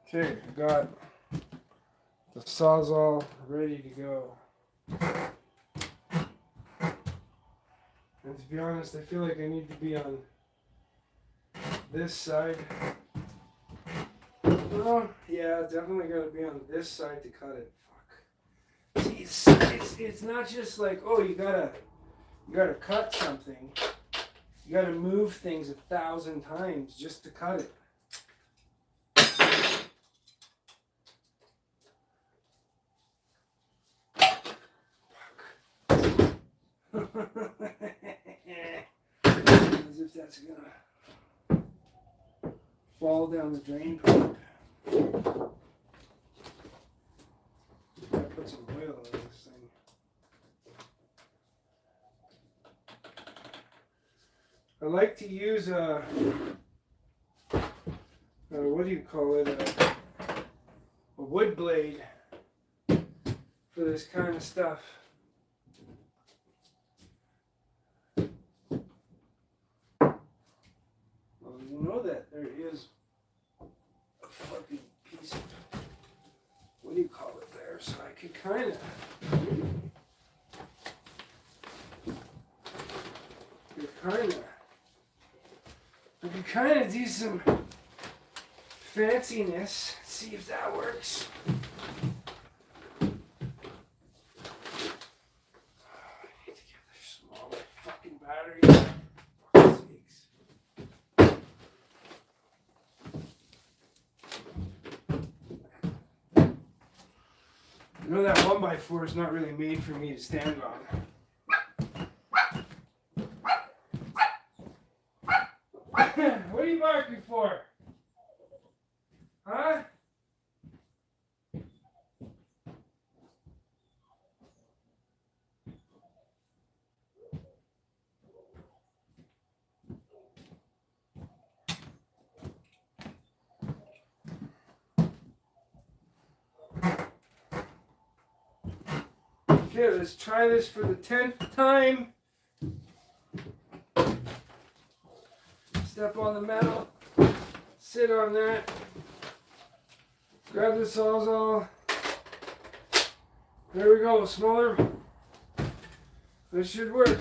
Okay, I got the Sawzall ready to go. And to be honest, I feel like I need to be on this side. Oh, yeah, definitely gotta be on this side to cut it. Fuck. See, it's not just like, oh, you gotta cut something. You gotta move things 1,000 times just to cut it. As if that's gonna fall down the drain pipe. I put some oil in this thing. I like to use what do you call it? A wood blade for this kind of stuff. Well, you know that there is a fucking piece of, what do you call it there? So I could kind of, I could kind of do some fanciness. See if that works. I need to get the smaller fucking battery. For sakes. I know that 1x4 is not really made for me to stand on. What are you barking for? Huh? Okay, let's try this for the 10th time. Step on the metal, sit on that, grab the Sawzall. There we go, smaller. That should work.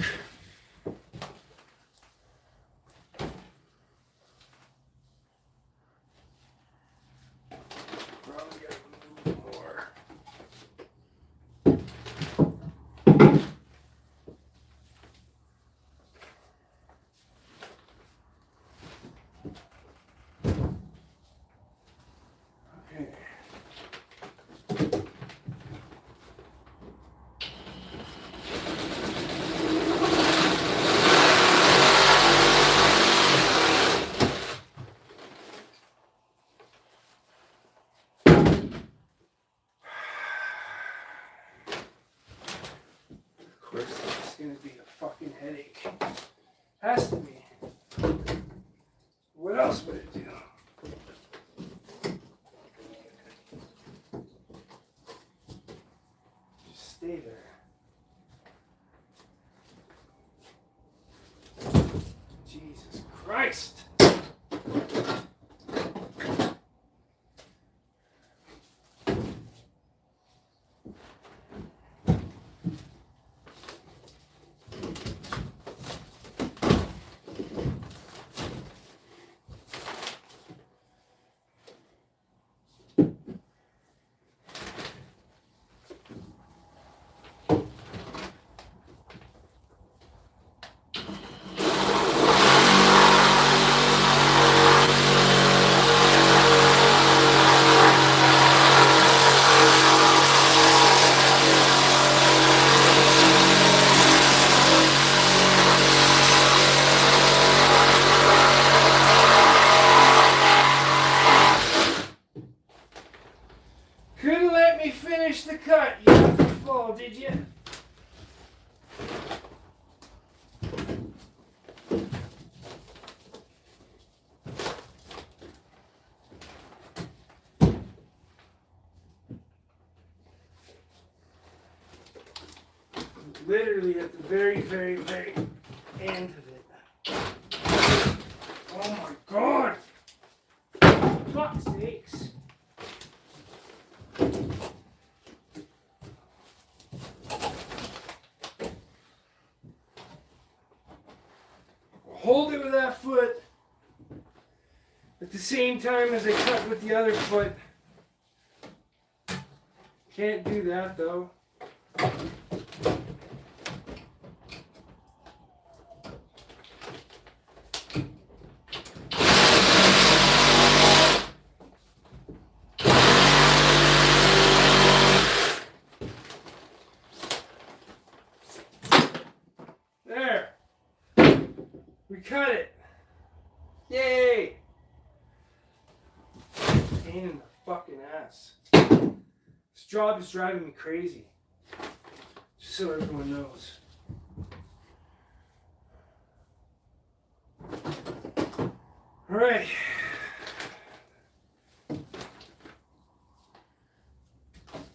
Probably gotta move more. Of course, it's gonna be a fucking headache. Has to be. What else would it do? Just stay there. Jesus Christ! Couldn't let me finish the cut, you let me fall, did you? literally at the very, very, very end of it. Oh my god! Fuck's sakes! Hold it with that foot at the same time as I cut with the other foot. Can't do that though. There. We cut it. Yay. Pain in the fucking ass. This job is driving me crazy. Just so everyone knows. Alright.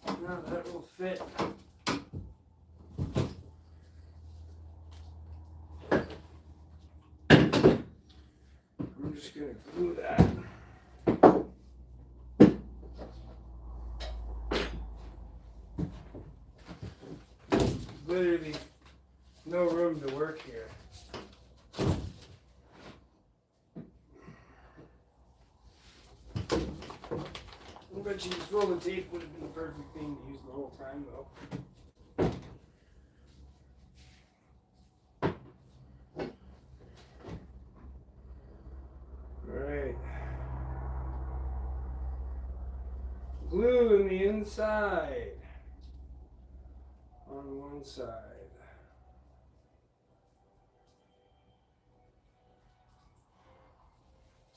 Now that will fit. I'm just gonna glue that. Literally no room to work here. I bet you this roll of tape would have been the perfect thing to use the whole time though. Alright. Glue in the inside. On one side.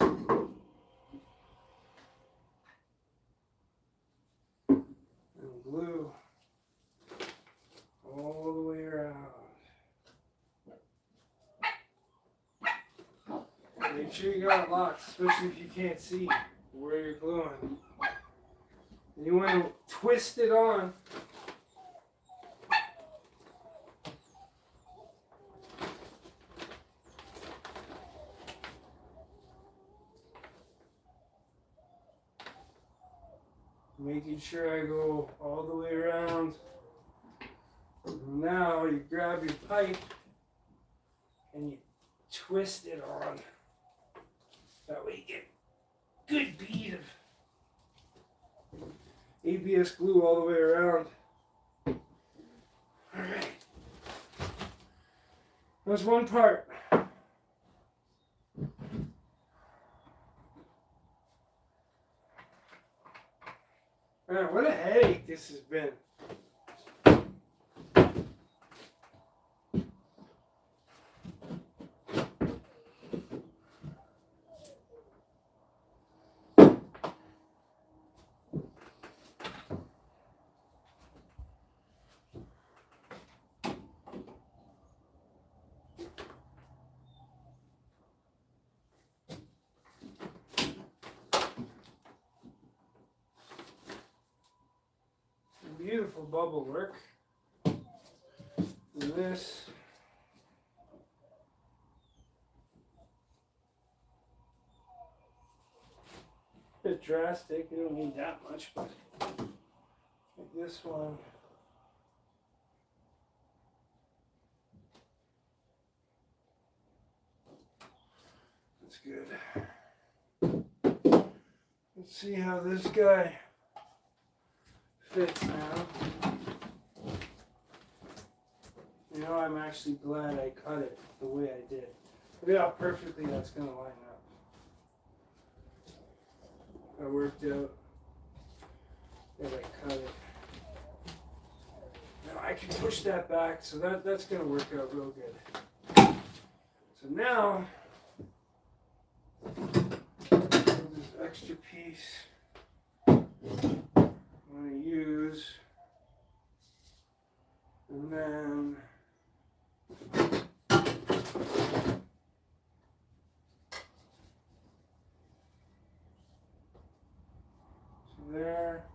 And glue all the way around. Make sure you got it locked, especially if you can't see where you're gluing. And you want to twist it on. Making sure I go all the way around. Now you grab your pipe and you twist it on. That way you get a good bead of ABS glue all the way around. Alright. That's one part. Man, what a headache this has been. Beautiful bubble work. And this a bit drastic, you don't need that much, but like this one. That's good. Let's see how this guy fits now. You know, I'm actually glad I cut it the way I did. Look at how perfectly that's going to line up. That worked out. And I cut it. Now I can push that back, so that's going to work out real good. So now, this extra piece I'm going to use, and then there.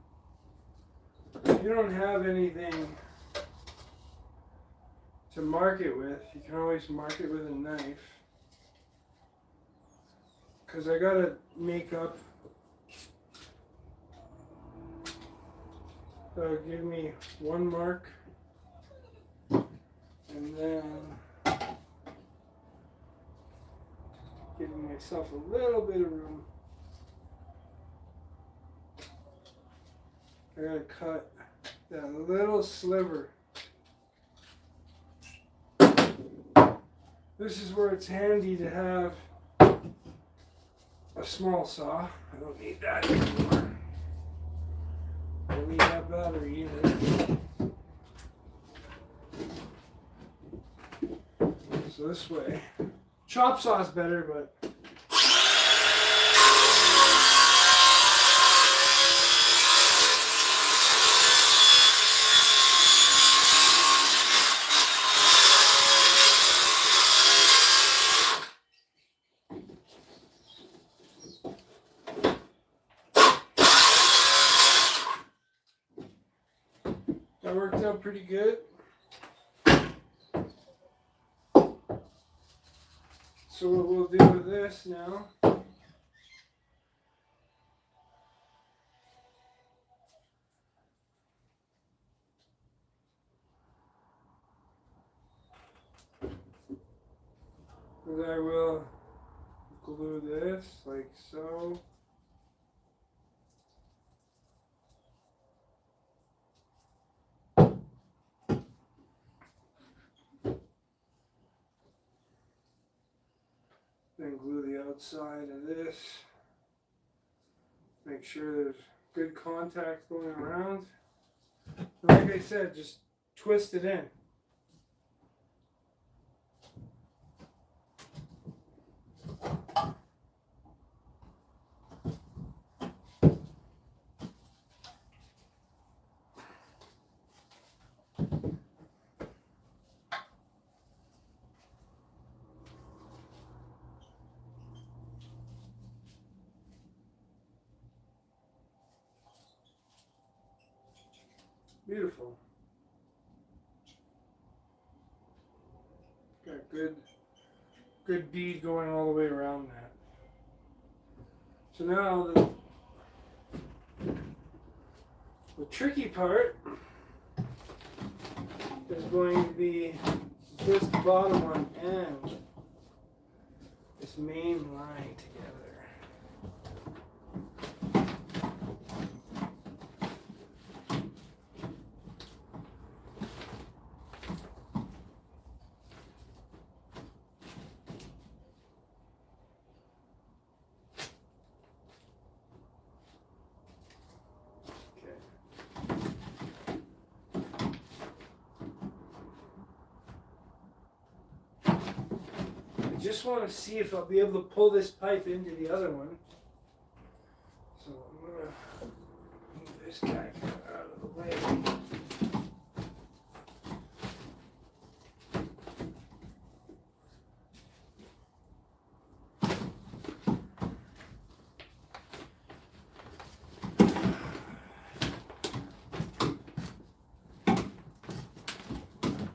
If you don't have anything to mark it with. You can always mark it with a knife. Because I gotta make up. Give me one mark. And then giving myself a little bit of room. I gotta cut that little sliver. This is where it's handy to have a small saw. I don't need that anymore. I don't need that battery either. So this way. Chop saw is better, but that worked out pretty good. So what we'll do with this now, is I will glue this like so. Then glue the outside of this. Make sure there's good contact going around. And like I said, just twist it in. Beautiful. Got good bead going all the way around that. So now the tricky part is going to be this bottom one and this main line together. I just want to see if I'll be able to pull this pipe into the other one. So I'm going to move this guy out of the way.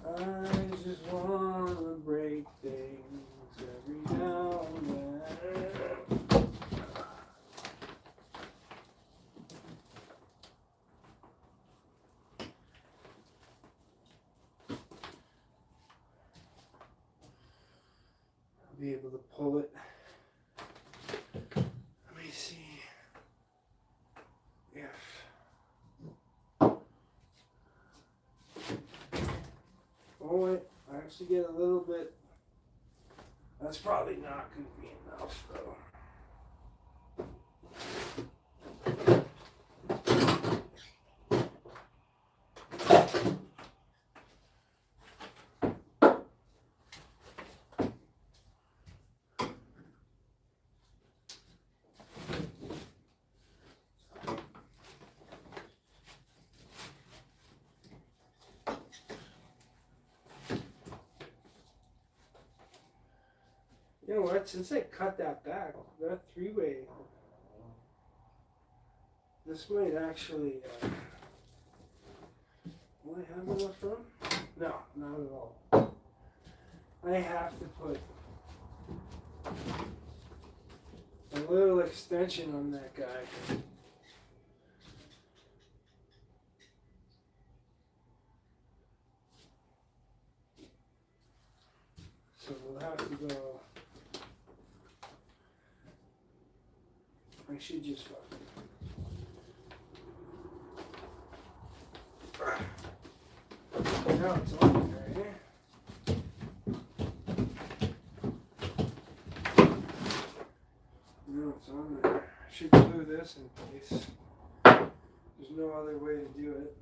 I just want to break things every now and then. I'll be able to pull it. Let me see if I actually get a little bit. That's probably not going to be enough though. You know what? Since I cut that back, that three-way, this might actually. Will I have enough room? No, not at all. I have to put a little extension on that guy. So we'll have to go. I should just fucking. Now it's on there, eh? No, it's on there. I should glue this in place. There's no other way to do it.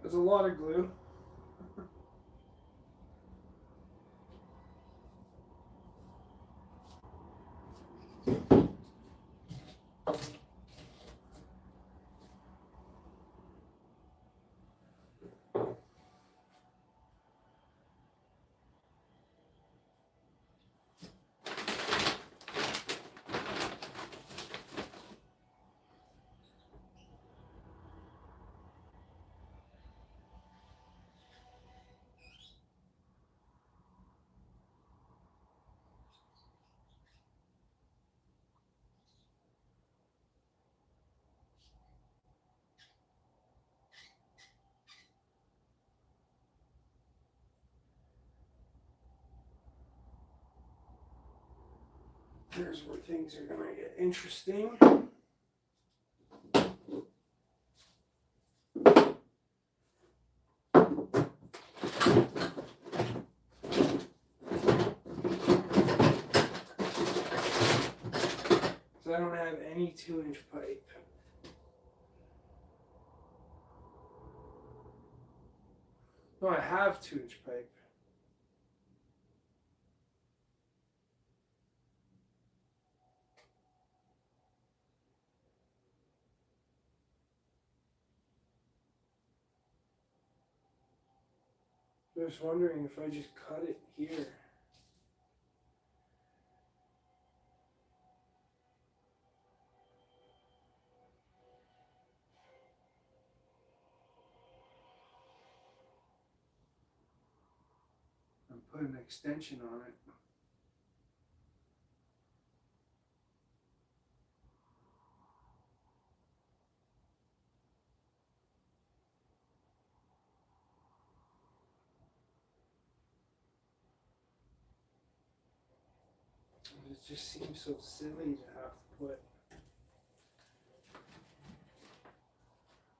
There's a lot of glue. Here's where things are gonna get interesting. So I don't have any 2-inch pipe. No, I have 2-inch pipe. I was wondering if I just cut it here. And put an extension on it. It just seems so silly to have to put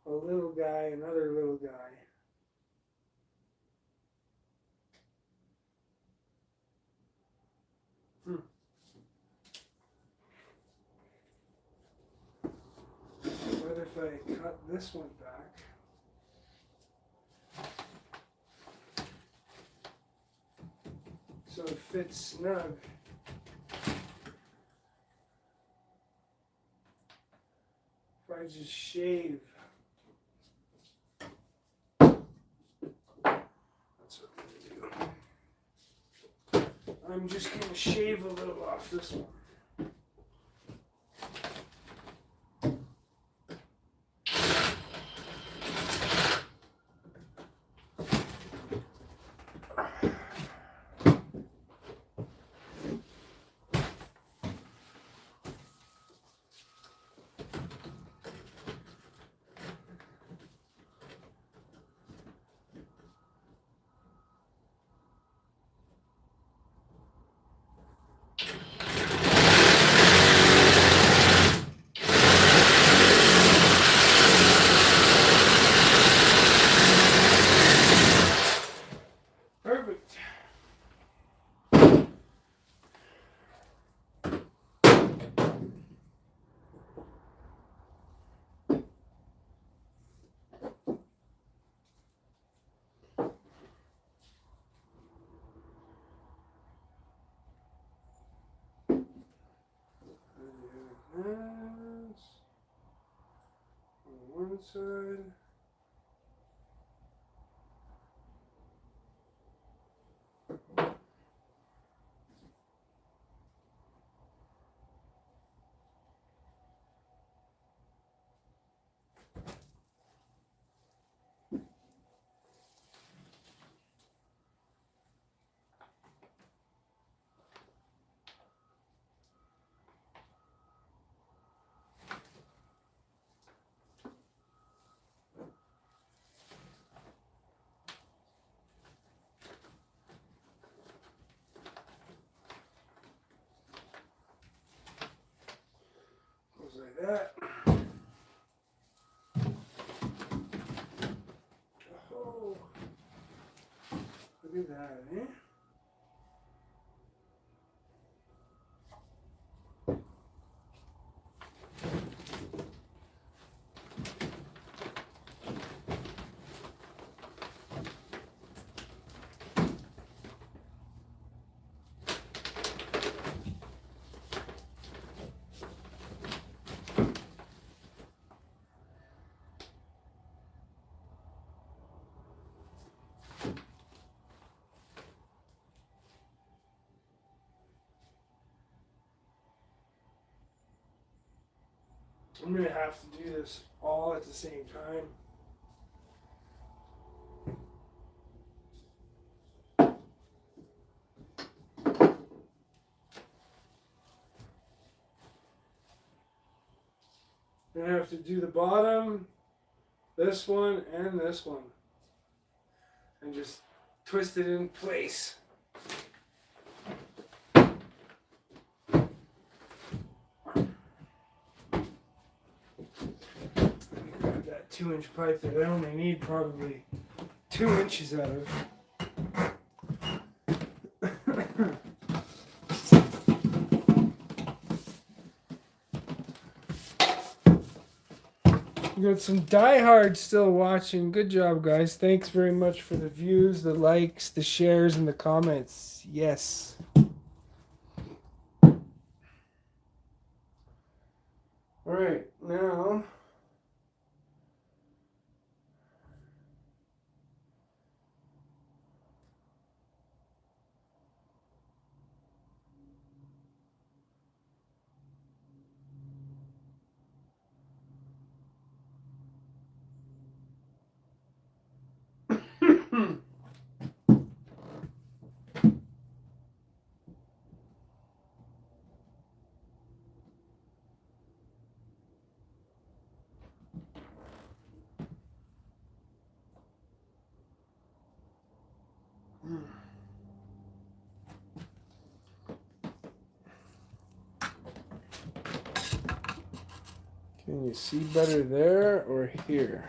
a little guy, another little guy. What if I cut this one back? So it fits snug. If I just shave. That's what I'm gonna do. I'm just gonna shave a little off this one. outside. Goes like that. Oh, look at that, eh? I'm gonna have to do this all at the same time. I'm gonna have to do the bottom, this one, and this one. And just twist it in place. Grab that 2-inch pipe that I only need probably 2 inches out of. We got some diehards still watching. Good job, guys. Thanks very much for the views, the likes, the shares, and the comments. Yes. All right, now. Can you see better there or here?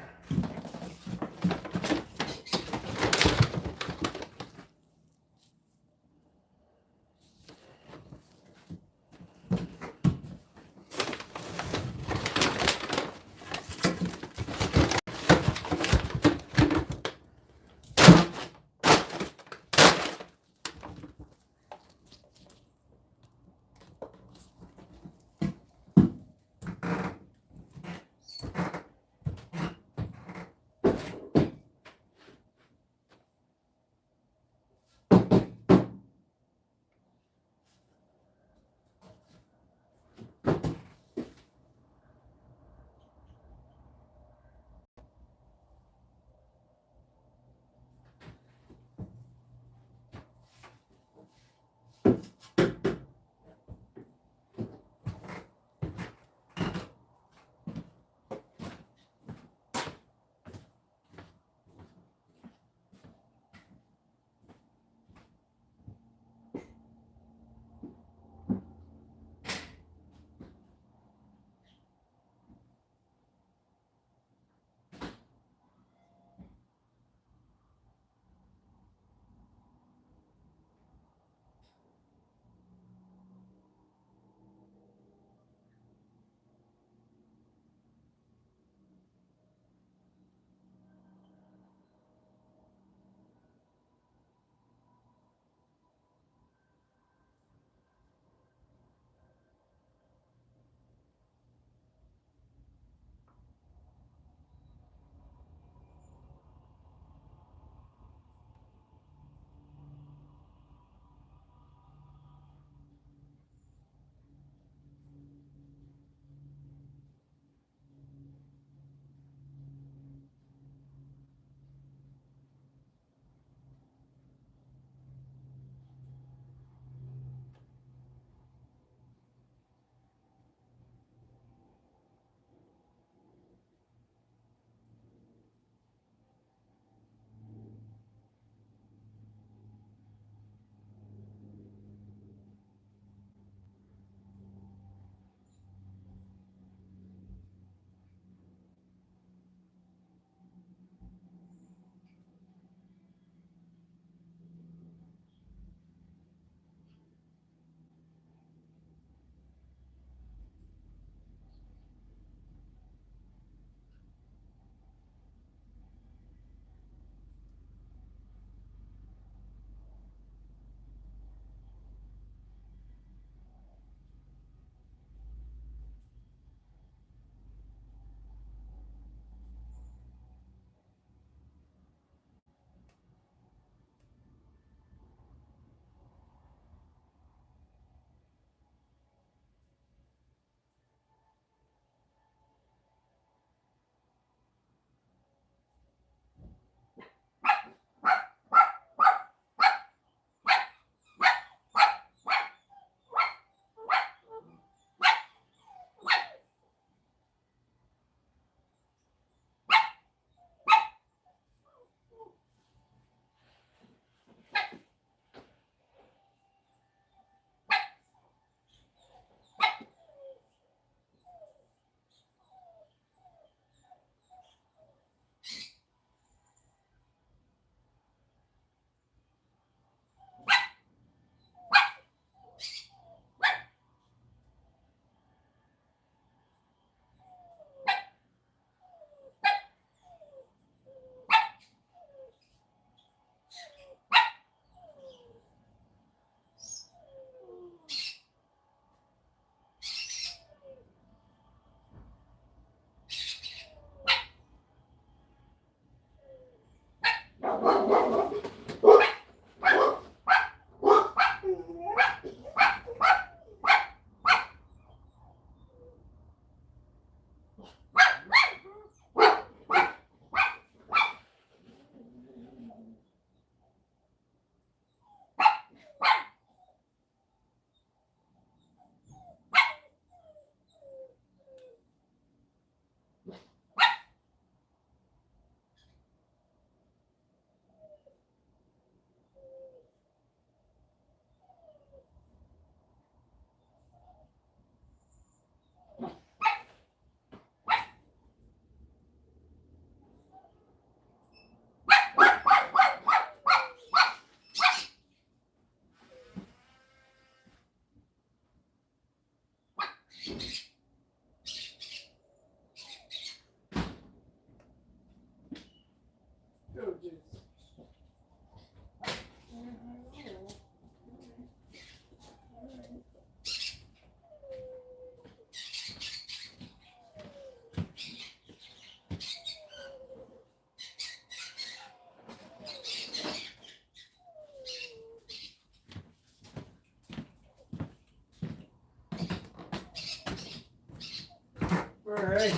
Alright.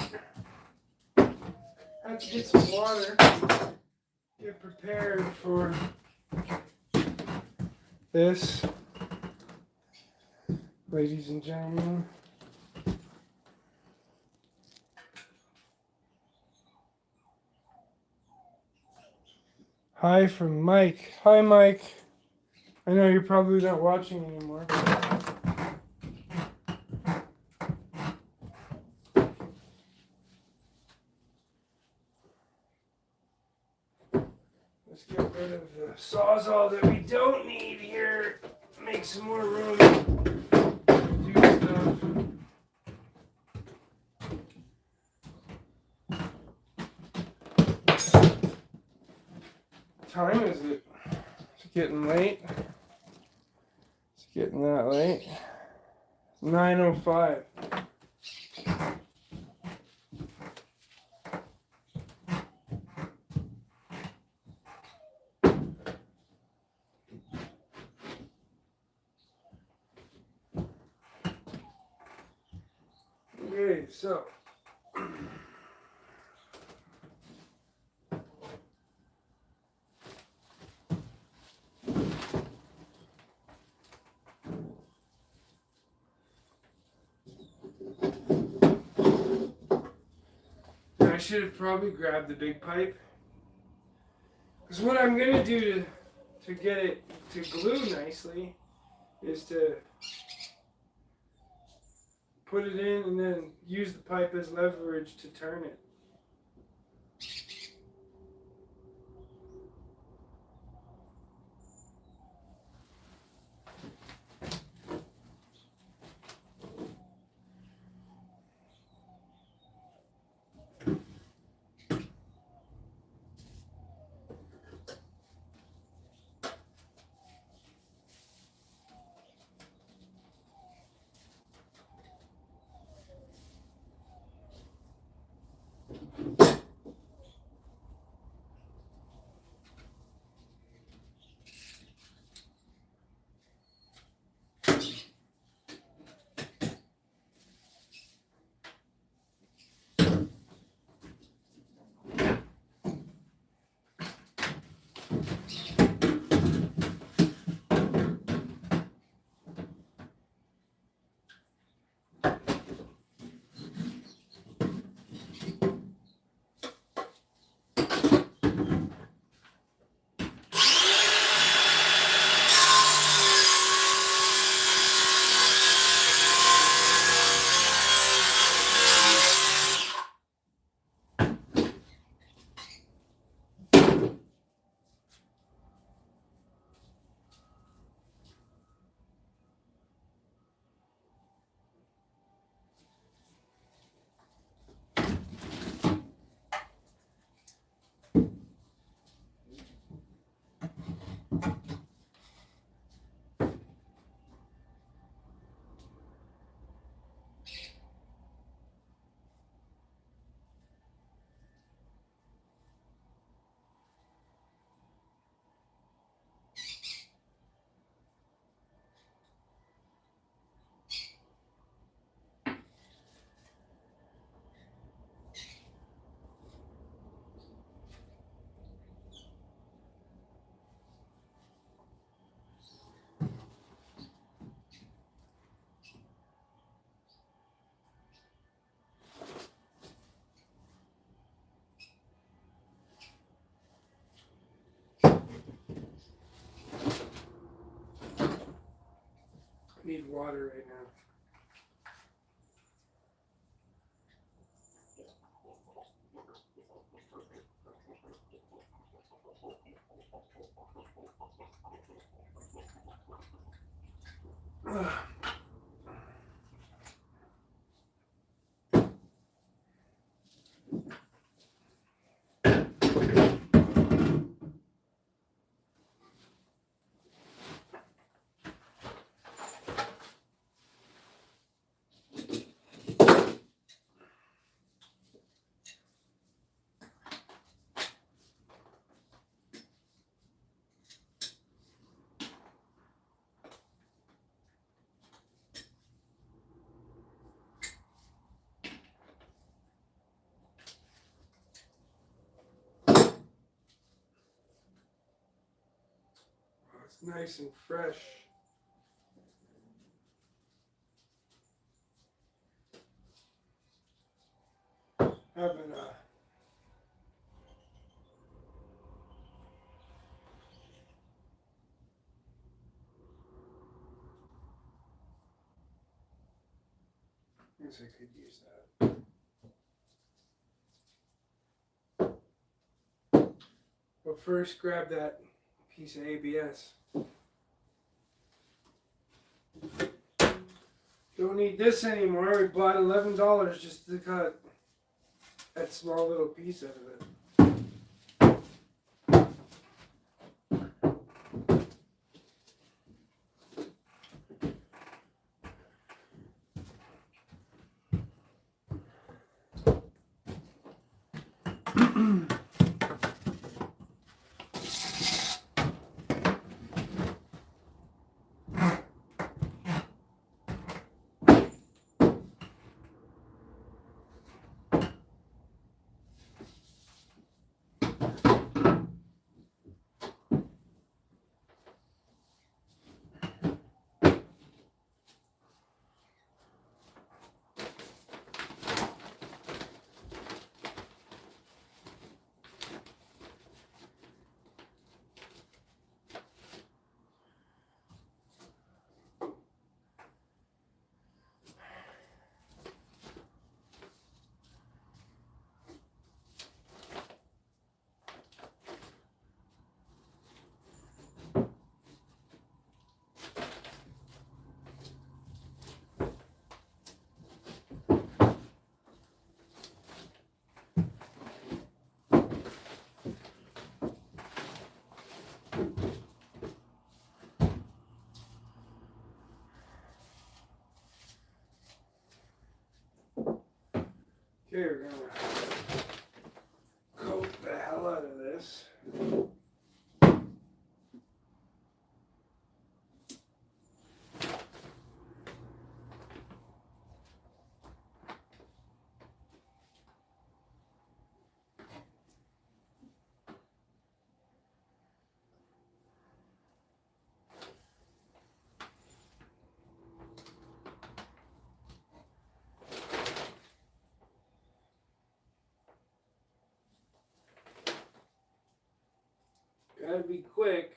Have to get some water. Get prepared for this. Ladies and gentlemen. Hi from Mike. Hi, Mike. I know you're probably not watching anymore. Let's get rid of the sawzall that we don't need here. Make some more room to do stuff. What time is it? It's getting late. It's getting that late. 9:05. Okay, so I should have probably grabbed the big pipe. Because what I'm going to do to get it to glue nicely is to put it in and then use the pipe as leverage to turn it. I need water right now. it's nice and fresh. Having a I guess I could use that. But first, grab that piece of ABS. Don't need this anymore. We bought $11 just to cut that small little piece out of it. Okay, we're gonna coat the hell out of this. Gotta be quick.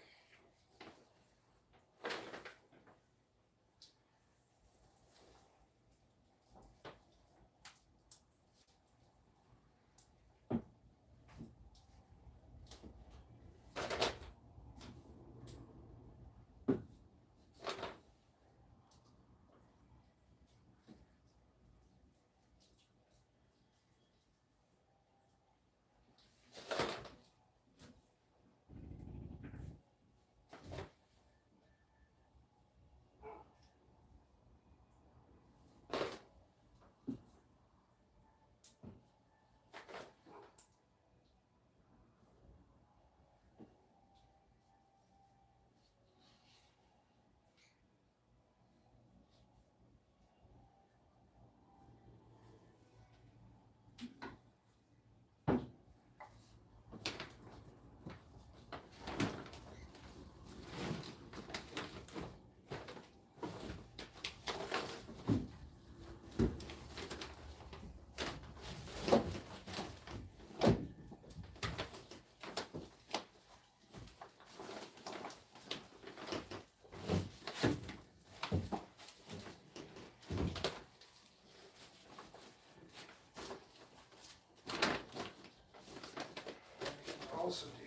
Also do.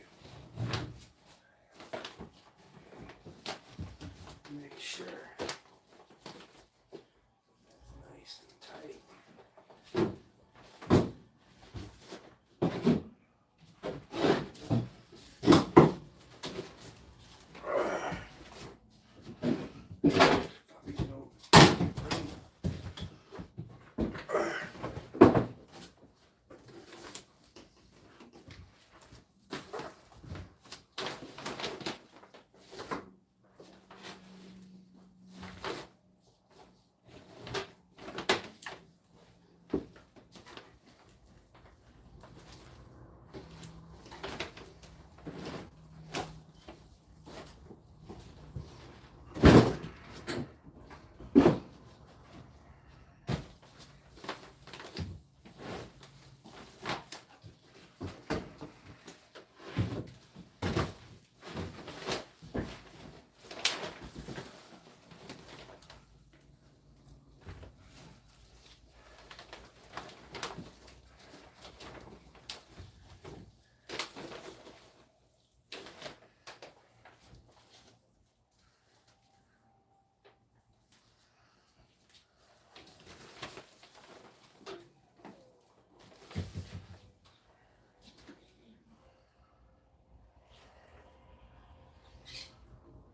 Make sure it's nice and tight. Fucking don't.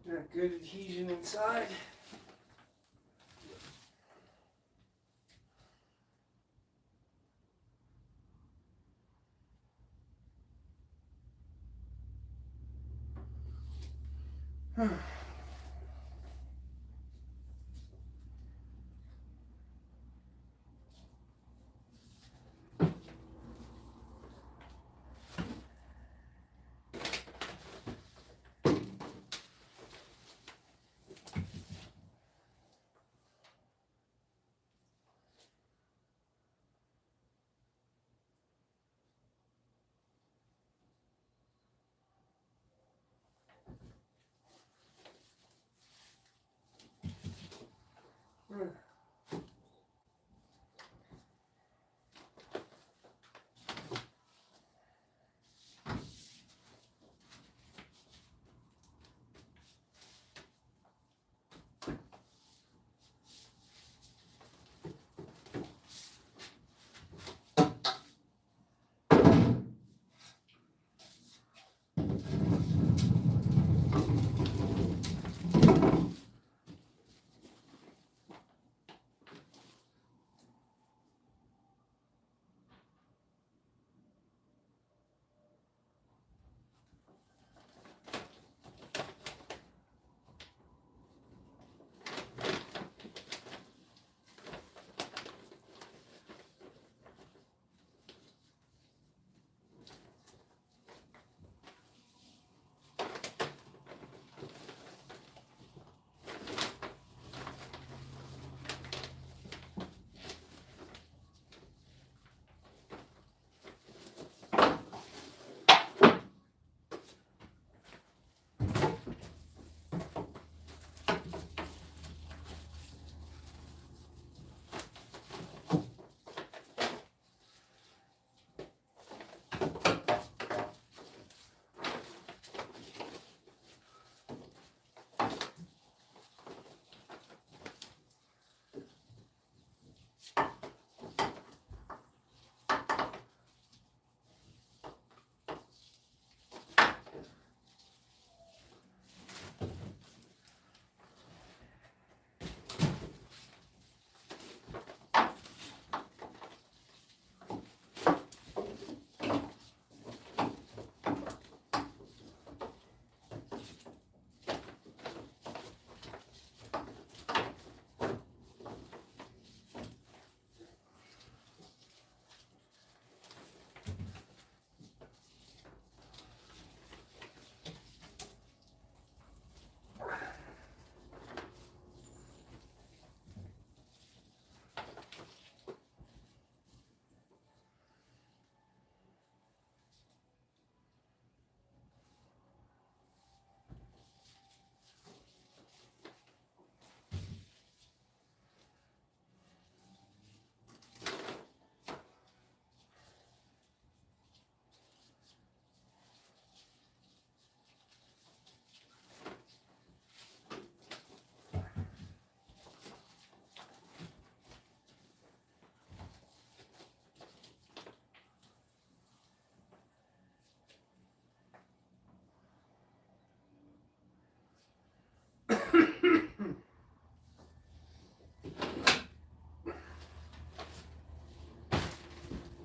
Got good adhesion inside.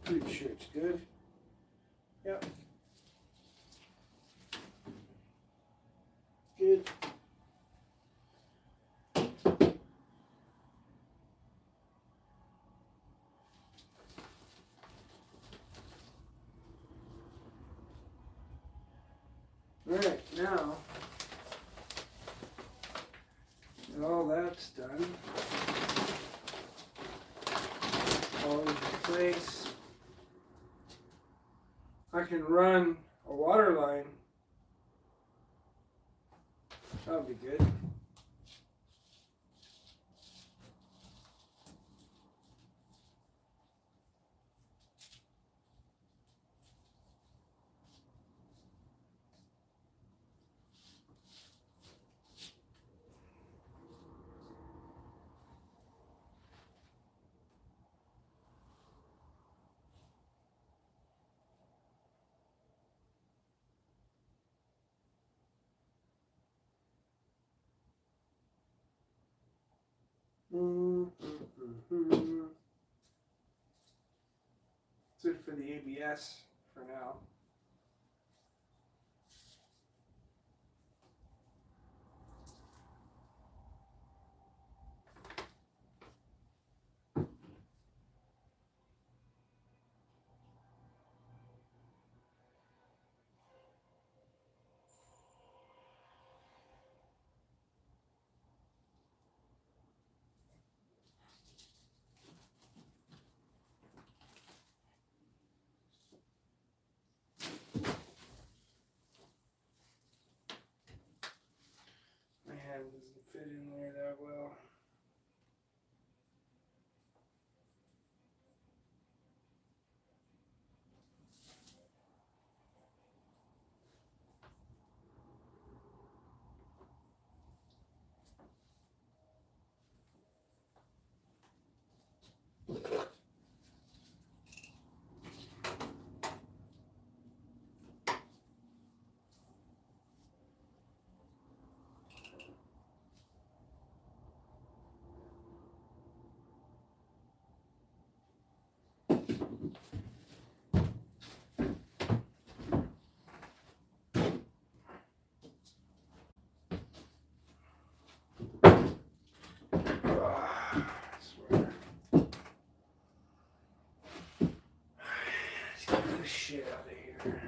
Pretty sure it's good. Yep. Good. Alright, now that all that's done, all is in place, I can run a water line. That'll be good. ABS for now. My hand doesn't fit in there that well. I swear. Let's get this shit out of here.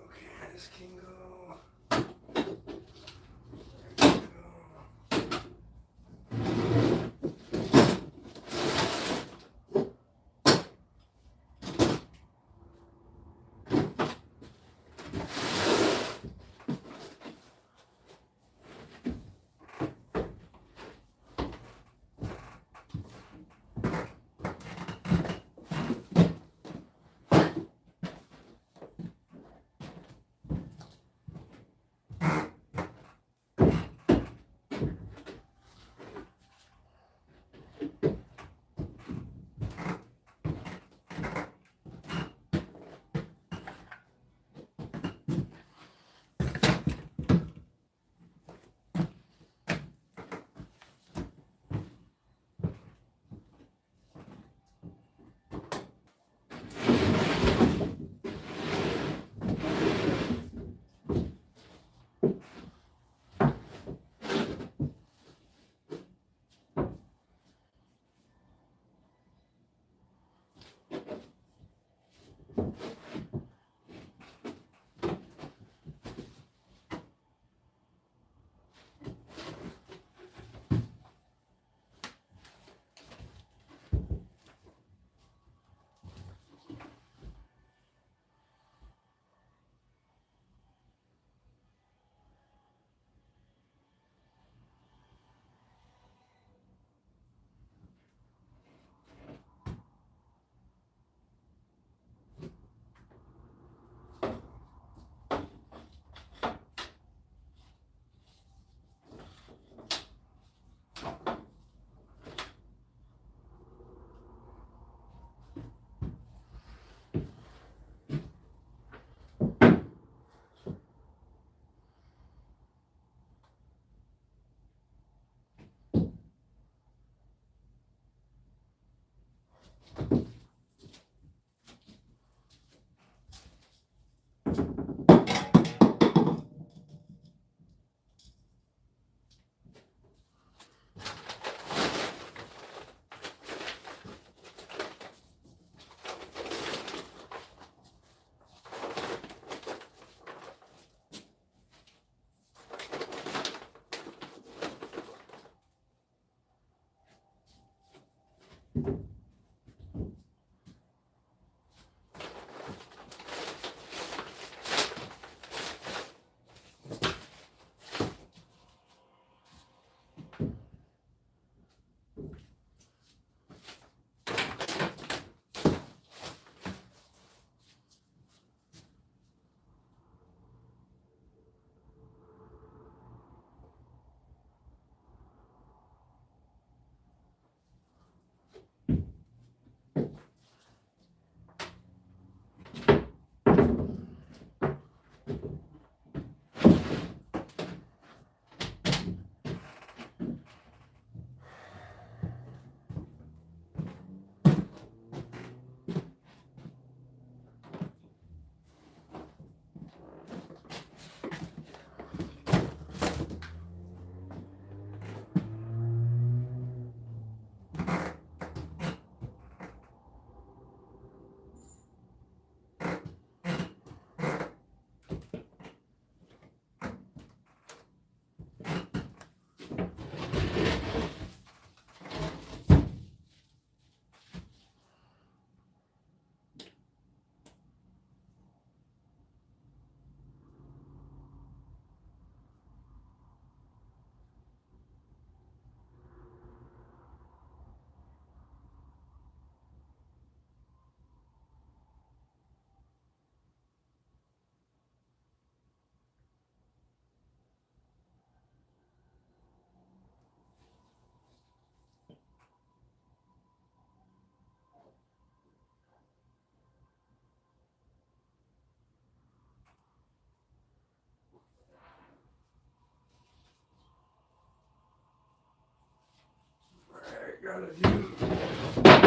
Okay, this can go. There we go. I gotta do the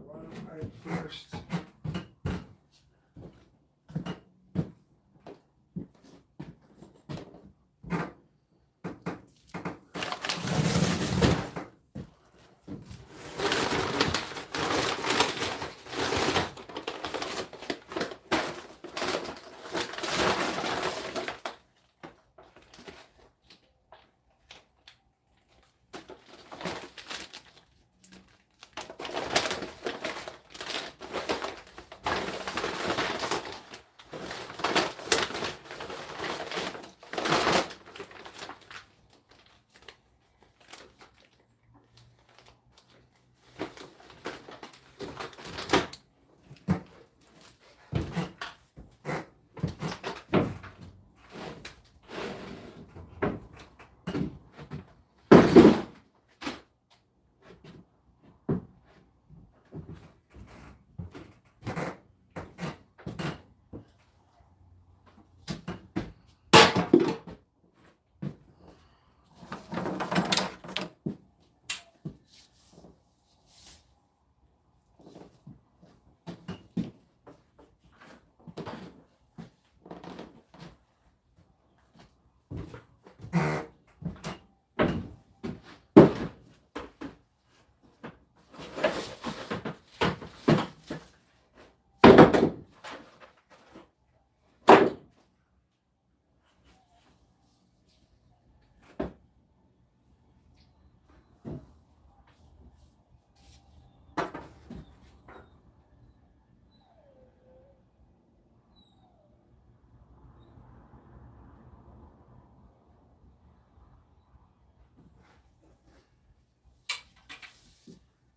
water pipe first.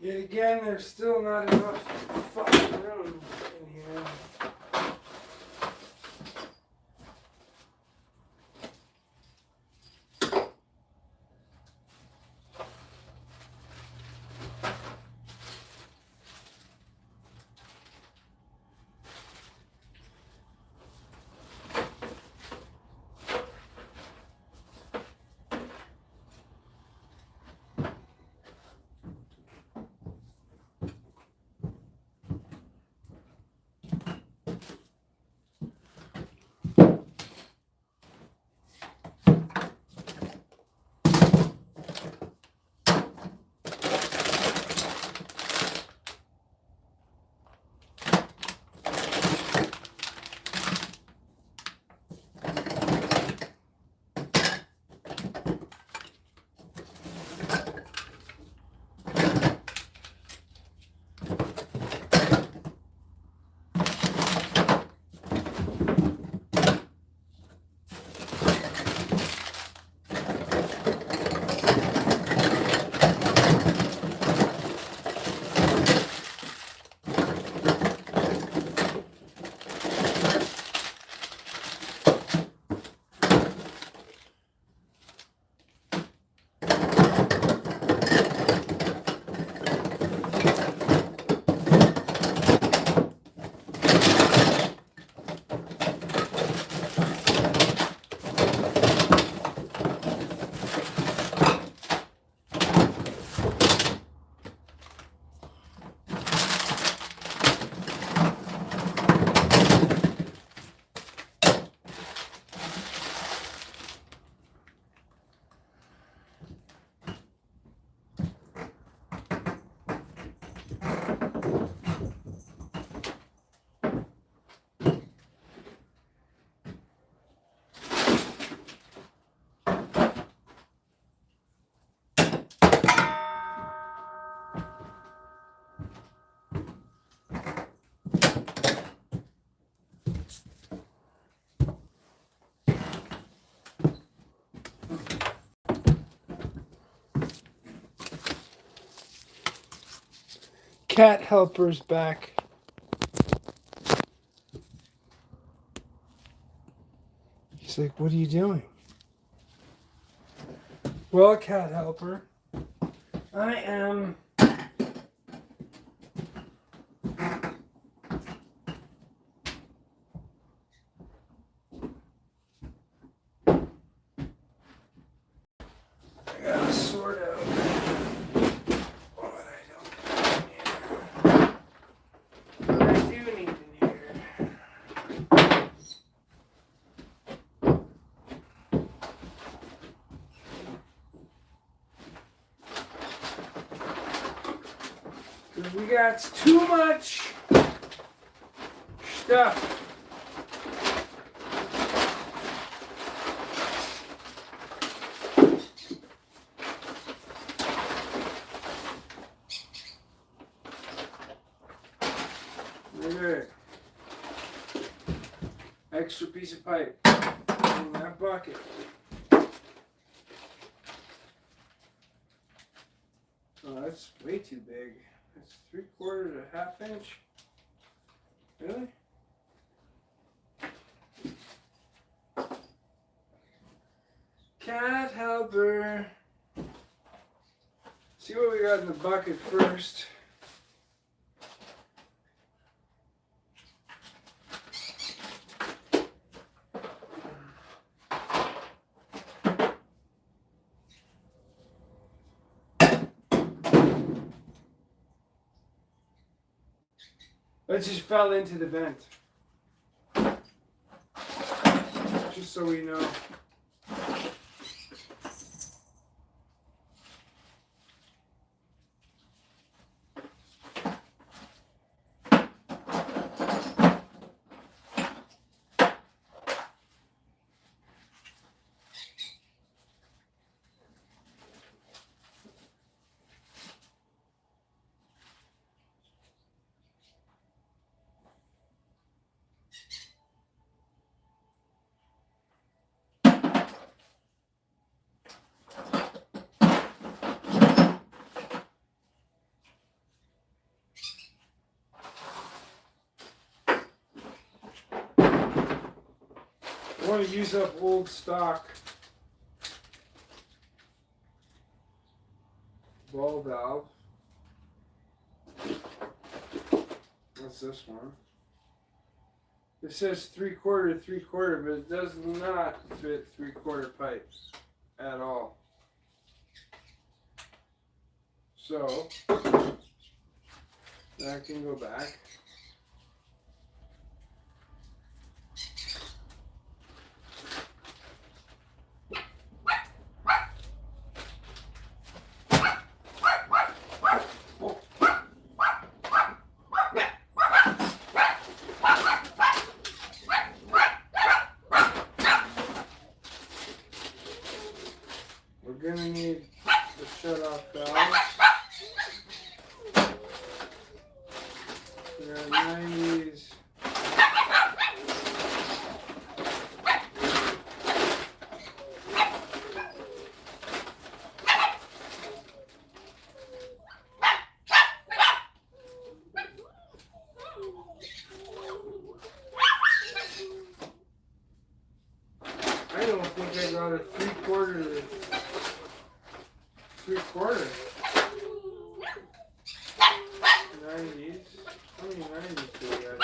Yet again, there's still not enough fucking room in here. cat helper's back. He's like, what are you doing? Well, cat helper, I am I gotta sort out what I don't need in here. What I do need in here. Cause we got too much stuff. There. Extra piece of pipe in that bucket. Oh, that's way too big. It's 3/4 to 1/2 inch. Really? Cat helper. See what we got in the bucket first. It just fell into the vent. Just so we know. I want to use up old stock ball valve. What's this one? It says 3/4, 3/4, but it does not fit 3/4 pipes at all. So that can go back. We're gonna need the shut-off valves. There are 90s. I don't think I got a 3/4 to 3/4. 90s. How many 90s do we got here?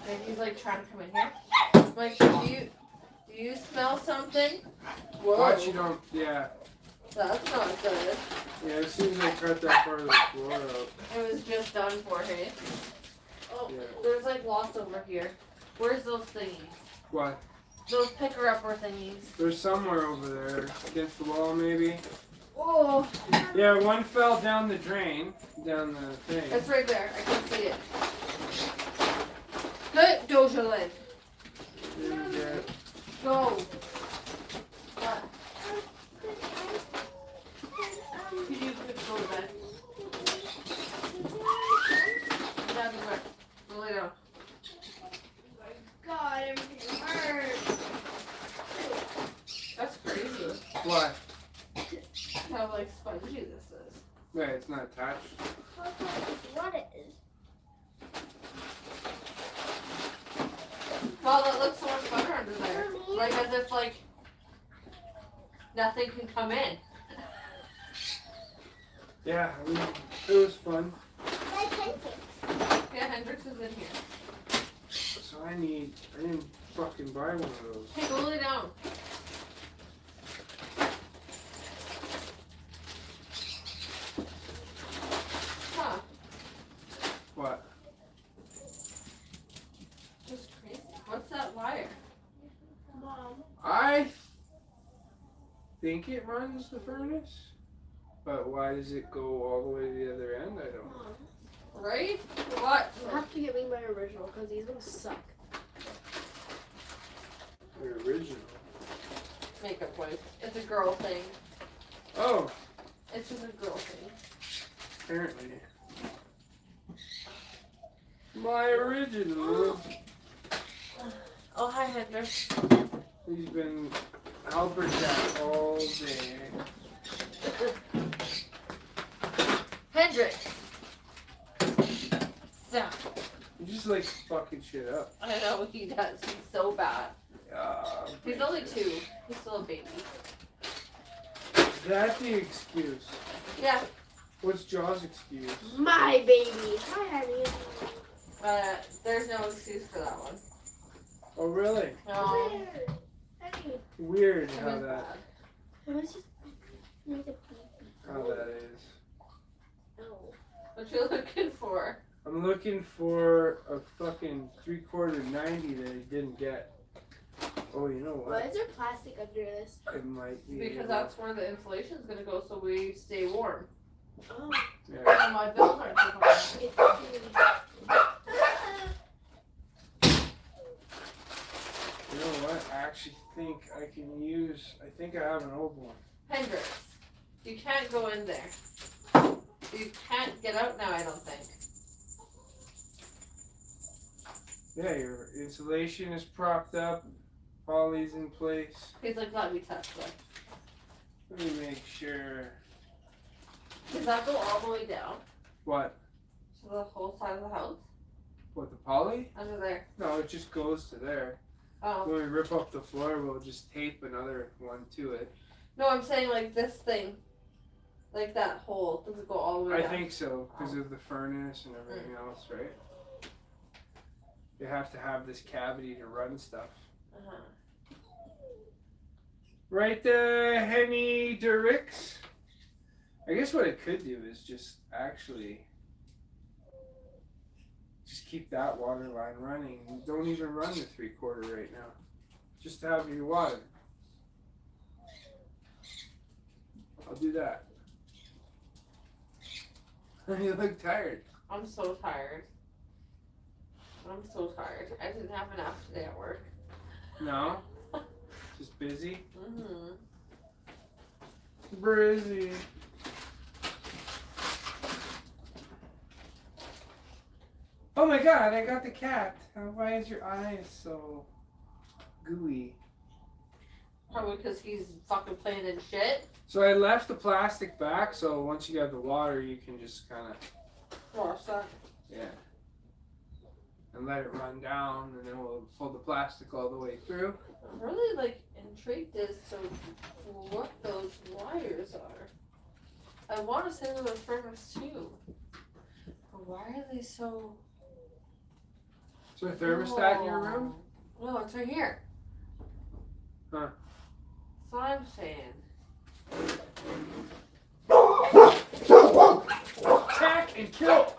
And he's like trying to come in here. Like, do you smell something? Whoa. Watch you don't. Yeah. That's not good. Yeah. As soon as I cut that part of the floor out. It was just done for him. Oh, Yeah. there's like lots over here. Where's those thingies? What? Those picker-upper thingies. There's somewhere over there against the wall, maybe. Oh, Yeah, one fell down the drain, down the thing. it's right there. I can see it. Good, Dojolin. Yeah. Go. What? Could you go to bed? Down the bed. Go lay down. God, everything hurts. That's crazy. What? How like spongy this is. Wait, it's not attached. What it is? Well, it looks so much better under there. Like as if like nothing can come in. Yeah, it was fun. Like pancakes. Yeah, Hendrix is in here. So I didn't fucking buy one of those. Hey, go lay down. Huh. What? Just crazy. What's that wire? Mom. I think it runs the furnace, but why does it go all the way to the other end? I don't know. Right? What? You have to give me my original because these ones suck. The original. Makeup wipe. It's a girl thing. Oh, It's just a girl thing. apparently. My original. Oh, hi, Hendrix. He's been helper jack all day. Hendrix! Stop. He just likes fucking shit up. I know he does. He's so bad. He's only 2. He's still a baby. That's the excuse. Yeah. What's Jaw's excuse? My baby. Hi, honey. There's no excuse for that one. Oh, really? No. Weird. Hey, Weird It how was that bad. it was just need a pee. is. No. What you looking for? I'm looking for a fucking 3/4 90 that I didn't get. Oh, you know Why what? is there plastic under this? I might be. Because able- that's where the insulation's gonna go so we stay warm. Oh, Yeah. And my bills aren't so high. You know what? I actually think I can use. I think I have an old one. Hendrix, you can't go in there. You can't get out now, I don't think. Yeah, your insulation is propped up. Poly's in place. He's like, let me test it. Let me make sure. Does that go all the way down What? to the whole side of the house? What, the poly? Under there. No, it just goes to there. Oh. When we rip up the floor, we'll just tape another one to it. No, I'm saying like this thing. Like that hole. Does it go all the way I down? think so, because of the furnace and everything else, right? You have to have this cavity to run stuff. Uh-huh. Right, Henny Derricks? I guess what it could do is just actually just keep that water line running. Don't even run the 3/4 right now. Just to have your water. I'll do that. You look tired. I'm so tired. I'm so tired. I didn't have enough today at work. No? Just busy? Mm-hmm. Busy. Oh my god, I got the cat. Why is your eyes so gooey? Probably because he's fucking playing in shit. So I left the plastic back, so once you got the water, you can just kind of, Wash that. yeah. And let it run down, and then we'll pull the plastic all the way through. I'm really like intrigued as to what those wires are. I want to say they're the furnace too. But why are they so Is there a thermostat in your room? No, it's right here. Huh. That's what I'm saying. Attack and kill!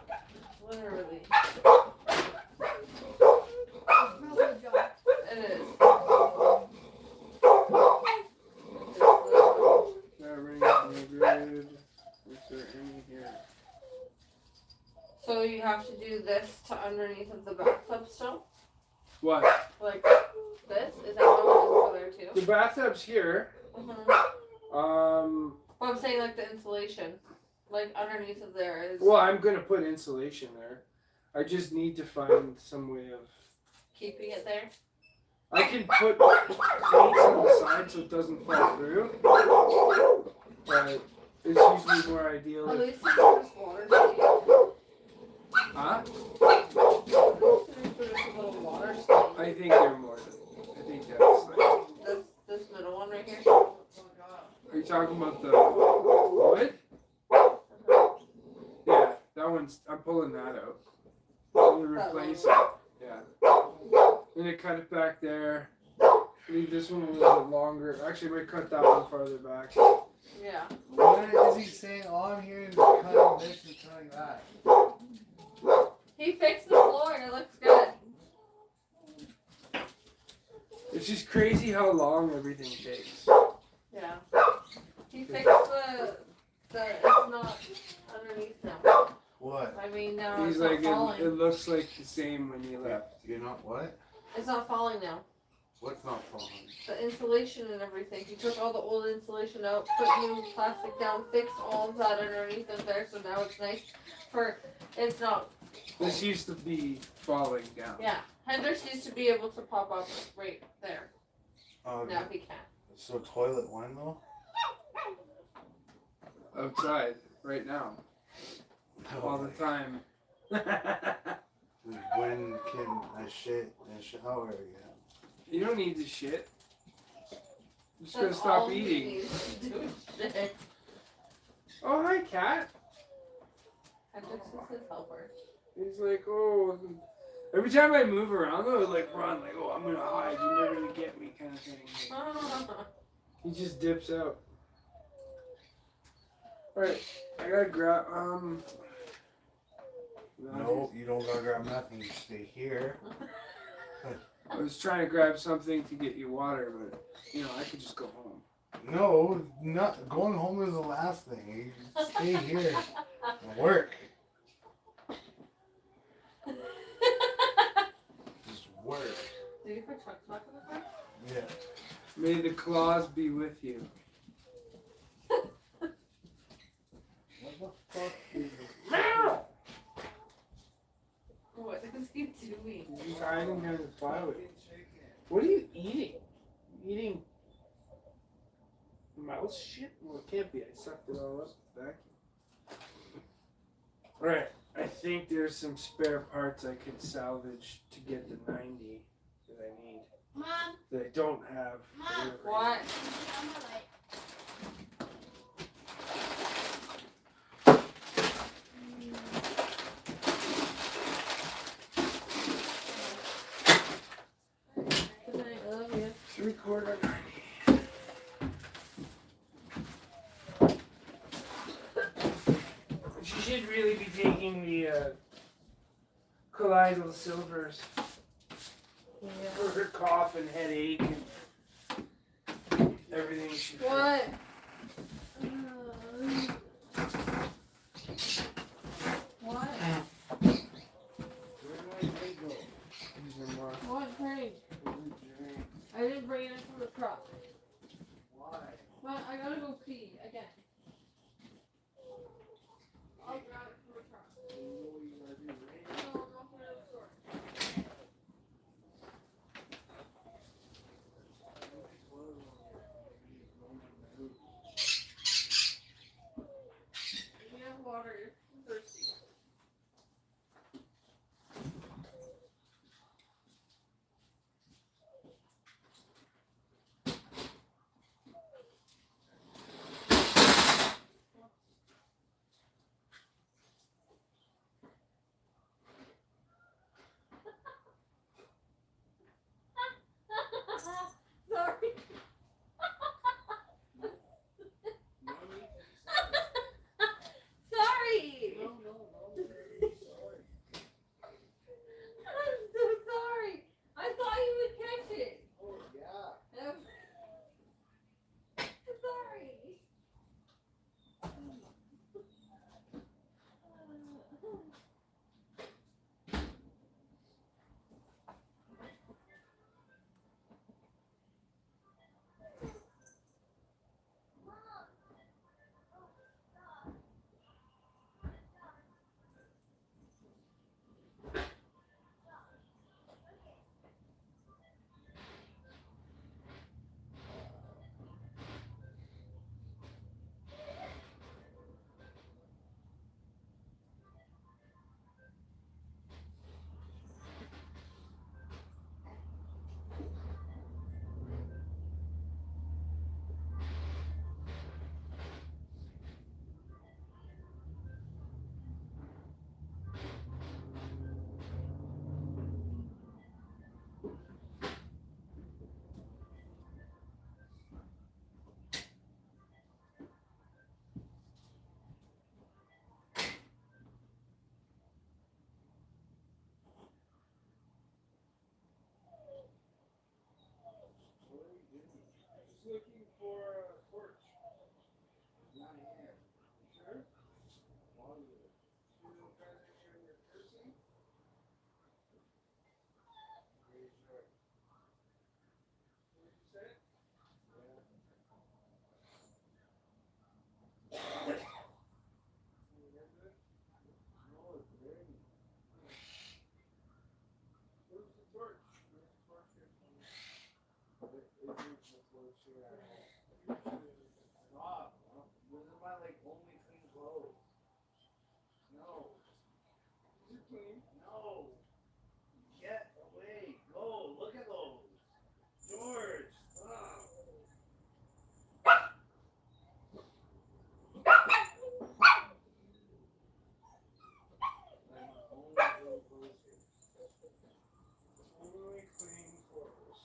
Literally. Probably John. It is. That rings no good. Is there any here? So you have to do this to underneath of the bathtub still? What? Like this? Is that how it is over there too? The bathtub's here. Mm-hmm. Well, I'm saying like the insulation. Like underneath of there is I'm gonna put insulation there. I just need to find some way of. keeping it there. I can put plates on the side so it doesn't fall through. But it's usually more ideal At if. least there's water stain. Huh? At least there's a little water stain. I think they're more than. I think that's like. This middle one right here. Are you talking about the wood? Yeah, that one's. I'm pulling that out. I'm gonna replace it. Yeah. Gonna cut it back there. Leave this one a little bit longer. Actually, we cut that one farther back. Yeah. What is he saying? All I'm hearing is cutting this and cutting that. He fixed the floor and it looks good. It's just crazy how long everything takes. Yeah. He fixed the it's not underneath now. What? I mean now He's it's like, not falling. it looks like the same when you left. You're not what? It's not falling now. What's not falling? The insulation and everything. He took all the old insulation out, put new plastic down, fixed all of that underneath of there, so now it's nice for it's not. This used to be falling down. Yeah. Hendrix used to be able to pop up right there. Now he can't. So toilet one though? Outside, right now. All the time. When can I shit and shower again? You don't need to shit. I'm just That's gonna stop all he eating. needs to do is shit. Oh, hi, cat. Hendrix is his helper. He's like, oh. Every time I move around, though, like run, like, oh, I'm gonna hide. You're never gonna get me, kind of thing. He just dips out. Alright, I gotta grab, No, you don't gotta grab nothing. You stay here. I was trying to grab something to get you water, but, you know, I could just go home. No, not going home is the last thing. You stay here and work. Just work. Did you put truck back in the car? Yeah. May the claws be with you. What the fuck is What is he doing? He's hiding behind the plywood. What are you eating? Eating mouse shit? Well, it can't be. I sucked it all up back. Alright, I think there's some spare parts I can salvage to get the 90 that I need. Mom, That I don't have. Mom. What? on the light. Good night, I love you. 3/4 90. She should really be taking the colloidal silvers Yeah. for her cough and headache and everything she feels. What? What? Where did my drink go? These are more. What drink? I didn't bring it in from the truck. Why? But I gotta go pee again. I'll grab it from the truck. No, I'm not going to the store. You have water. Stop. This is my like only clean clothes. No. No. Get away. Go. Look at those. George. Stop. Only clean clothes.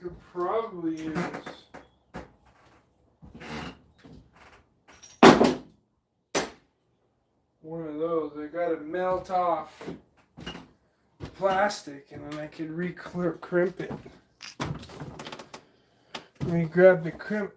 Could probably use one of those. I gotta melt off the plastic and then I could crimp it. Let me grab the crimp.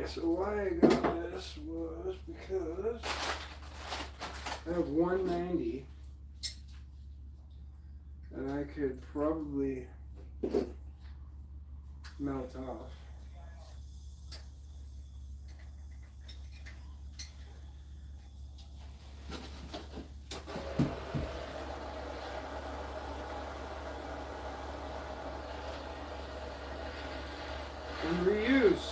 Okay, so why I got this was because I have 190 and I could probably melt off. And reuse.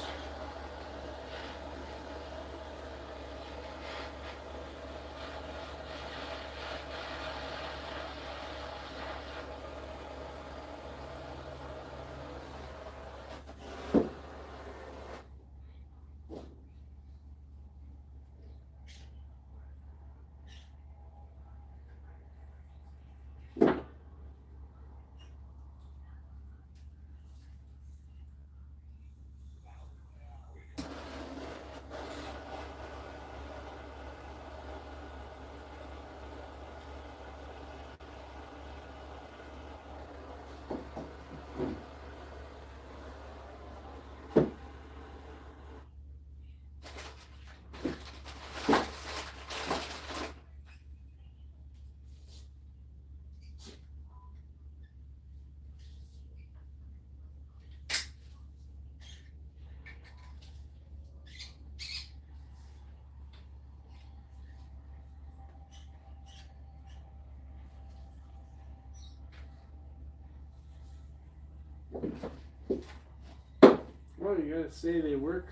Well, you gotta say they work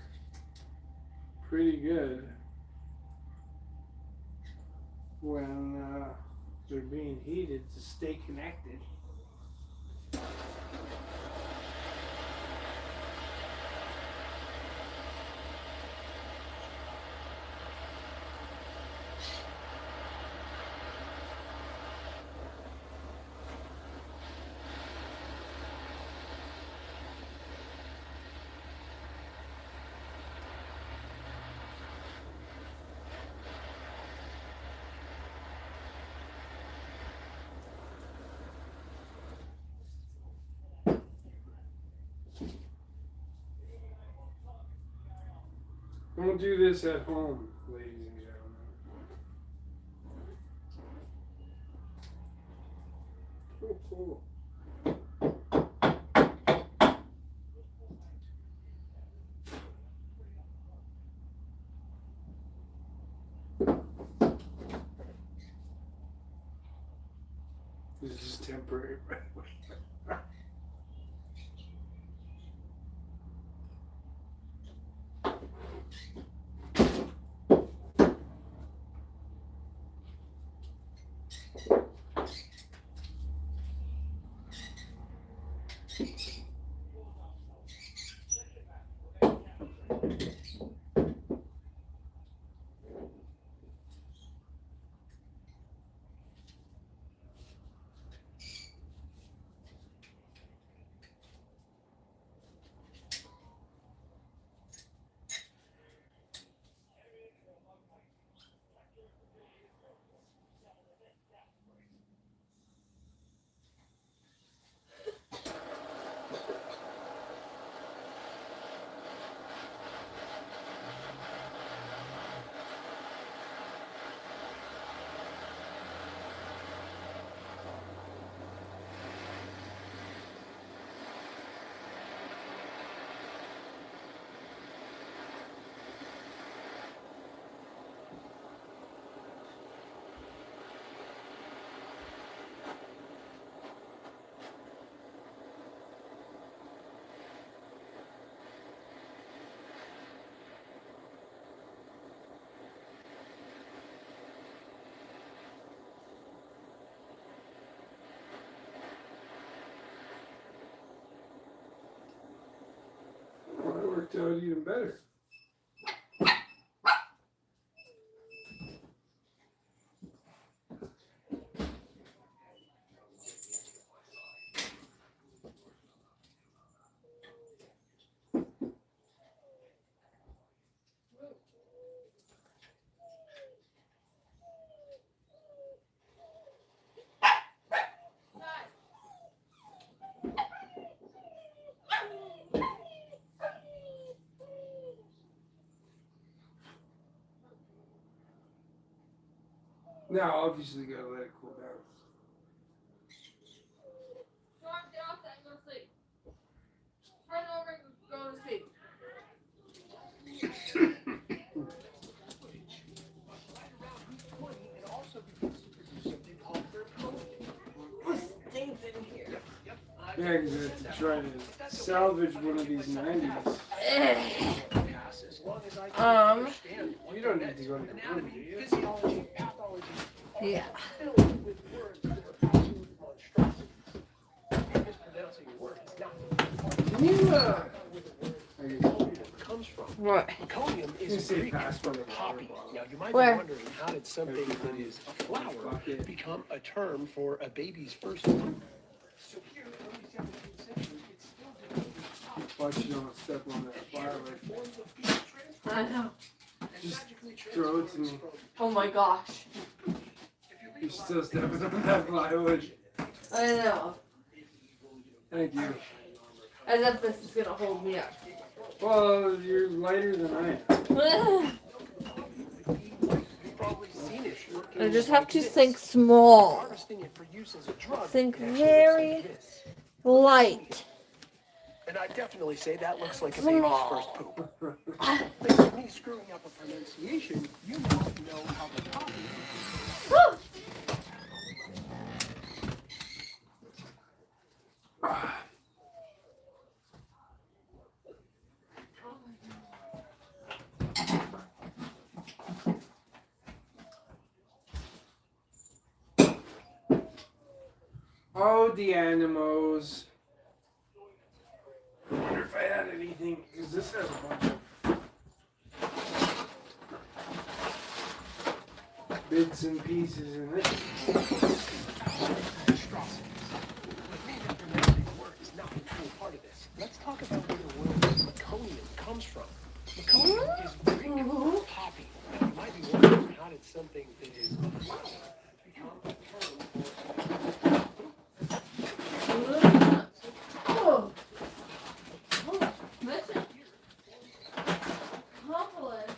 pretty good when they're being heated to stay connected. Don't do this at home, ladies and gentlemen. Oh, cool. This is temporary. Well, that worked out even better. Now, obviously, gotta let it cool down. Storm, get off that and go to sleep. Turn over and go to sleep. Stinks in here. Yeah, because I have to try to salvage one of these 90s. You don't need to go to the room, do you? Yeah. Can you, What? Meconium you is say Greek passport for of poppy. water Now you might Where? be wondering, how did something that is a flower become a term for a baby's first food? So here in the early 17th century, it's still developing Watch you don't step on that firework. forms of feed transport I know. and Just magically throw it to transfers me. from- Oh my gosh. You're still stepping on that plywood. I know. Thank you. As if this is gonna hold me up. Well, you're lighter than I am. You've probably seen it working I just have like to this. think small. Harvesting it for use as a drug Think actually looks very like this. light. And I definitely say that looks like a baby's first poop. But with me screwing up a pronunciation, you now know how the poppy. Oh, the animals. I wonder if I had anything, because this has a bunch of bits and pieces in it. Part of this. Let's talk about where the word meconium comes from. Meconium is Greek for poppy. Now you might be wondering, how did something that is a flower become a term for Oh. Oh, listen. Compliment.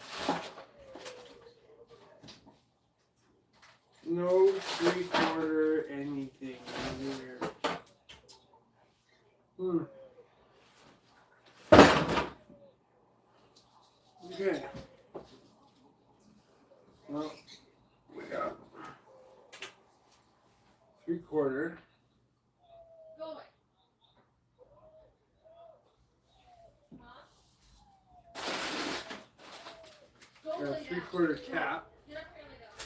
No 3/4 anything in here. Okay. Well, we got 3/4. Go away. Go Got a lay down. 3/4 cap. Get up here and lay down.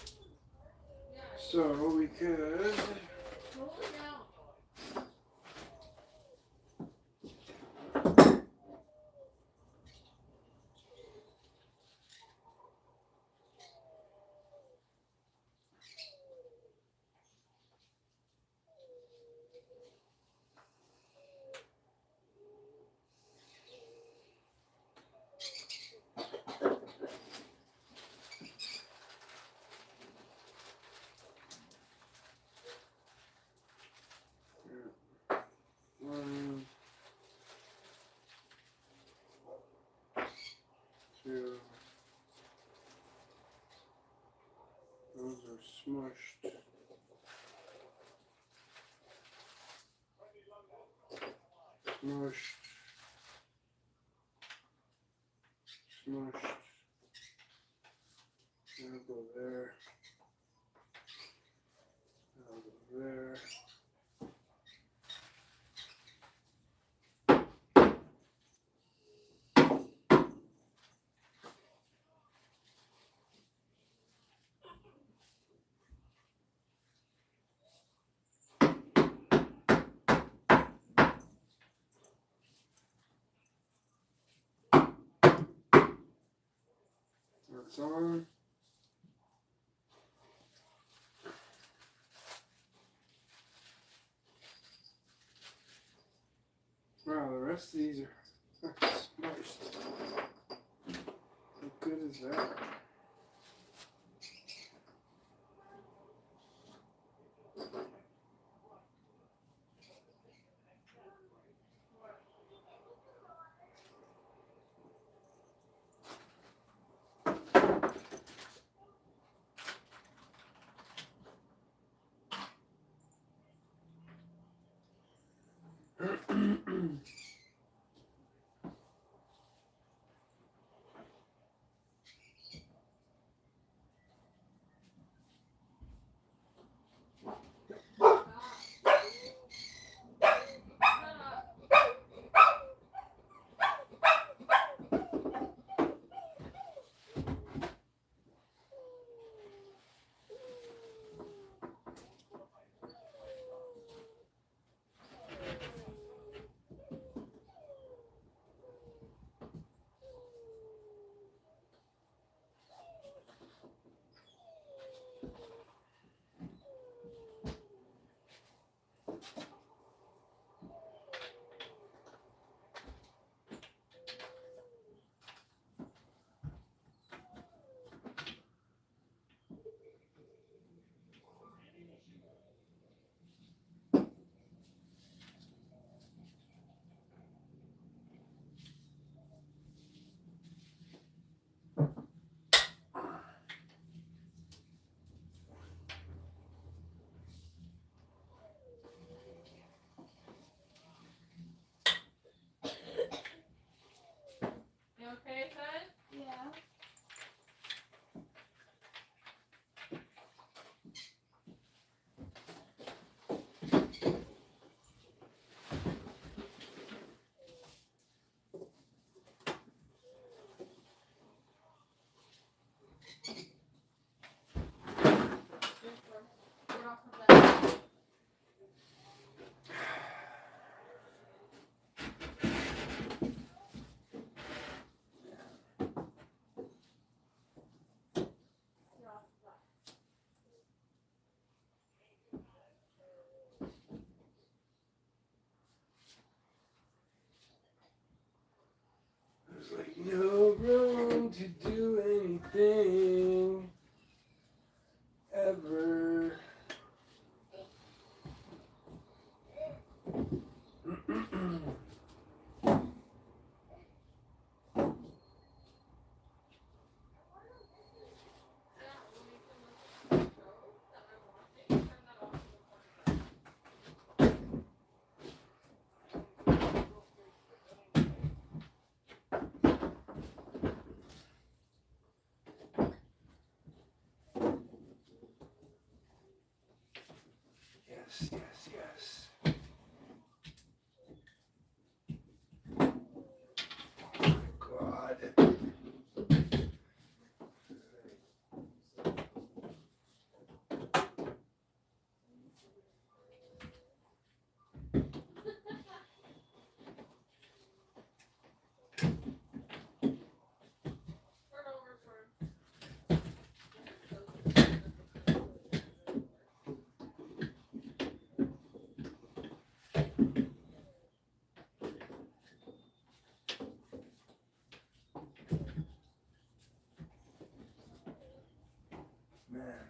Yeah, So we could. go lay down. One, two. Those are smushed. Smushed. Smushed. That'll go there. That'll go there. That's on. Wow, the rest of these are smushed. How good is that?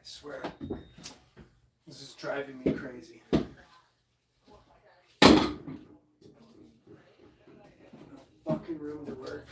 swear. This is driving me crazy. Fucking room to work.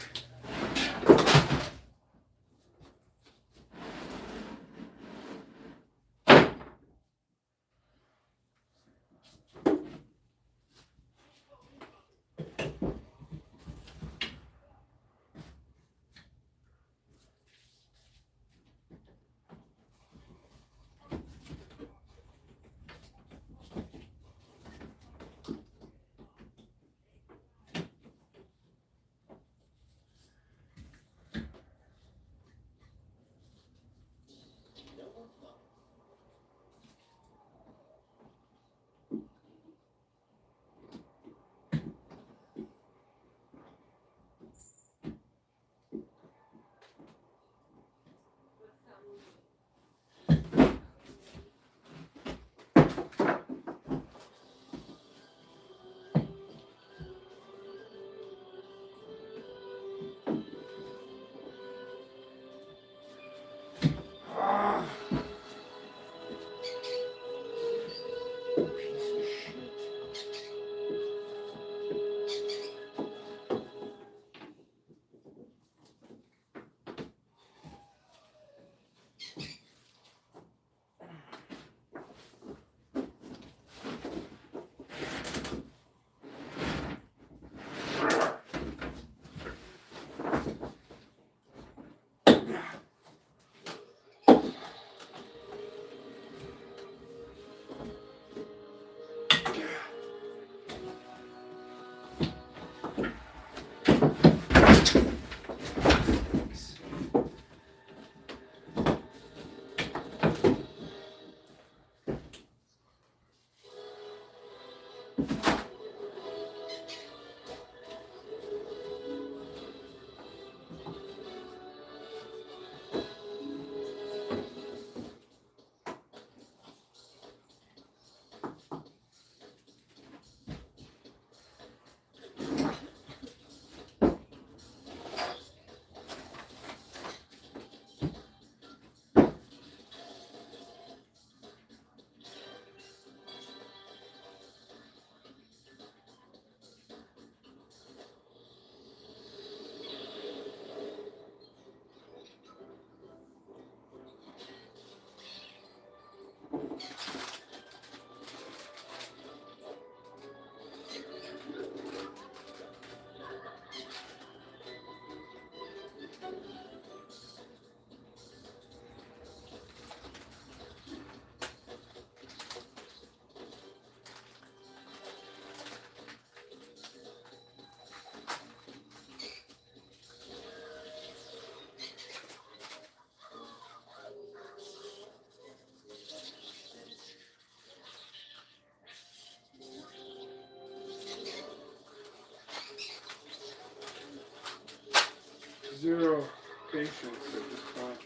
Zero patience at this point.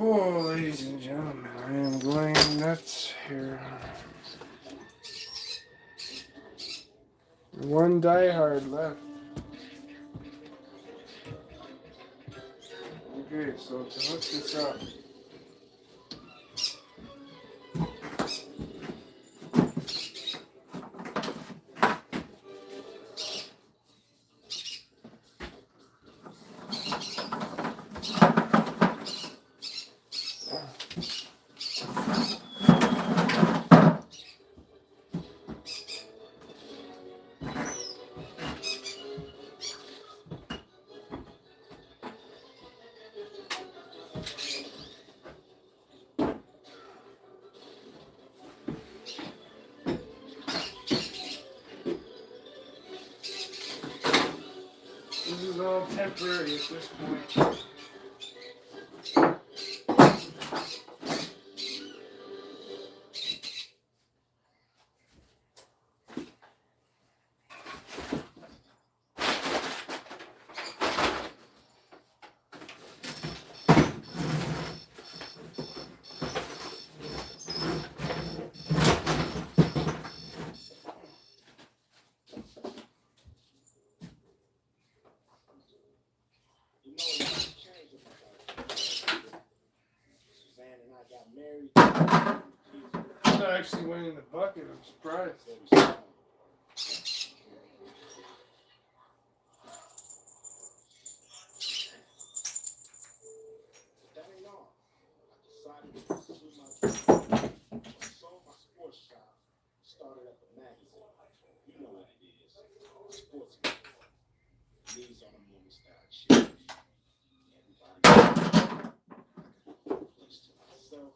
Oh, ladies and gentlemen, I am going nuts here. One diehard left. Okay, so to hook this up, temporary at this point. You know, a lot changed in my life. Suzanne and I got married. That actually went in the bucket. I'm surprised. That ain't all. I decided to pursue my dream. I sold my sports shop, started up a magazine. You know what it is. Sports magazine. Knees on a movie style shit. Everybody place to myself.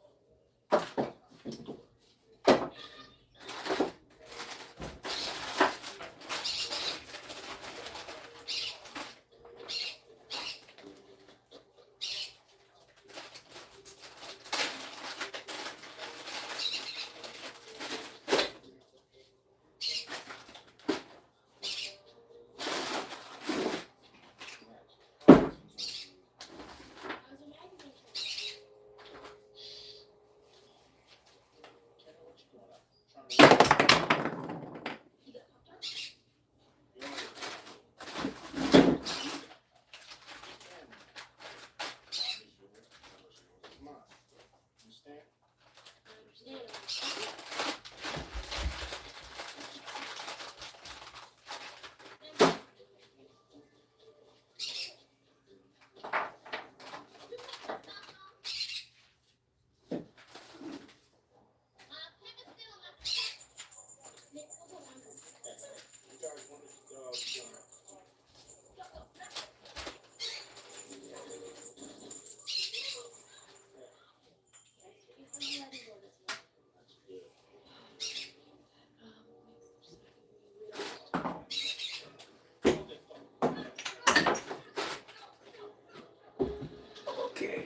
Okay.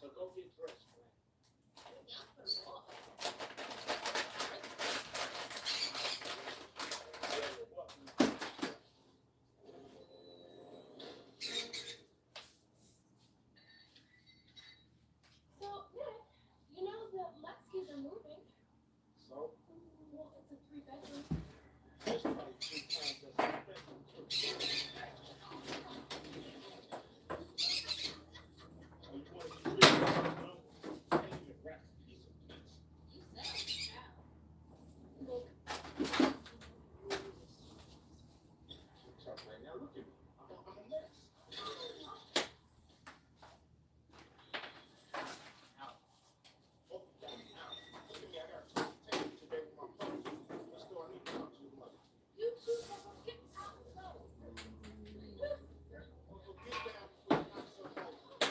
So go get dressed, man. So, yeah, you know the Muskies are moving. So, Well, it's a 3-bedroom. there's probably 3 times as expensive too. Oh, you want to be rich? No. Can't even wrap a piece of pizza. You said it. Look, Chuck, right now, look at me. I'm a mess. Out. Oh, out. Look at me. I got 2 tapes today with my phone. Let's go. I need to talk to your mother. you two never get out of those. Well, so get down before you knock some over.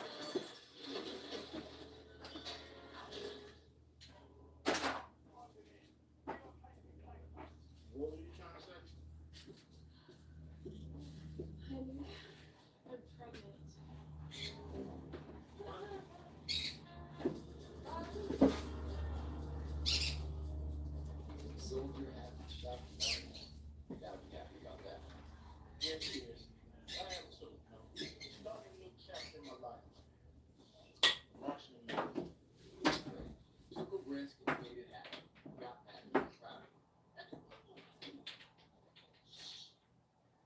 What were you trying to say? Honey, I'm pregnant. So you're happy. You gotta be happy about that. Yes, it is. I am too. Starting a new chapter in my life. Watching the movie. Took a risk and made it happen. Got happy and proud.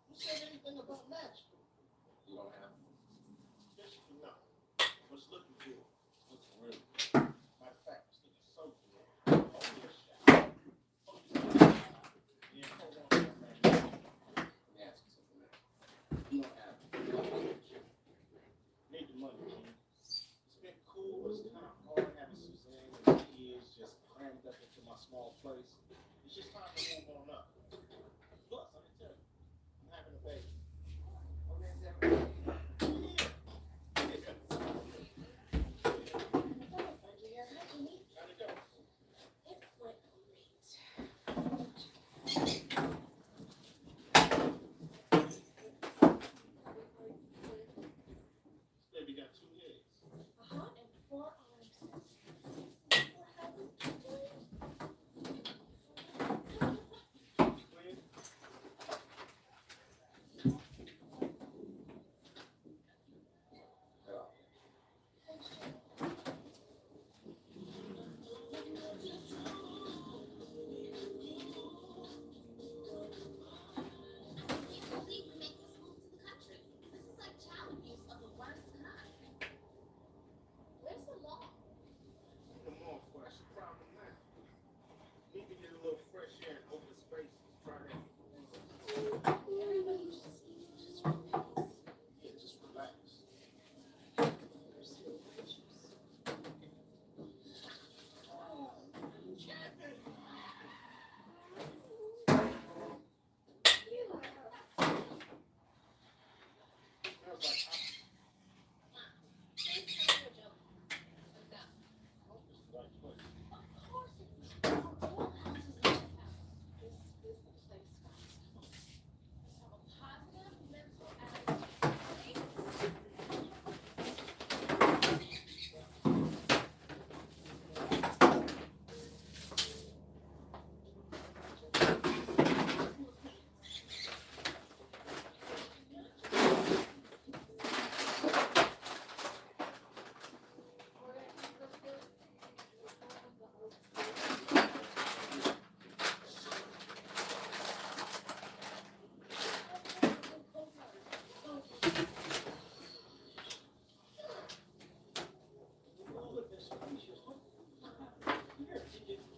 Who said anything about magic? You don't have. Yes, you know. What's looking good? Looks really good. Matter of fact, it's looking so good. Only a shot. Yeah, hold on a minute, man. Let me ask you something, man. You don't have need the money, King. It's been cool, but it's kind of hard having Suzanne and the kids just crammed up into my small place. It's just time to move on up. Plus, let me tell you, I'm having a baby. How'd it go? This baby got 2 legs. And 4 arms. Clean. Where's the law? The more fresh problem now. Need to get a little fresh air and open space. Try that. Everybody just relax. Yeah, just relax. There's still issues. Smells like hot. Let's tell you a joke. Like that. Right foot. Of course it's not. All houses in the house. This is the place for us. Let's have a positive mental attitude.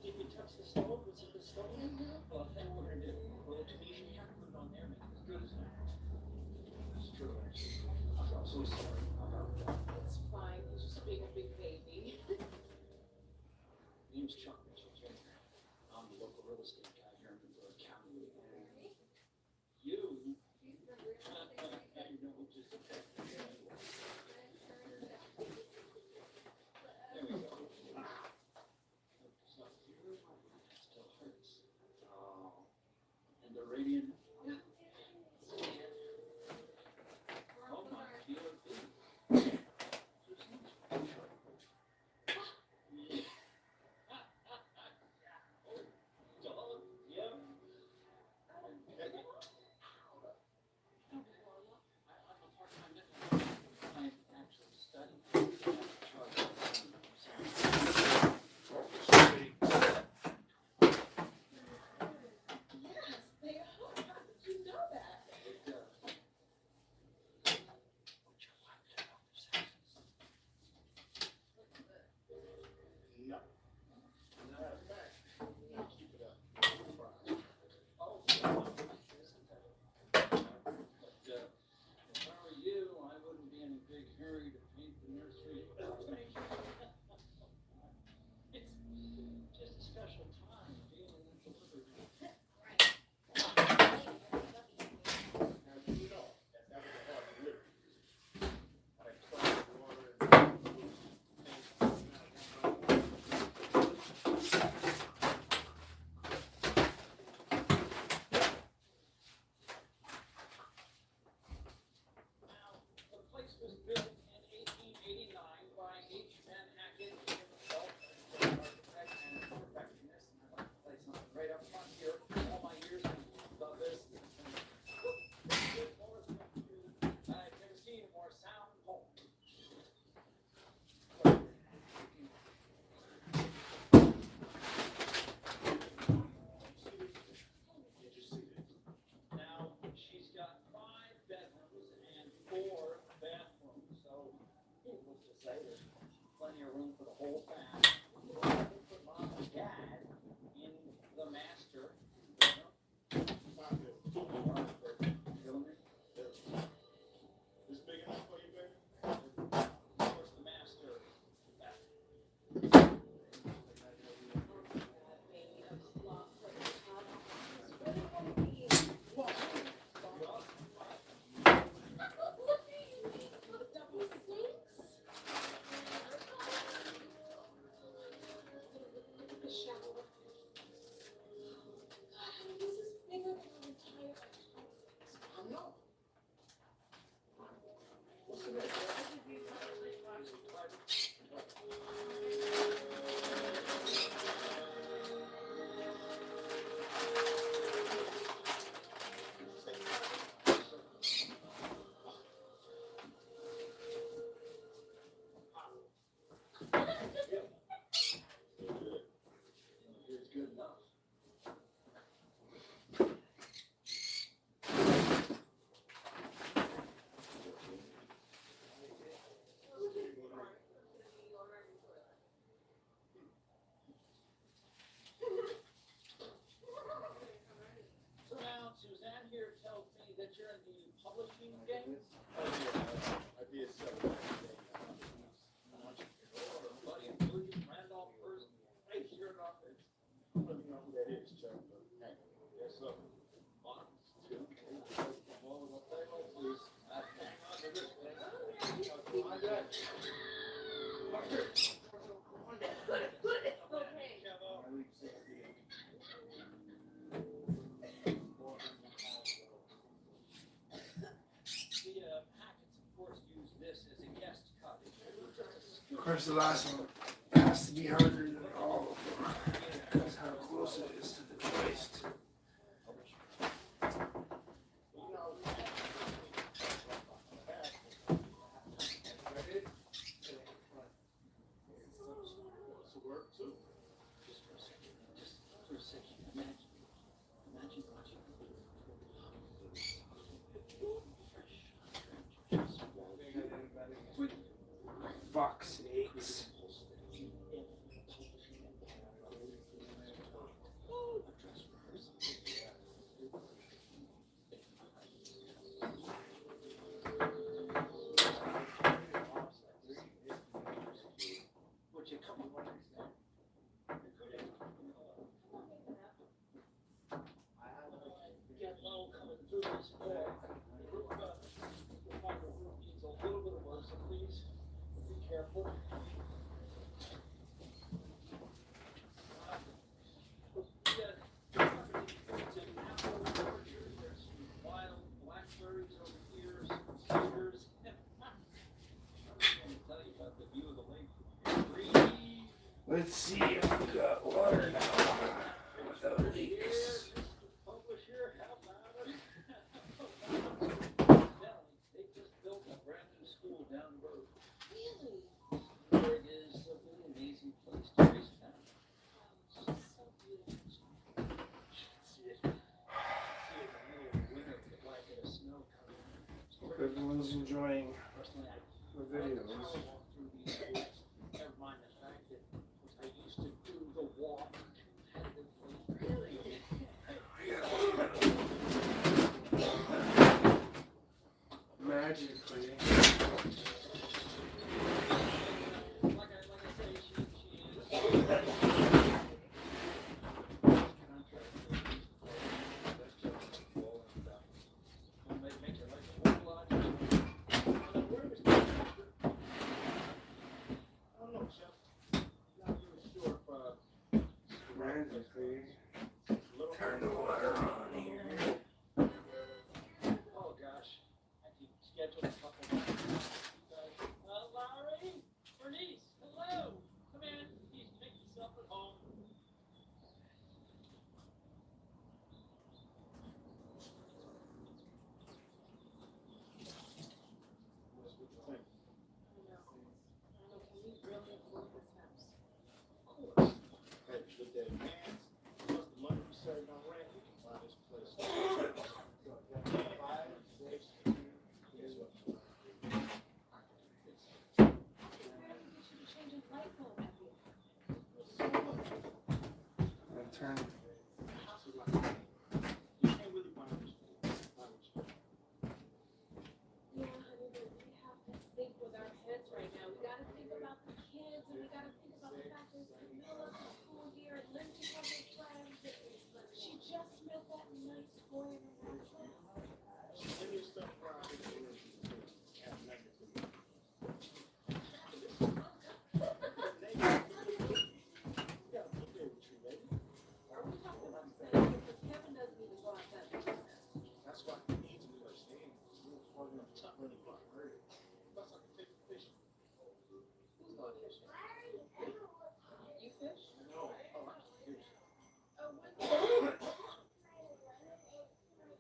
Did you touch the stove? Was it the stove? Well, I'll tell you what we're gonna do. We'll Tunisian pepper, put it on there, make it as good as that. That's true, actually. I'm so sorry about that. It's fine. He's just being a big baby. Name's Chuck Mitchell Jr. I'm the local real estate guy here in Ventura County. You? I know, just a bit. There we go. So here, that still hurts. Oh. And the radiant. Oh my dear. Dog, yeah. I'm a part-time veterinarian. I'm actually studying. Yes, they are. I did sell it back today. I want you to go. Buddy, William Randolph first. Hey, sure enough, it's, I don't even know who that is, Chuck, but hey, there's some box too. Well, we'll play home, please. Hang on to this thing. I got you. Of course, the last one has to be harder than all of them because how close it is to the joist. Fuck's sakes. Careful. Wild blackberries over here, some cedars. Let me tell you about the view of the lake. Breathe. Let's see if we got water now without leaks. Publish here, how about it? They just built a brand new school down the road. Really? It is a really amazing place to raise town. It's so beautiful. See it in the middle of winter with a blanket of snow coming. Everyone's enjoying Personally, the I videos. walk through these woods. Never mind the fact that I used to do the walk competitively. Really? Magically. Like I say, she is. Make your life a whole lot easier. Where is the I don't know, Chef. Not really sure if Magically. little Turn the water on here. Oh gosh, I keep scheduling a couple of Larry, Bernice, hello. Come in, please make yourself at home. What you think? Can we really afford this house? Of course. Hey, with that advance, plus the money we saved on rent, we can buy this place. 5, 6, guess what? Changing light bulb every year. And turn. You can't really buy this place. Yeah, honey, but we have to think with our heads right now. We gotta think about the kids, and we gotta think about the fact that it's the middle of the school year, and Lindsay has her friends. She just met that nice boy in her class. Give me stuff around here. Have nothing to do. You got a blueberry tree, baby. Are we talking about the same? Because Kevin doesn't even go outside the house. That's why he needs me to understand. We're falling on top of the block. Plus, I can take the fish. Who's going fishing? You fish? No, I like to fish. Oh, when?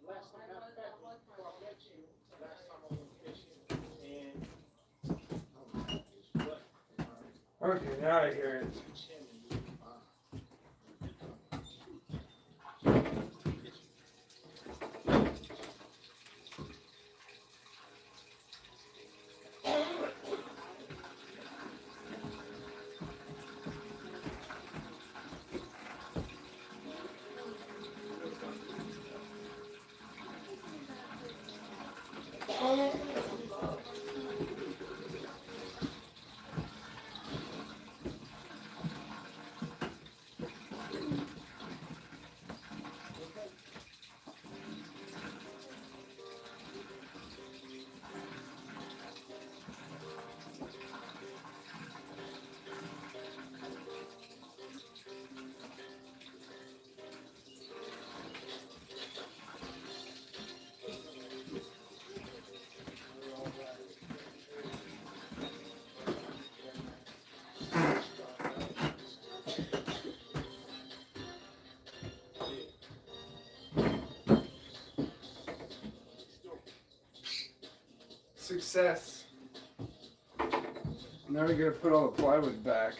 Last time, matter of fact, before I met you, last time I went fishing, and but Okay, now I hear it. Oh, Success. Now we're gonna put all the plywood back.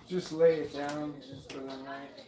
Just lay it down for the night.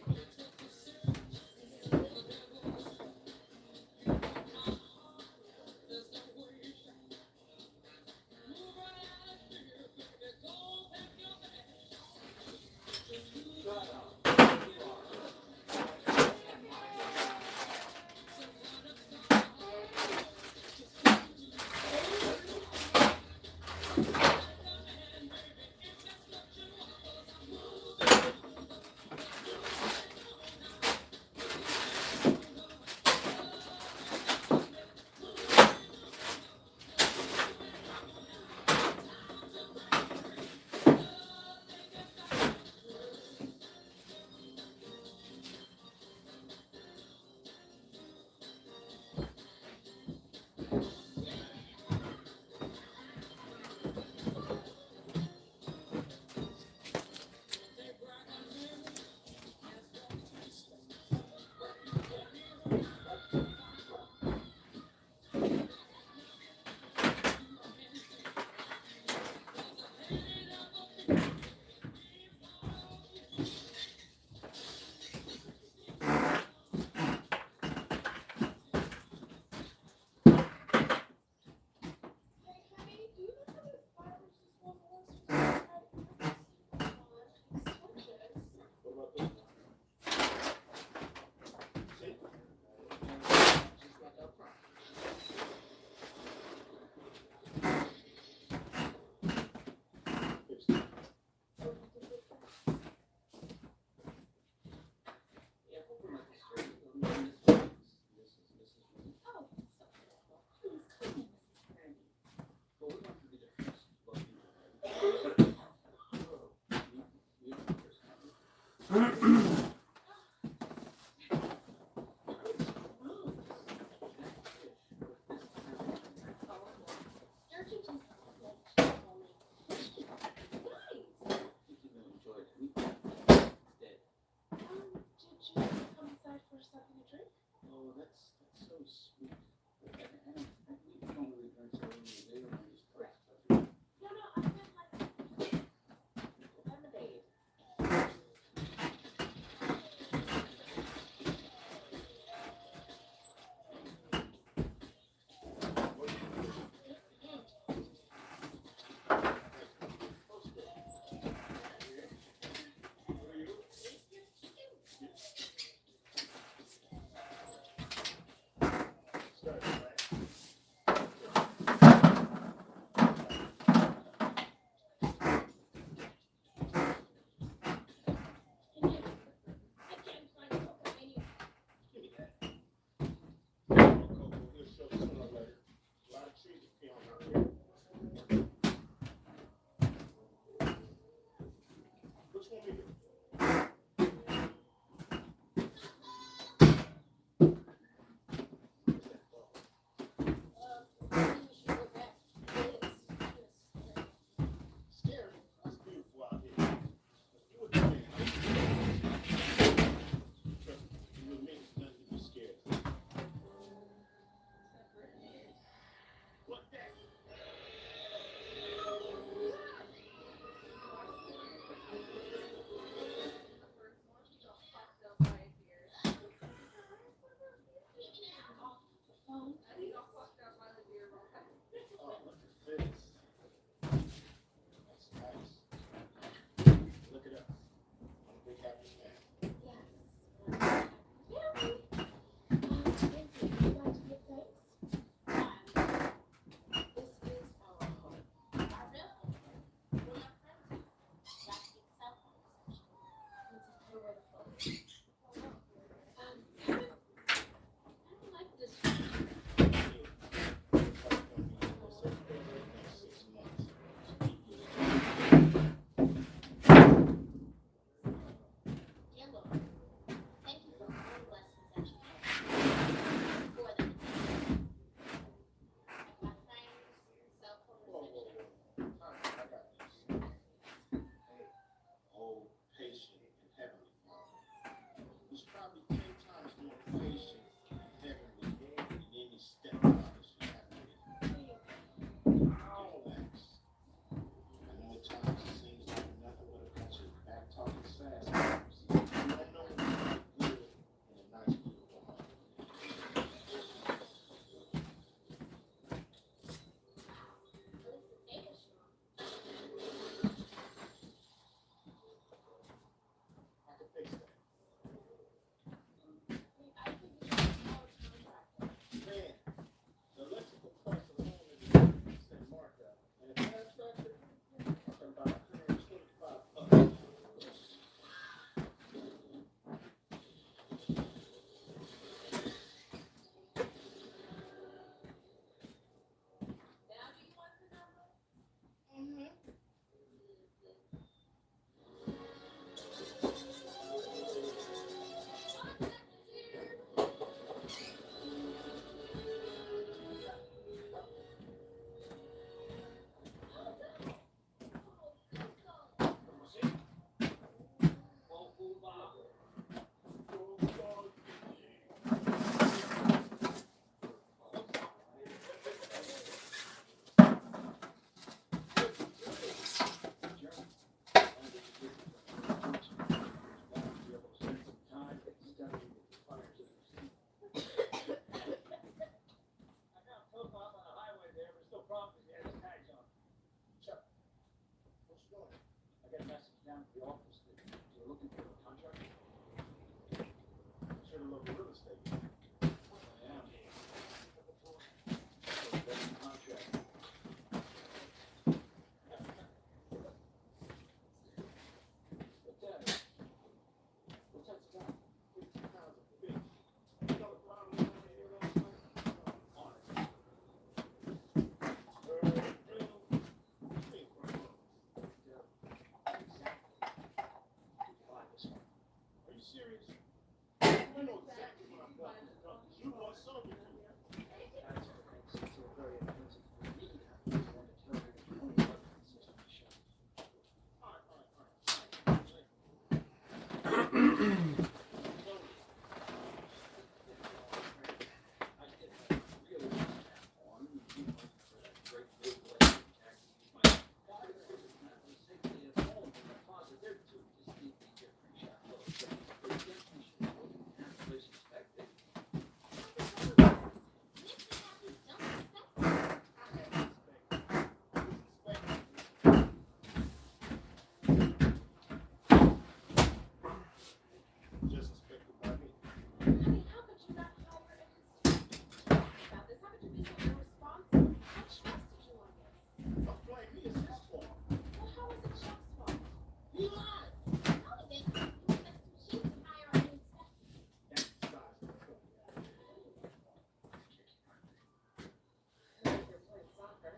You know exactly what I'm going to do. You want something. Just expected by me. I mean, how could you not hire a consultant to talk about this? How could you be so irresponsible? I trusted you on this. Don't blame me, it's his fault. Well, how is it Chuck's fault? He lied. No, he didn't. He was just too cheap to hire a new inspector. That's the size of the point. You're playing soccer.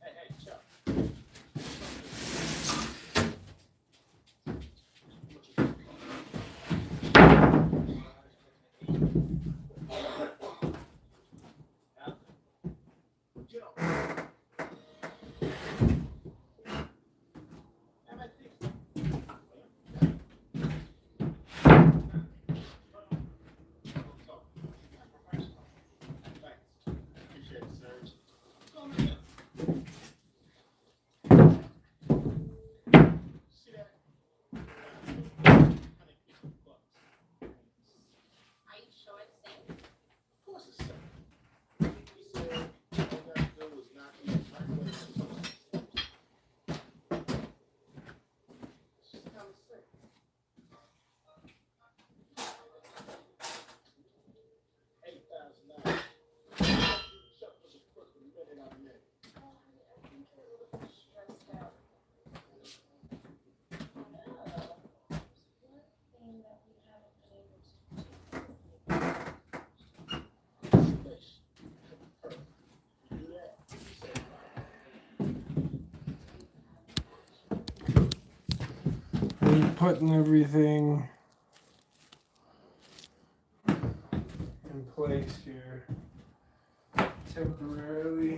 Hey, Chuck. Get up. Have I fixed it? Thanks. Appreciate it, Serge. Go on ahead. See that? $150. Are you sure it's safe? Of course it's safe. He said all we gotta do is knock in the microwave and toast. It's just kind of safe. $8,000. Chuck was a crook the minute I met him. Oh, honey, I think you're a little bit stressed out. There's one thing that we haven't been able to do. Space. Perfect. You do that, you save lives. I'm putting everything in place here temporarily.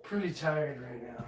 Pretty tired right now.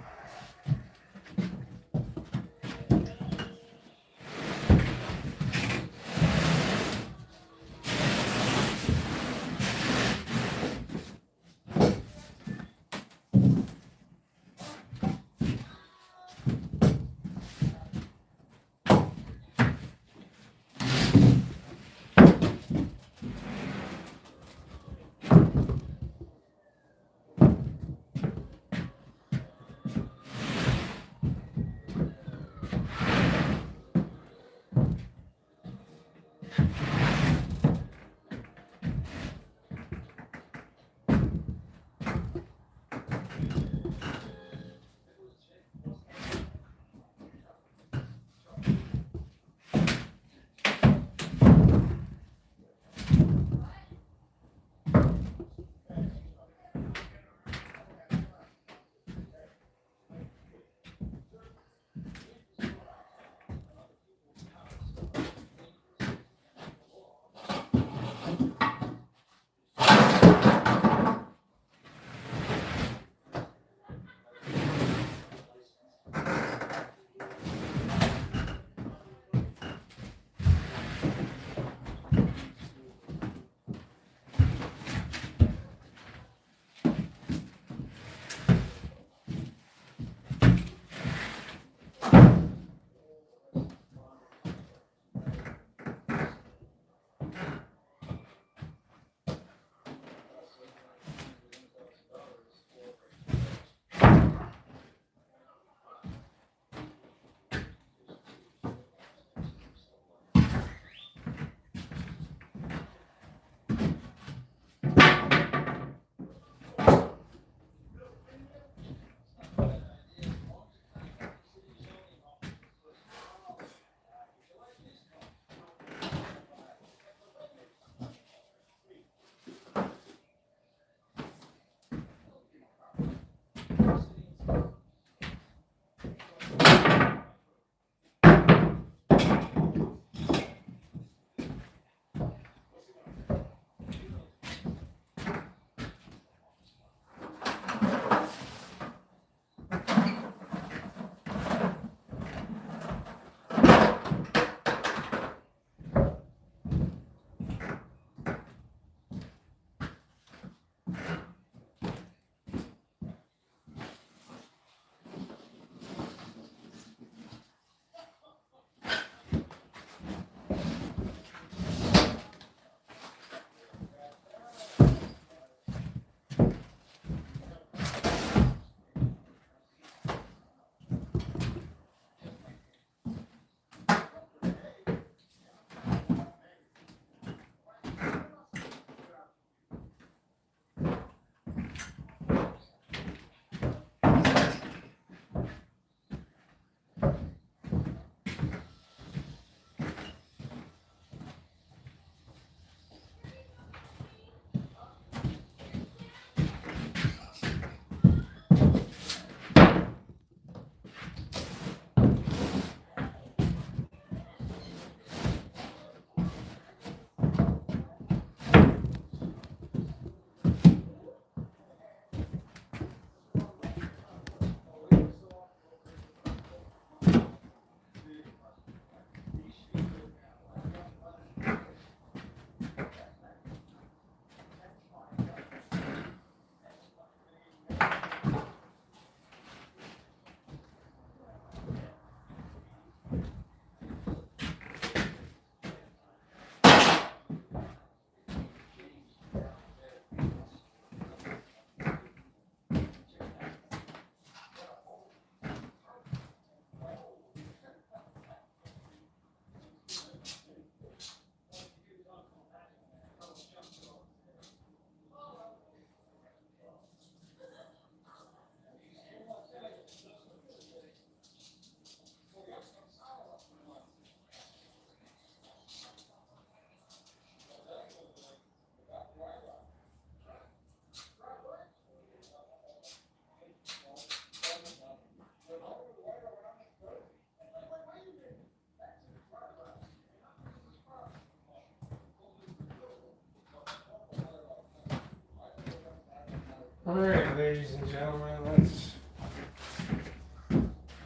Alright, ladies and gentlemen, let's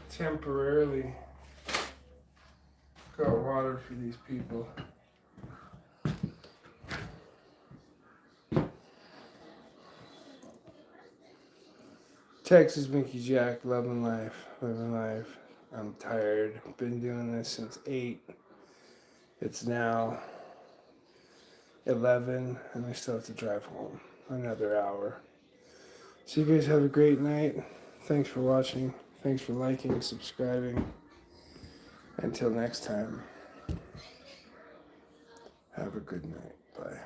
temporarily got water for these people. Texas Mickey Jack, loving life, living life. I'm tired. Been doing this since 8. It's now 11 and I still have to drive home another hour. So you guys have a great night. Thanks for watching. Thanks for liking, subscribing. Until next time, have a good night. Bye.